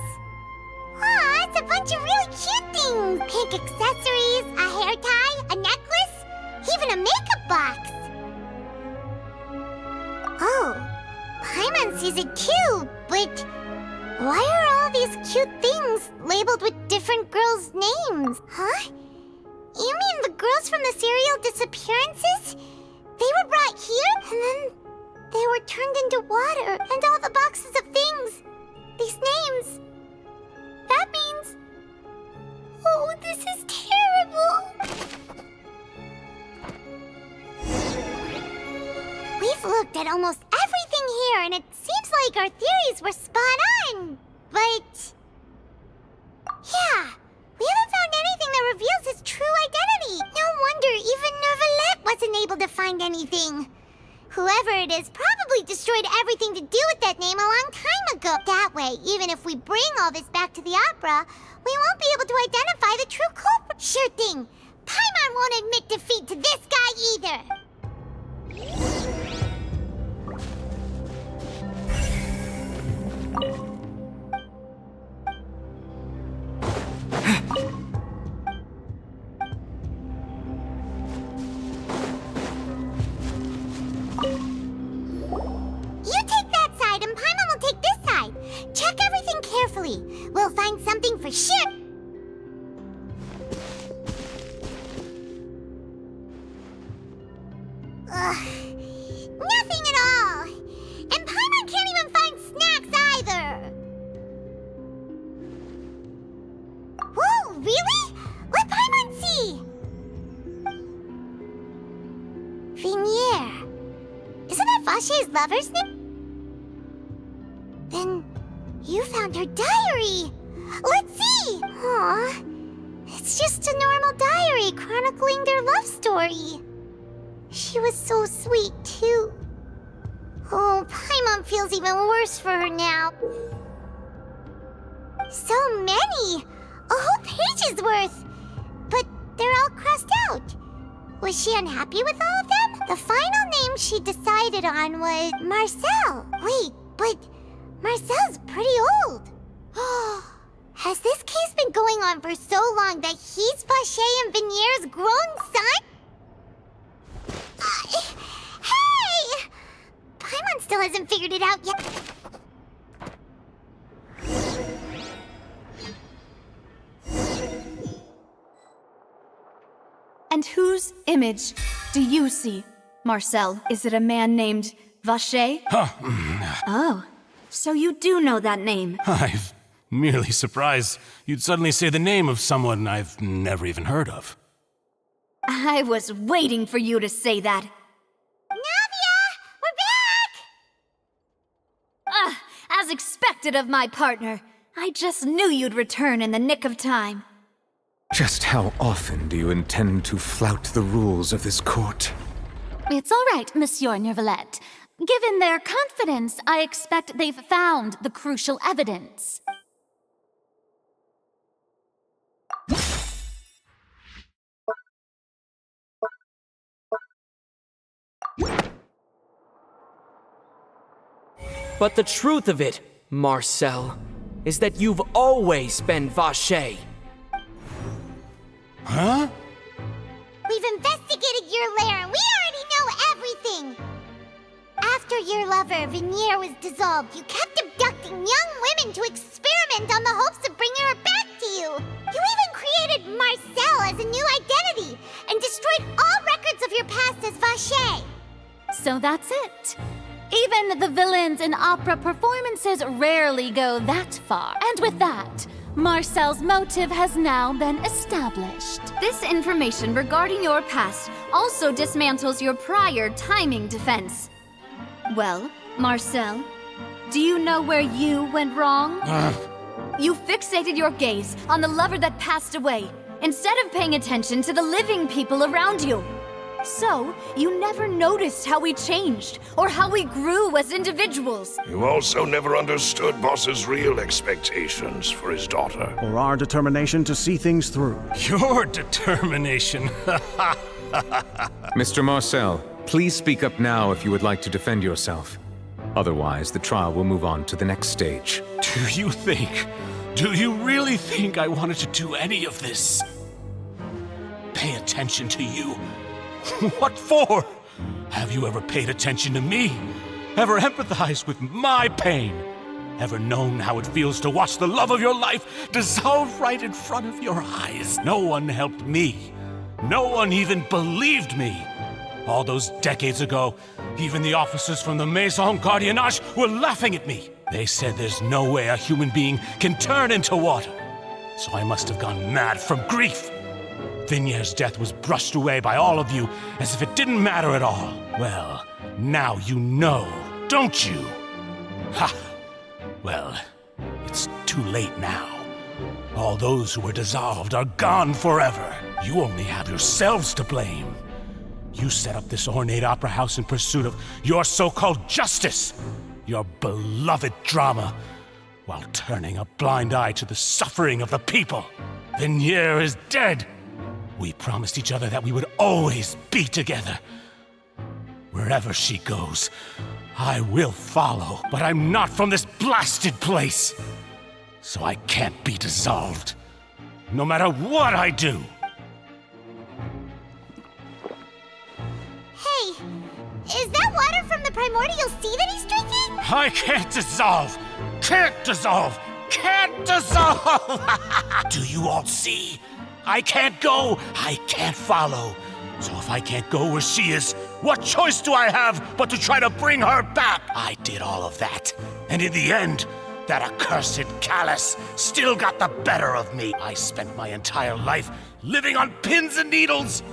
Aw, it's a bunch of really cute things! Pink accessories, a hair tie, a necklace, even a makeup box! Oh, Paimon sees it too, but why are all these cute things labeled with different girls' names? Huh? You mean the girls from the serial disappearances? They were brought here, and then they were turned into water, and all the boxes of things. These names. That means... Oh, this is terrible! We've looked at almost everything here, and it seems like our theories were spot on. But... yeah, we haven't found anything that reveals his true identity. No wonder even Neuvillette wasn't able to find anything. Whoever it is probably destroyed everything to do with that name a long time ago. That way, even if we bring all this back to the opera, we won't be able to identify the true culprit. Sure thing. Paimon won't admit defeat to this guy either. We'll find something for sure. Nothing at all. And Paimon can't even find snacks either. Whoa, really? Let Paimon see. Vinier. Isn't that Vache's lover's name? Then... you found her diary! Let's see! Aw, it's just a normal diary chronicling their love story. She was so sweet, too. Oh, Paimon feels even worse for her now. So many! A whole page's worth! But they're all crossed out. Was she unhappy with all of them? The final name she decided on was Marcel. Wait, but... Marcel's pretty old. Has this case been going on for so long that he's Vache and Vinier's grown son? Hey! Paimon still hasn't figured it out yet. And whose image do you see, Marcel? Is it a man named Vache? Oh. So you do know that name? I'm merely surprised you'd suddenly say the name of someone I've never even heard of. I was waiting for you to say that. Navia! We're back! As expected of my partner. I just knew you'd return in the nick of time. Just how often do you intend to flout the rules of this court? It's all right, Monsieur Neuvillette. Given their confidence, I expect they've found the crucial evidence. But the truth of it, Marcel, is that you've always been Vache. Huh? We've investigated your lair and we already know everything! After your lover, Vinier, was dissolved, you kept abducting young women to experiment on the hopes of bringing her back to you! You even created Marcel as a new identity, and destroyed all records of your past as Vache. So that's it. Even the villains in opera performances rarely go that far. And with that, Marcel's motive has now been established. This information regarding your past also dismantles your prior timing defense. Well, Marcel, do you know where you went wrong? You fixated your gaze on the lover that passed away, instead of paying attention to the living people around you. So, you never noticed how we changed, or how we grew as individuals. You also never understood Boss's real expectations for his daughter. Or our determination to see things through. Your determination. Mr. Marcel, please speak up now if you would like to defend yourself. Otherwise, the trial will move on to the next stage. Do you really think I wanted to do any of this? Pay attention to you? What for? Have you ever paid attention to me? Ever empathized with my pain? Ever known how it feels to watch the love of your life dissolve right in front of your eyes? No one helped me. No one even believed me. All those decades ago, even the officers from the Maison Gardiennage were laughing at me. They said there's no way a human being can turn into water. So I must have gone mad from grief. Vignère's death was brushed away by all of you as if it didn't matter at all. Well, now you know, don't you? Ha! Well, it's too late now. All those who were dissolved are gone forever. You only have yourselves to blame. You set up this ornate opera house in pursuit of your so-called justice, your beloved drama, while turning a blind eye to the suffering of the people. Vignère is dead. We promised each other that we would always be together. Wherever she goes, I will follow, but I'm not from this blasted place. So I can't be dissolved, no matter what I do. Hey, is that water from the primordial sea that he's drinking? I can't dissolve! Can't dissolve! Can't dissolve! Do you all see? I can't go, I can't follow. So if I can't go where she is, what choice do I have but to try to bring her back? I did all of that, and in the end, that accursed Callus still got the better of me. I spent my entire life living on pins and needles,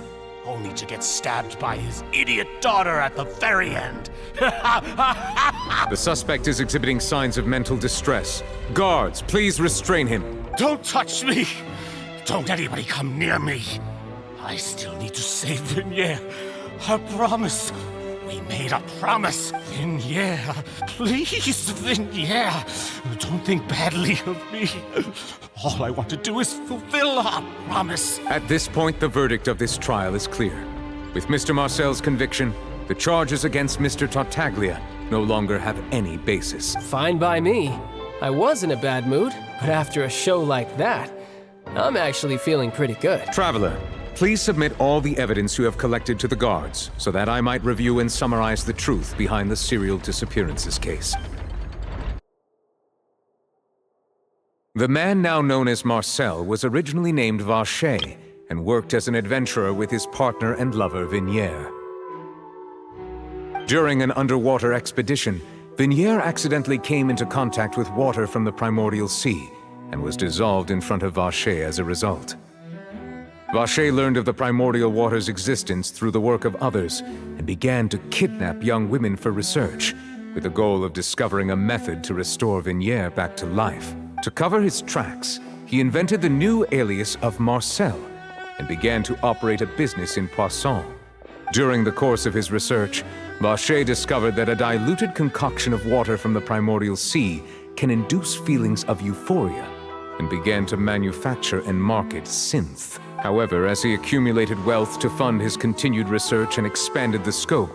only to get stabbed by his idiot daughter at the very end. The suspect is exhibiting signs of mental distress. Guards, please restrain him. Don't touch me! Don't anybody come near me. I still need to save Vignère. I promise. We made a promise. Vignère. Please, Vignère. Don't think badly of me. All I want to do is fulfill our promise. At this point, the verdict of this trial is clear. With Mr. Marcel's conviction, the charges against Mr. Tartaglia no longer have any basis. Fine by me. I was in a bad mood, but after a show like that, I'm actually feeling pretty good. Traveler, please submit all the evidence you have collected to the guards, so that I might review and summarize the truth behind the serial disappearances case. The man now known as Marcel was originally named Vache, and worked as an adventurer with his partner and lover Vignère. During an underwater expedition, Vignère accidentally came into contact with water from the primordial sea, and was dissolved in front of Vache as a result. Vache learned of the primordial water's existence through the work of others, and began to kidnap young women for research, with the goal of discovering a method to restore Vignère back to life. To cover his tracks, he invented the new alias of Marcel, and began to operate a business in Poisson. During the course of his research, Vache discovered that a diluted concoction of water from the primordial sea can induce feelings of euphoria, and began to manufacture and market synth. However, as he accumulated wealth to fund his continued research and expanded the scope,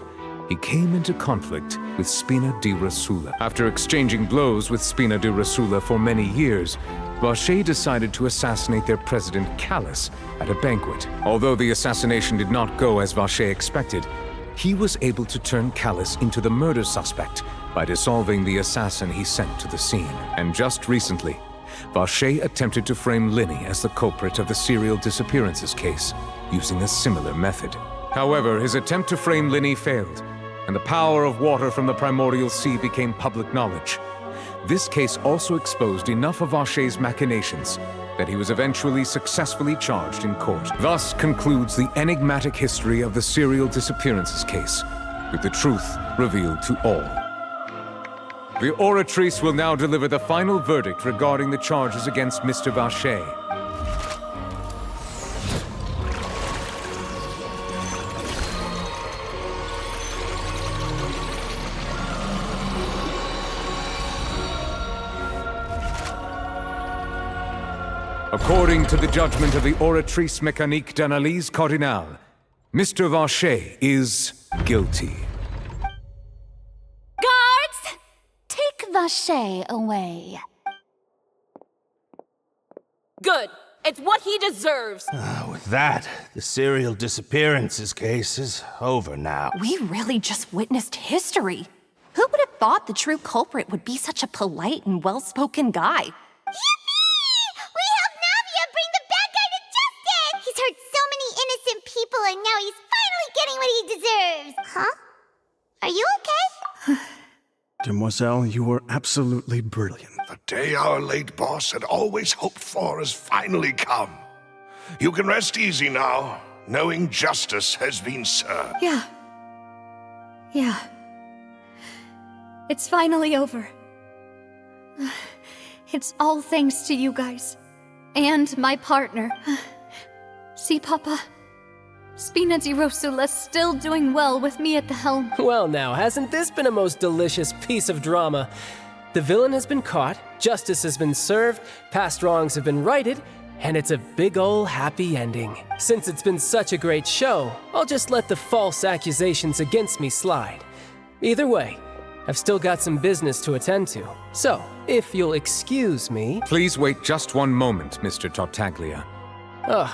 he came into conflict with Spina di Rosula. After exchanging blows with Spina di Rosula for many years, Vache decided to assassinate their president Callus at a banquet. Although the assassination did not go as Vache expected, he was able to turn Callus into the murder suspect by dissolving the assassin he sent to the scene. And just recently, Vache attempted to frame Linny as the culprit of the serial disappearances case, using a similar method. However, his attempt to frame Linny failed, and the power of water from the primordial sea became public knowledge. This case also exposed enough of Vache's machinations that he was eventually successfully charged in court. Thus concludes the enigmatic history of the serial disappearances case, with the truth revealed to all. The Oratrice will now deliver the final verdict regarding the charges against Mr. Vache. According to the judgment of the Oratrice Mécanique d'Analyse Cardinale, Mr. Vache is guilty. Guards! Take Vache away. Good. It's what he deserves. With that, the serial disappearances case is over now. We really just witnessed history. Who would have thought the true culprit would be such a polite and well-spoken guy? He's hurt so many innocent people, and now he's finally getting what he deserves. Huh? Are you okay? Demoiselle, you were absolutely brilliant. The day our late boss had always hoped for has finally come. You can rest easy now, knowing justice has been served. Yeah. It's finally over. It's all thanks to you guys. And my partner. See, Papa? Spina di Rosula's still doing well with me at the helm. Well now, hasn't this been a most delicious piece of drama? The villain has been caught, justice has been served, past wrongs have been righted, and it's a big ol' happy ending. Since it's been such a great show, I'll just let the false accusations against me slide. Either way, I've still got some business to attend to. So, if you'll excuse me... Please wait just one moment, Mr. Tartaglia.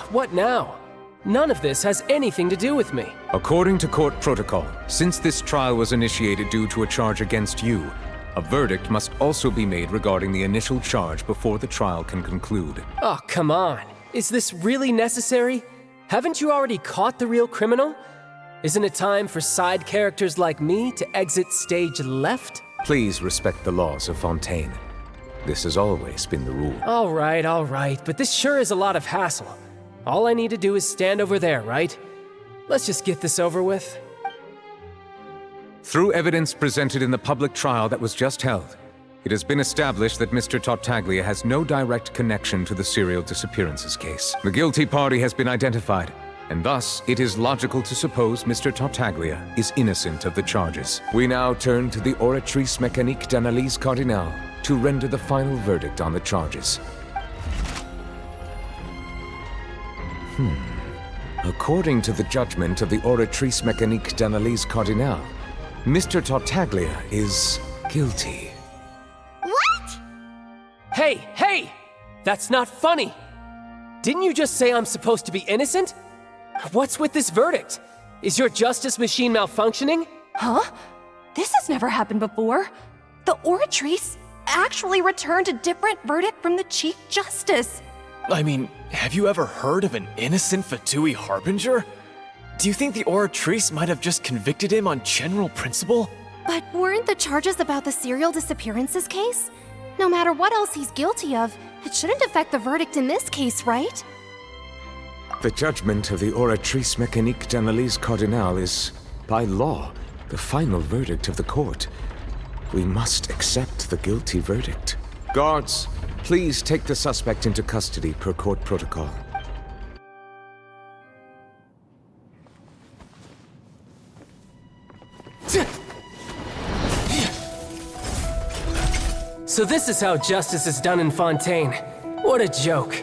What now? None of this has anything to do with me. According to court protocol, since this trial was initiated due to a charge against you, a verdict must also be made regarding the initial charge before the trial can conclude. Oh, come on. Is this really necessary? Haven't you already caught the real criminal? Isn't it time for side characters like me to exit stage left? Please respect the laws of Fontaine. This has always been the rule. All right, but this sure is a lot of hassle. All I need to do is stand over there, right? Let's just get this over with. Through evidence presented in the public trial that was just held, it has been established that Mr. Tartaglia has no direct connection to the serial disappearances case. The guilty party has been identified, and thus it is logical to suppose Mr. Tartaglia is innocent of the charges. We now turn to the Oratrice Mécanique d'Analyse Cardinale to render the final verdict on the charges. According to the judgment of the Oratrice Mécanique d'Analyse Cardinale, Mr. Tartaglia is guilty. What? Hey! That's not funny! Didn't you just say I'm supposed to be innocent? What's with this verdict? Is your justice machine malfunctioning? Huh? This has never happened before. The Oratrice actually returned a different verdict from the Chief Justice. I mean, have you ever heard of an innocent Fatui Harbinger? Do you think the Oratrice might have just convicted him on general principle? But weren't the charges about the serial disappearances case? No matter what else he's guilty of, it shouldn't affect the verdict in this case, right? The judgment of the Oratrice Mécanique d'Analyse Cardinale is, by law, the final verdict of the court. We must accept the guilty verdict. Guards, please take the suspect into custody per court protocol. So this is how justice is done in Fontaine. What a joke.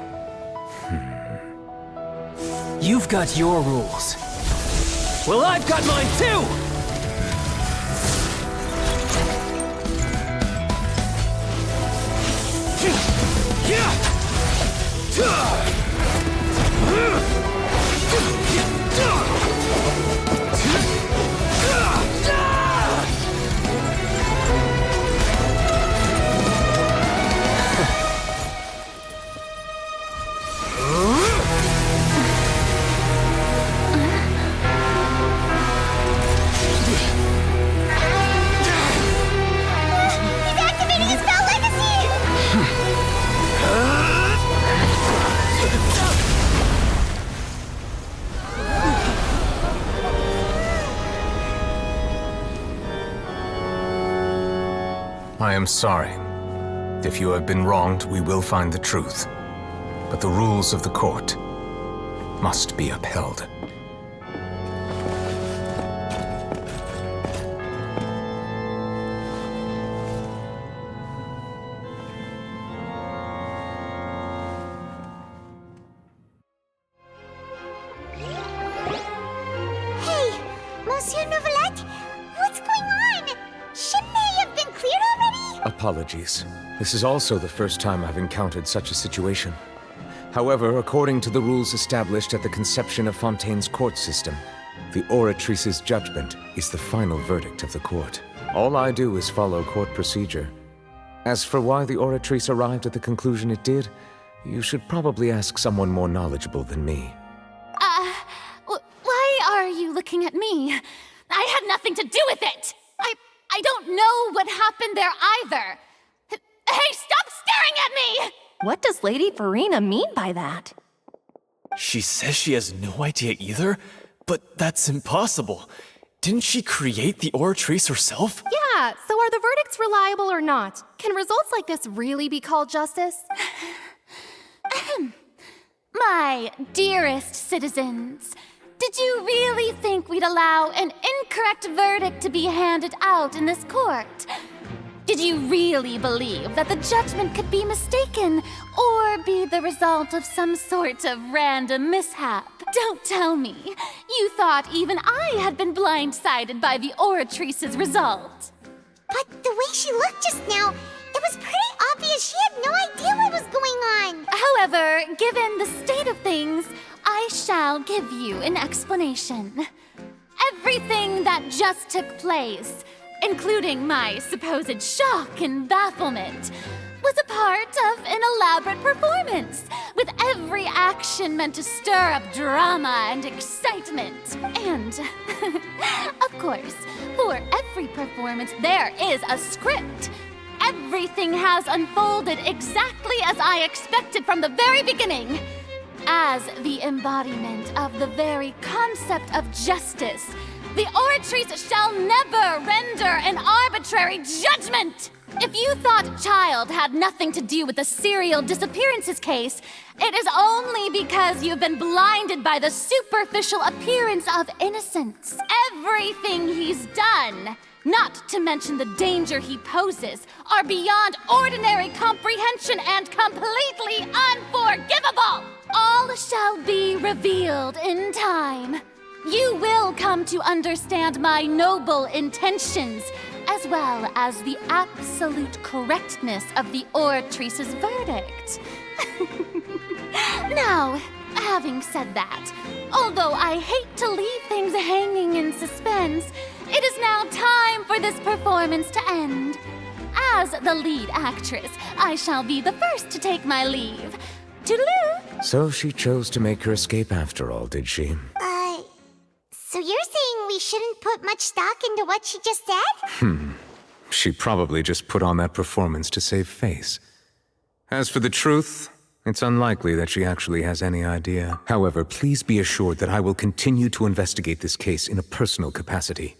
You've got your rules. Well, I've got mine too! I am sorry. If you have been wronged, we will find the truth. But the rules of the court must be upheld. Hey, Monsieur Nouvelette, what's going on? Shouldn't they have been cleared already? Apologies. This is also the first time I've encountered such a situation. However, according to the rules established at the conception of Fontaine's court system, the Oratrice's judgment is the final verdict of the court. All I do is follow court procedure. As for why the Oratrice arrived at the conclusion it did, you should probably ask someone more knowledgeable than me. Why are you looking at me? I had nothing to do with it! I don't know what happened there either! Hey, stop staring at me! What does Lady Farina mean by that? She says she has no idea either, but that's impossible. Didn't she create the Oratrice herself? Yeah, so are the verdicts reliable or not? Can results like this really be called justice? My dearest citizens, did you really think we'd allow an incorrect verdict to be handed out in this court? Did you really believe that the judgment could be mistaken or be the result of some sort of random mishap? Don't tell me. You thought even I had been blindsided by the Oratrice's result. But the way she looked just now, it was pretty obvious she had no idea what was going on. However, given the state of things, I shall give you an explanation. Everything that just took place, including my supposed shock and bafflement, was a part of an elaborate performance, with every action meant to stir up drama and excitement. And, of course, for every performance there is a script. Everything has unfolded exactly as I expected from the very beginning. As the embodiment of the very concept of justice, the Oratrice shall never render an arbitrary judgment! If you thought Child had nothing to do with the serial disappearances case, it is only because you've been blinded by the superficial appearance of innocence. Everything he's done, not to mention the danger he poses, are beyond ordinary comprehension and completely unforgivable! All shall be revealed in time. You will come to understand my noble intentions, as well as the absolute correctness of the Oratrice's verdict. Now, having said that, although I hate to leave things hanging in suspense, it is now time for this performance to end. As the lead actress, I shall be the first to take my leave. Toodaloo! So she chose to make her escape after all, did she? So you're saying we shouldn't put much stock into what she just said? She probably just put on that performance to save face. As for the truth, it's unlikely that she actually has any idea. However, please be assured that I will continue to investigate this case in a personal capacity.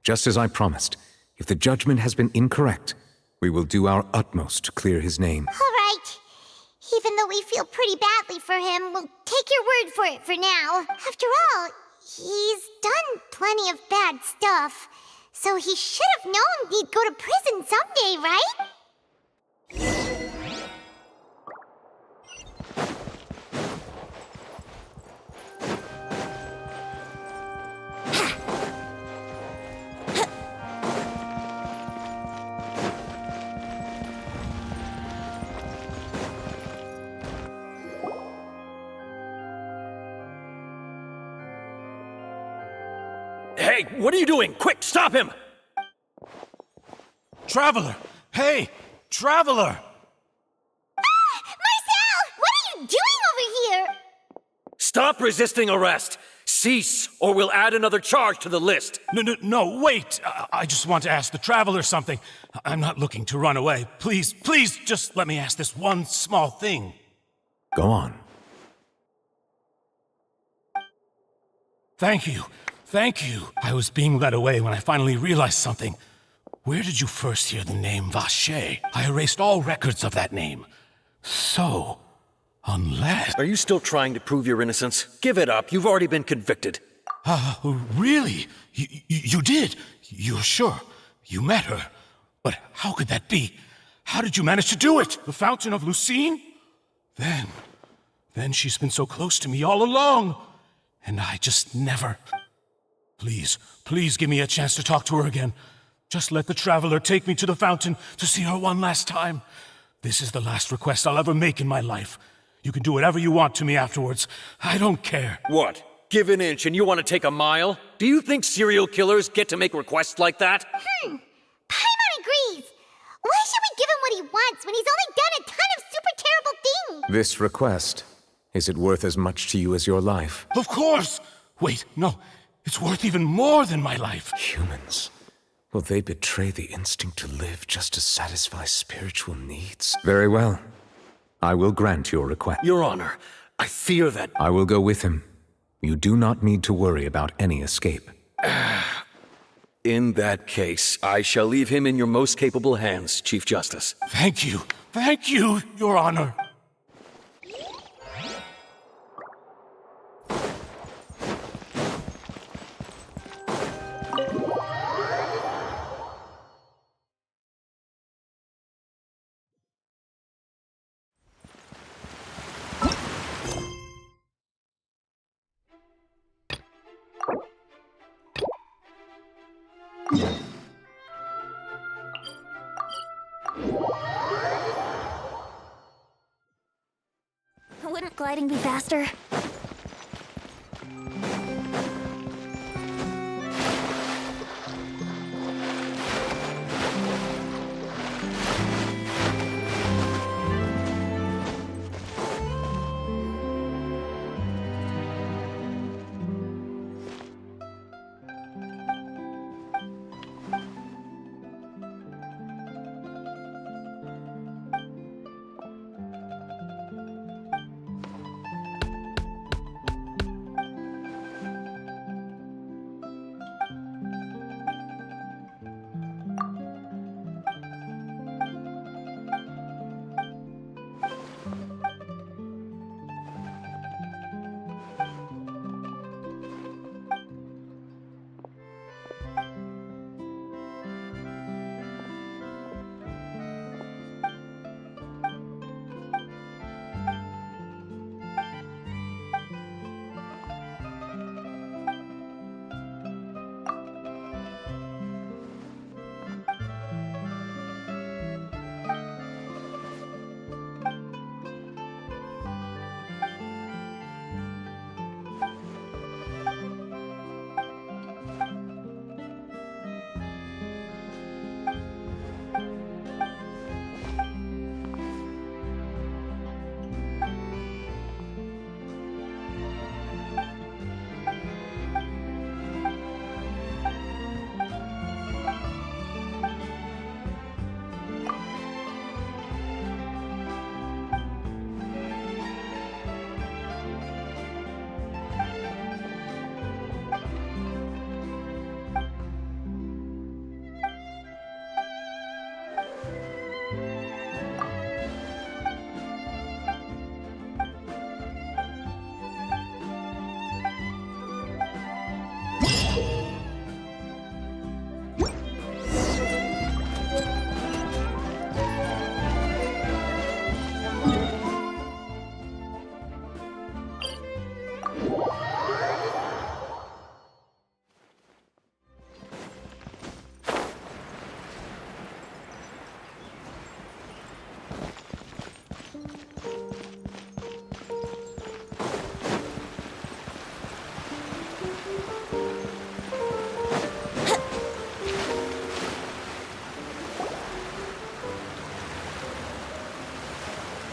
Just as I promised, if the judgment has been incorrect, we will do our utmost to clear his name. All right. Even though we feel pretty badly for him, we'll take your word for it for now. After all, he's done plenty of bad stuff, so he should have known he'd go to prison someday, right? Hey, what are you doing? Quick, stop him! Traveler! Hey! Traveler! Marcel! What are you doing over here? Stop resisting arrest! Cease, or we'll add another charge to the list. No, wait! I just want to ask the Traveler something. I'm not looking to run away. Please, just let me ask this one small thing. Go on. Thank you. I was being led away when I finally realized something. Where did you first hear the name Vache? I erased all records of that name. So, unless... Are you still trying to prove your innocence? Give it up. You've already been convicted. Really? You did? You're sure? You met her? But how could that be? How did you manage to do it? The Fountain of Lucine? Then she's been so close to me all along. And I just never... Please give me a chance to talk to her again. Just let the Traveler take me to the fountain to see her one last time. This is the last request I'll ever make in my life. You can do whatever you want to me afterwards. I don't care. What? Give an inch and you want to take a mile? Do you think serial killers get to make requests like that? Paimon agrees. Why should we give him what he wants when he's only done a ton of super terrible things? This request, is it worth as much to you as your life? Of course! Wait, no. It's worth even more than my life. Humans. Will they betray the instinct to live just to satisfy spiritual needs? Very well. I will grant your request. Your Honor, I fear that... I will go with him. You do not need to worry about any escape. In that case, I shall leave him in your most capable hands, Chief Justice. Thank you, Your Honor. Wouldn't gliding be faster?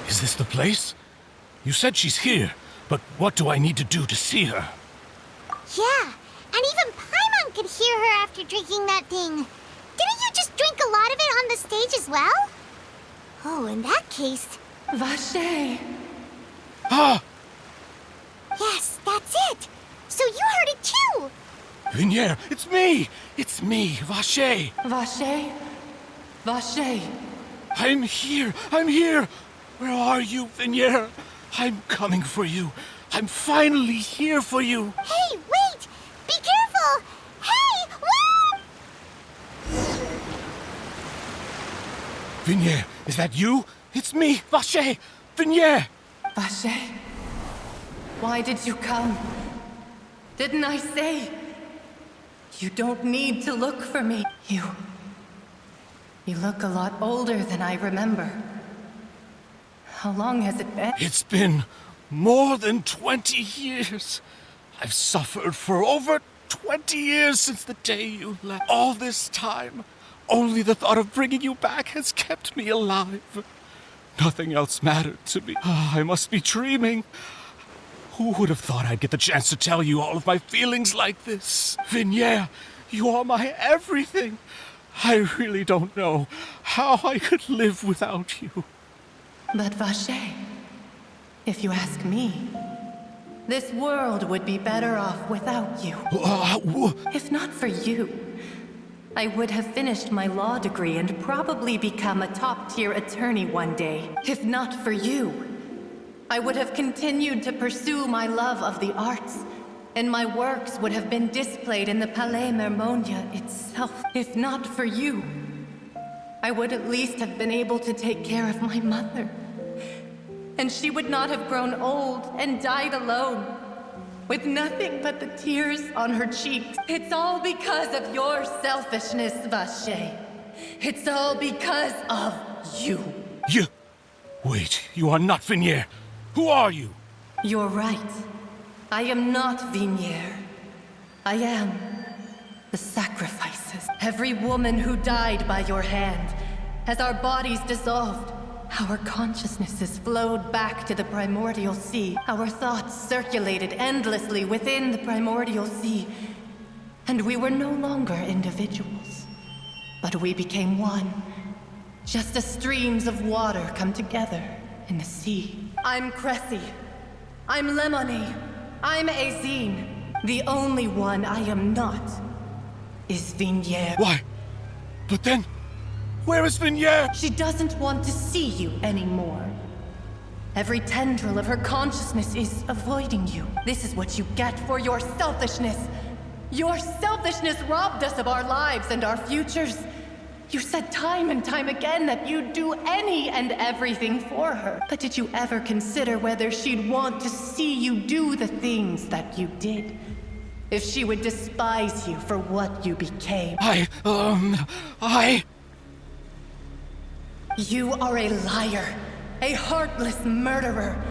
Is this the place? You said she's here, but what do I need to do to see her? Yeah, and even Paimon could hear her after drinking that thing. Didn't you just drink a lot of it on the stage as well? Oh, in that case... Vache! Ah! Yes, that's it! So you heard it too! Vinier, it's me! It's me, Vache! Vache? Vache! I'm here! I'm here! Where are you, Vignier? I'm coming for you. I'm finally here for you. Hey, wait! Be careful! Hey, wait! Vignier, is that you? It's me, Vache! Vignier! Vache? Why did you come? Didn't I say? You don't need to look for me. You look a lot older than I remember. How long has it been? It's been more than 20 years. I've suffered for over 20 years since the day you left. All this time, only the thought of bringing you back has kept me alive. Nothing else mattered to me. I must be dreaming. Who would have thought I'd get the chance to tell you all of my feelings like this? Vignier, you are my everything. I really don't know how I could live without you. But Vache, if you ask me, this world would be better off without you. If not for you, I would have finished my law degree and probably become a top-tier attorney one day. If not for you, I would have continued to pursue my love of the arts, and my works would have been displayed in the Palais Mermonia itself. If not for you, I would at least have been able to take care of my mother. And she would not have grown old and died alone, with nothing but the tears on her cheeks. It's all because of your selfishness, Vache. It's all because of you. You... Wait, you are not Vignier. Who are you? You're right. I am not Vignier. I am the sacrifices. Every woman who died by your hand, as our bodies dissolved, our consciousnesses flowed back to the primordial sea. Our thoughts circulated endlessly within the primordial sea. And we were no longer individuals, but we became one. Just as streams of water come together in the sea. I'm Cressy. I'm Lemony. I'm Azine. The only one I am not is Vignier. Why? But then, where is Vignier? She doesn't want to see you anymore. Every tendril of her consciousness is avoiding you. This is what you get for your selfishness. Your selfishness robbed us of our lives and our futures. You said time and time again that you'd do any and everything for her. But did you ever consider whether she'd want to see you do the things that you did? If she would despise you for what you became? You are a liar, a heartless murderer,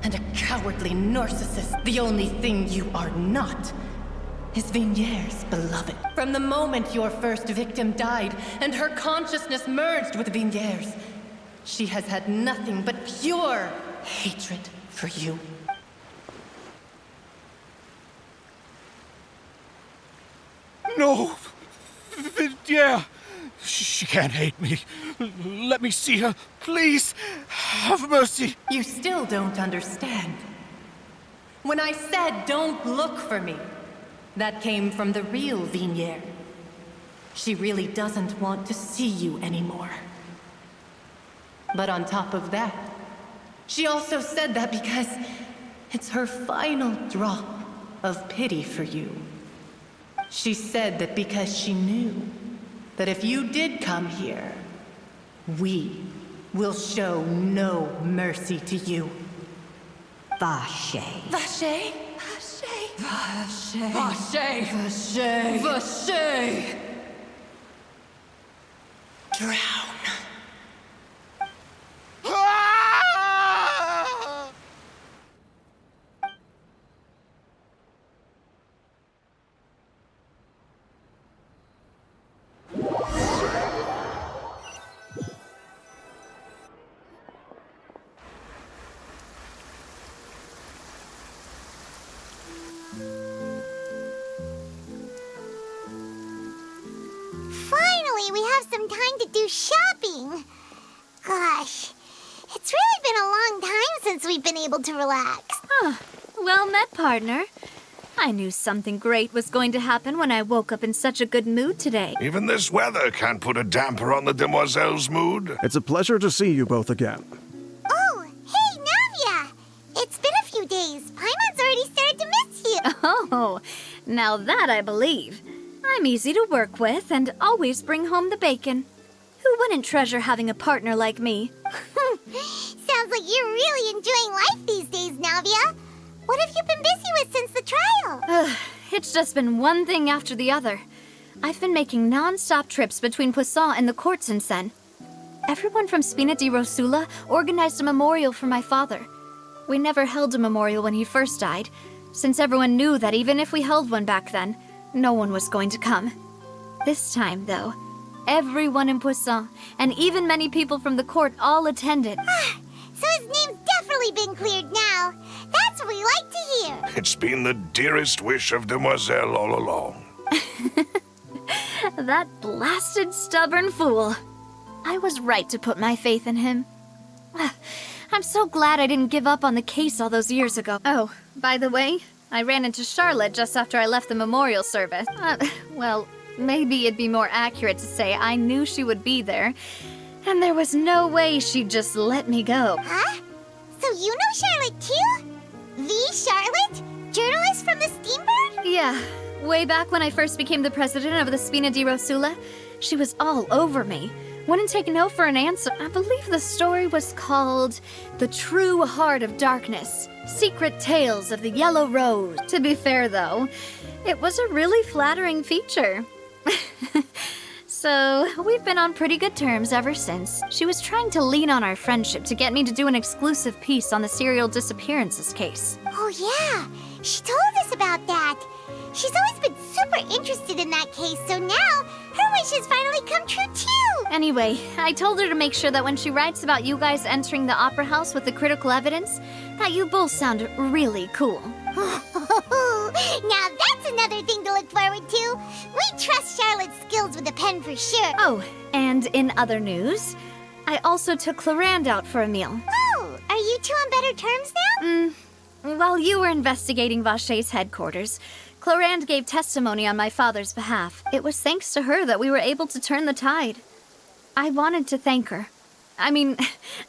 and a cowardly narcissist. The only thing you are not is Vignier's beloved. From the moment your first victim died and her consciousness merged with Vignier's, she has had nothing but pure hatred for you. No! Vignier! She can't hate me. Let me see her, please. Have mercy. You still don't understand. When I said don't look for me, that came from the real Vignier. She really doesn't want to see you anymore. But on top of that, she also said that because it's her final drop of pity for you. She said that because she knew that if you did come here, we will show no mercy to you. Vache. Vache? Vache. Vache. Vache. Vache. Drown. Finally, we have some time to do shopping. Gosh, it's really been a long time since we've been able to relax. Well met, partner. I knew something great was going to happen when I woke up in such a good mood today. Even this weather can't put a damper on the demoiselle's mood. It's a pleasure to see you both again. Oh, hey, Navia! It's been a few days. Paimon's already started to miss you. Oh, now that I believe. I'm easy to work with and always bring home the bacon. Who wouldn't treasure having a partner like me? Sounds like you're really enjoying life these days, Navia. What have you been busy with since the trial? It's just been one thing after the other. I've been making non-stop trips between Poisson and the courts in Sen. Everyone from Spina di Rosula organized a memorial for my father. We never held a memorial when he first died, since everyone knew that even if we held one back then, no one was going to come. This time, though, everyone in Poisson, and even many people from the court, all attended. So his name's definitely been cleared now. That's what we like to hear. It's been the dearest wish of Demoiselle all along. That blasted stubborn fool. I was right to put my faith in him. I'm so glad I didn't give up on the case all those years ago. Oh, by the way, I ran into Charlotte just after I left the memorial service. Well, maybe it'd be more accurate to say I knew she would be there, and there was no way she'd just let me go. Huh? So you know Charlotte too? The Charlotte? Journalist from the Steambird? Yeah, way back when I first became the president of the Spina di Rosula, she was all over me. Wouldn't take no for an answer. I believe the story was called The True Heart of Darkness, Secret Tales of the Yellow Rose. To be fair, though, it was a really flattering feature. So, we've been on pretty good terms ever since. She was trying to lean on our friendship to get me to do an exclusive piece on the serial disappearances case. Oh yeah, she told us about that. She's always been super interested in that case, so now her wish has finally come true too. Anyway, I told her to make sure that when she writes about you guys entering the opera house with the critical evidence, that you both sound really cool. Now that's another thing to look forward to. We trust Charlotte's skills with a pen for sure. Oh, and in other news, I also took Clarande out for a meal. Oh, are you two on better terms now? While you were investigating Vacher's headquarters, Clarande gave testimony on my father's behalf. It was thanks to her that we were able to turn the tide. I wanted to thank her. I mean,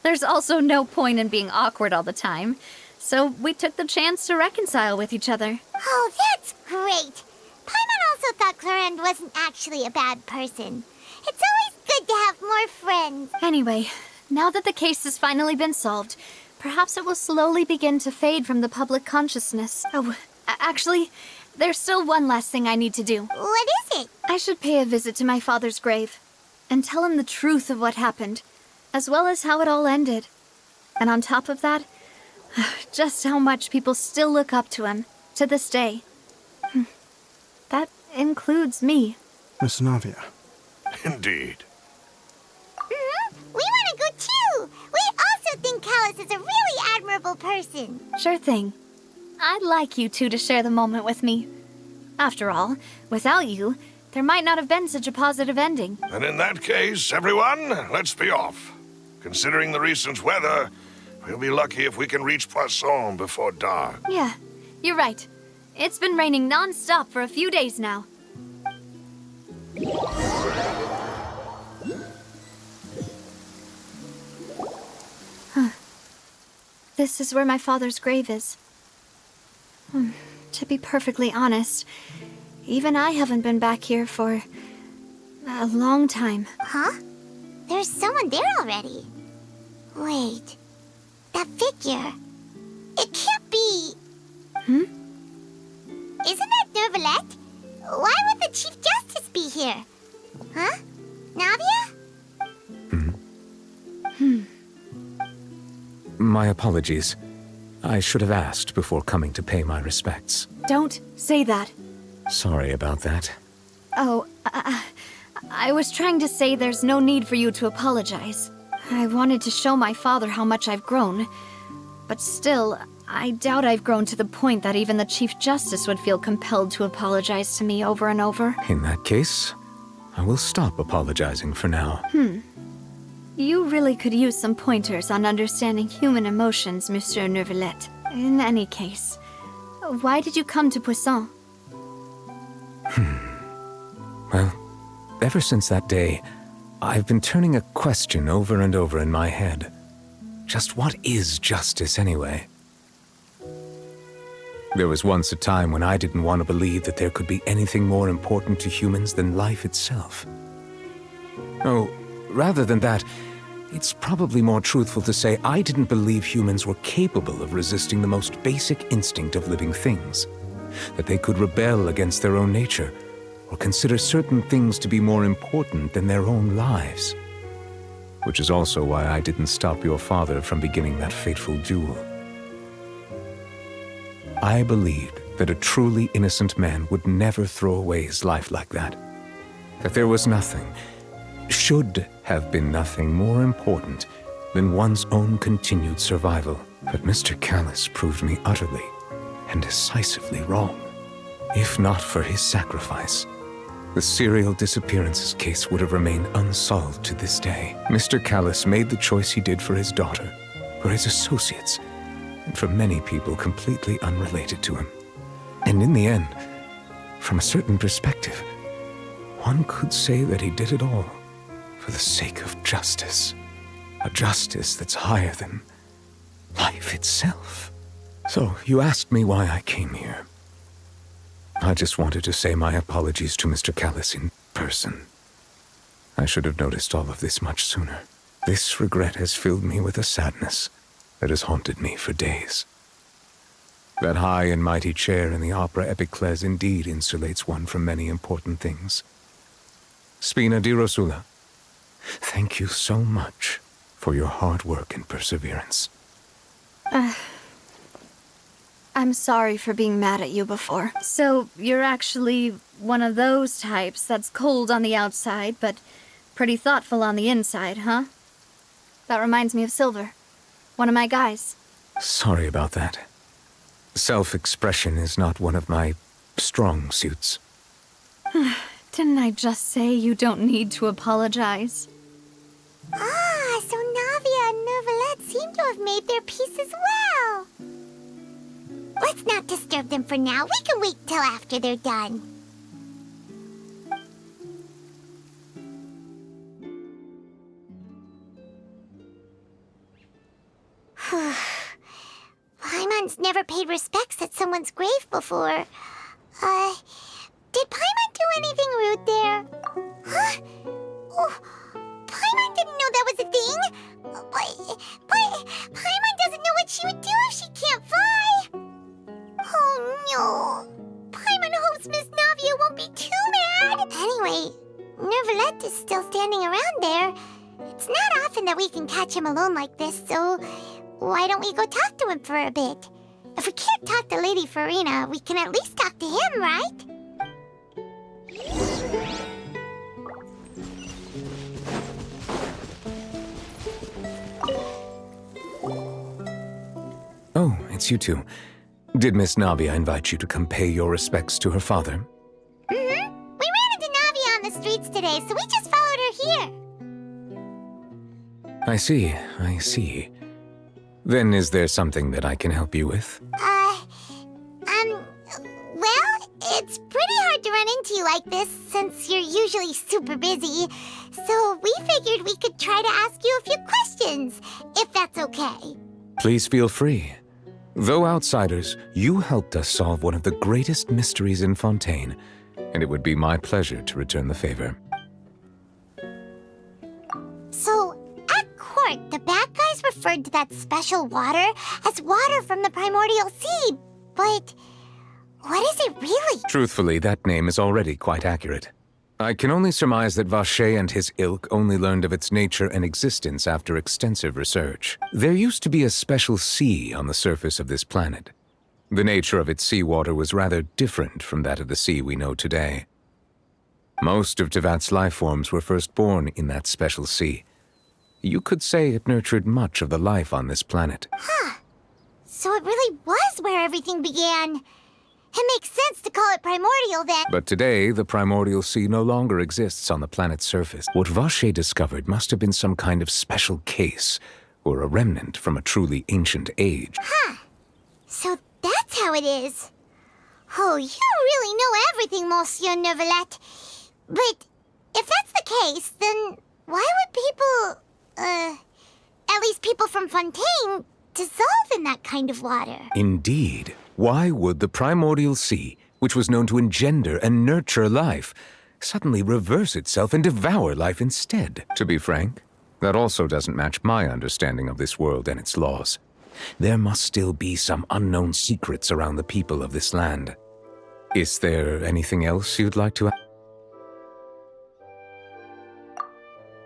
there's also no point in being awkward all the time. So we took the chance to reconcile with each other. Oh, that's great. Paimon also thought Clarande wasn't actually a bad person. It's always good to have more friends. Anyway, now that the case has finally been solved, perhaps it will slowly begin to fade from the public consciousness. Oh, actually, there's still one last thing I need to do. What is it? I should pay a visit to my father's grave and tell him the truth of what happened, as well as how it all ended. And on top of that, just how much people still look up to him to this day. That includes me. Miss Navia. Indeed. We want to go too. We also think Callus is a really admirable person. Sure thing. I'd like you two to share the moment with me. After all, without you, there might not have been such a positive ending. And in that case, everyone, let's be off. Considering the recent weather, we'll be lucky if we can reach Poisson before dark. Yeah, you're right. It's been raining non-stop for a few days now. This is where my father's grave is. To be perfectly honest, even I haven't been back here for a long time. Huh? There's someone there already. Wait. That figure. It can't be... Isn't that Neuvillette? Why would the Chief Justice be here? Huh? Navia? My apologies. I should have asked before coming to pay my respects. Don't say that. Sorry about that. Oh, I was trying to say there's no need for you to apologize. I wanted to show my father how much I've grown. But still, I doubt I've grown to the point that even the Chief Justice would feel compelled to apologize to me over and over. In that case, I will stop apologizing for now. You really could use some pointers on understanding human emotions, Monsieur Neuvillette. In any case, Why did you come to Poisson? Well, ever since that day, I've been turning a question over and over in my head. Just what is justice anyway? There was once a time when I didn't want to believe that there could be anything more important to humans than life itself. Oh, rather than that, it's probably more truthful to say I didn't believe humans were capable of resisting the most basic instinct of living things. That they could rebel against their own nature, or consider certain things to be more important than their own lives. Which is also why I didn't stop your father from beginning that fateful duel. I believed that a truly innocent man would never throw away his life like that. That there was nothing, should have been nothing more important than one's own continued survival. But Mr. Callus proved me utterly and decisively wrong. If not for his sacrifice, the serial disappearances case would have remained unsolved to this day. Mr. Callus made the choice he did for his daughter, for his associates, and for many people completely unrelated to him. And in the end, from a certain perspective, one could say that he did it all for the sake of justice. A justice that's higher than life itself. So, you asked me why I came here. I just wanted to say my apologies to Mr. Callus in person. I should have noticed all of this much sooner. This regret has filled me with a sadness that has haunted me for days. That high and mighty chair in the Opera Epiclese indeed insulates one from many important things. Spina di Rosula, thank you so much for your hard work and perseverance. I'm sorry for being mad at you before. So, you're actually one of those types that's cold on the outside, but pretty thoughtful on the inside, huh? That reminds me of Silver, one of my guys. Sorry about that. Self-expression is not one of my strong suits. Didn't I just say you don't need to apologize? Ah, so Navia and Neuvillette seem to have made their peace as well. Let's not disturb them for now. We can wait till after they're done. Paimon's never paid respects at someone's grave before. Did Paimon do anything rude there? Huh? Oh, Paimon didn't know that was a thing. But Paimon doesn't know what she would do if she can't fly. Oh no. Paimon hopes Miss Navia won't be too mad. Anyway, Neuvillette is still standing around there. It's not often that we can catch him alone like this, so why don't we go talk to him for a bit? If we can't talk to Lady Farina, we can at least talk to him, right? Oh, it's you two. Did Miss Navia invite you to come pay your respects to her father? Mm-hmm. We ran into Navia on the streets today, so we just followed her here. I see. Then is there something that I can help you with? Well, it's pretty hard to run into you like this since you're usually super busy. So we figured we could try to ask you a few questions, if that's okay. Please feel free. Though outsiders, you helped us solve one of the greatest mysteries in Fontaine, and it would be my pleasure to return the favor. So, at court, the bad guys referred to that special water as water from the primordial sea, but what is it really? Truthfully, that name is already quite accurate. I can only surmise that Vacher and his ilk only learned of its nature and existence after extensive research. There used to be a special sea on the surface of this planet. The nature of its seawater was rather different from that of the sea we know today. Most of Tevat's life forms were first born in that special sea. You could say it nurtured much of the life on this planet. Huh. So it really was where everything began. It makes sense to call it primordial then. But today, the primordial sea no longer exists on the planet's surface. What Vacher discovered must have been some kind of special case, or a remnant from a truly ancient age. Huh. So that's how it is. Oh, you really know everything, Monsieur Neuvillette. But if that's the case, then why would people, at least people from Fontaine, dissolve in that kind of water? Indeed. Why would the primordial sea, which was known to engender and nurture life, suddenly reverse itself and devour life instead? To be frank, that also doesn't match my understanding of this world and its laws. There must still be some unknown secrets around the people of this land. Is there anything else you'd like to add?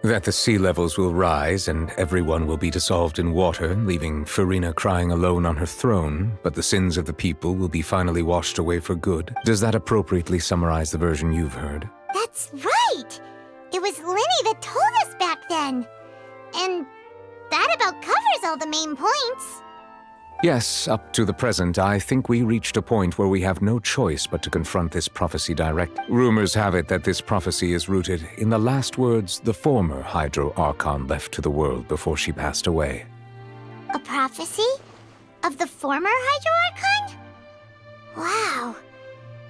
That the sea levels will rise and everyone will be dissolved in water, leaving Farina crying alone on her throne, but the sins of the people will be finally washed away for good. Does that appropriately summarize the version you've heard? That's right! It was Linny that told us back then. And that about covers all the main points. Yes, up to the present, I think we reached a point where we have no choice but to confront this prophecy direct. Rumors have it that this prophecy is rooted in the last words the former Hydro Archon left to the world before she passed away. A prophecy? Of the former Hydro Archon? Wow.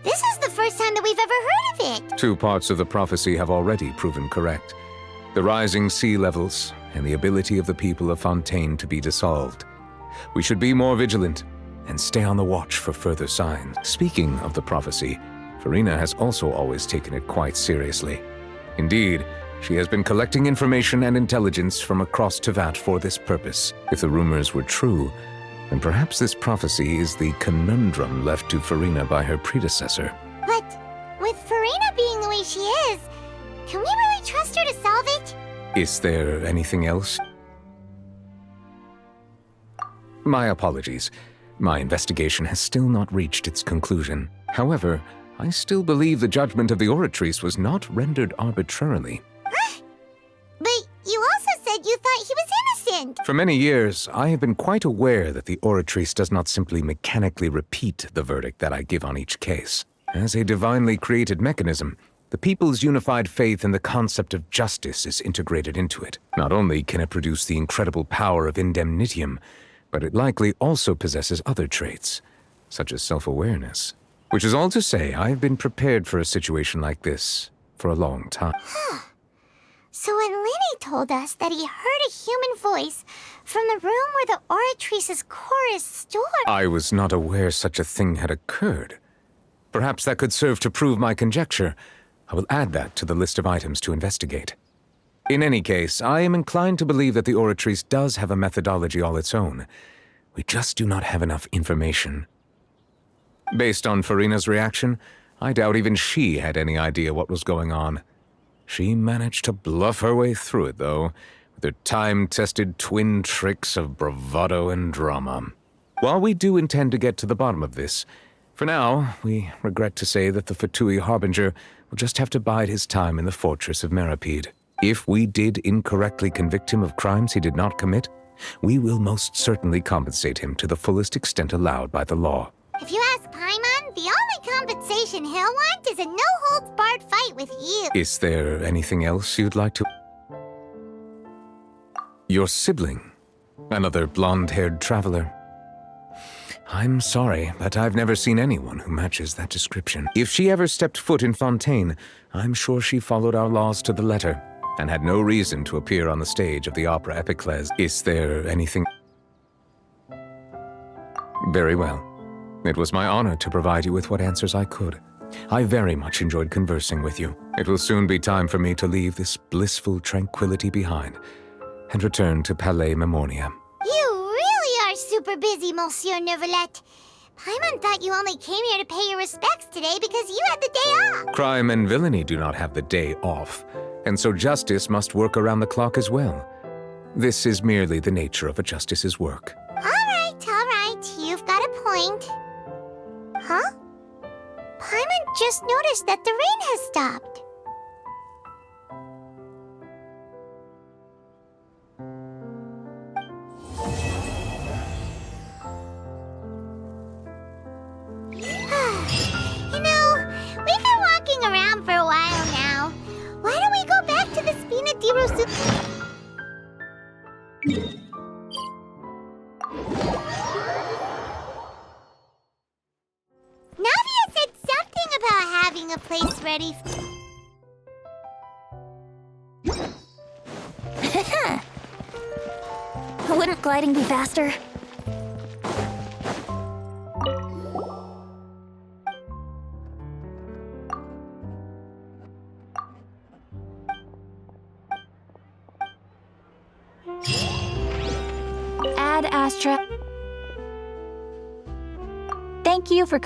This is the first time that we've ever heard of it. 2 parts of the prophecy have already proven correct. The rising sea levels and the ability of the people of Fontaine to be dissolved. We should be more vigilant and stay on the watch for further signs. Speaking of the prophecy, Farina has also always taken it quite seriously. Indeed, she has been collecting information and intelligence from across Tevat for this purpose. If the rumors were true, then perhaps this prophecy is the conundrum left to Farina by her predecessor. But with Farina being the way she is, can we really trust her to solve it? Is there anything else? My apologies. My investigation has still not reached its conclusion. However, I still believe the judgment of the Oratrice was not rendered arbitrarily. But you also said you thought he was innocent. For many years, I have been quite aware that the Oratrice does not simply mechanically repeat the verdict that I give on each case. As a divinely created mechanism, the people's unified faith in the concept of justice is integrated into it. Not only can it produce the incredible power of indemnitium, but it likely also possesses other traits, such as self-awareness. Which is all to say, I've been prepared for a situation like this for a long time. So when Linny told us that he heard a human voice from the room where the Oratrice's core is stored... I was not aware such a thing had occurred. Perhaps that could serve to prove my conjecture. I will add that to the list of items to investigate. In any case, I am inclined to believe that the Oratrice does have a methodology all its own. We just do not have enough information. Based on Farina's reaction, I doubt even she had any idea what was going on. She managed to bluff her way through it, though, with her time-tested twin tricks of bravado and drama. While we do intend to get to the bottom of this, for now, we regret to say that the Fatui Harbinger will just have to bide his time in the fortress of Meripede. If we did incorrectly convict him of crimes he did not commit, we will most certainly compensate him to the fullest extent allowed by the law. If you ask Paimon, the only compensation he'll want is a no-holds-barred fight with you. Is there anything else you'd like to... Your sibling? Another blonde-haired traveler? I'm sorry, but I've never seen anyone who matches that description. If she ever stepped foot in Fontaine, I'm sure she followed our laws to the letter, and had no reason to appear on the stage of the opera Epiclese. Is there anything... Very well. It was my honor to provide you with what answers I could. I very much enjoyed conversing with you. It will soon be time for me to leave this blissful tranquility behind and return to Palais Memornia. You really are super busy, Monsieur Neuvillette. Paimon thought you only came here to pay your respects today because you had the day off. Crime and villainy do not have the day off, and so justice must work around the clock as well. This is merely the nature of a justice's work. All right. You've got a point. Huh? Paimon just noticed that the rain has stopped. You know, we've been walking around for a while now. Why don't we go back to the Spina di Rosu... Navia ready. Wouldn't gliding be faster? Ad Astra. Thank you for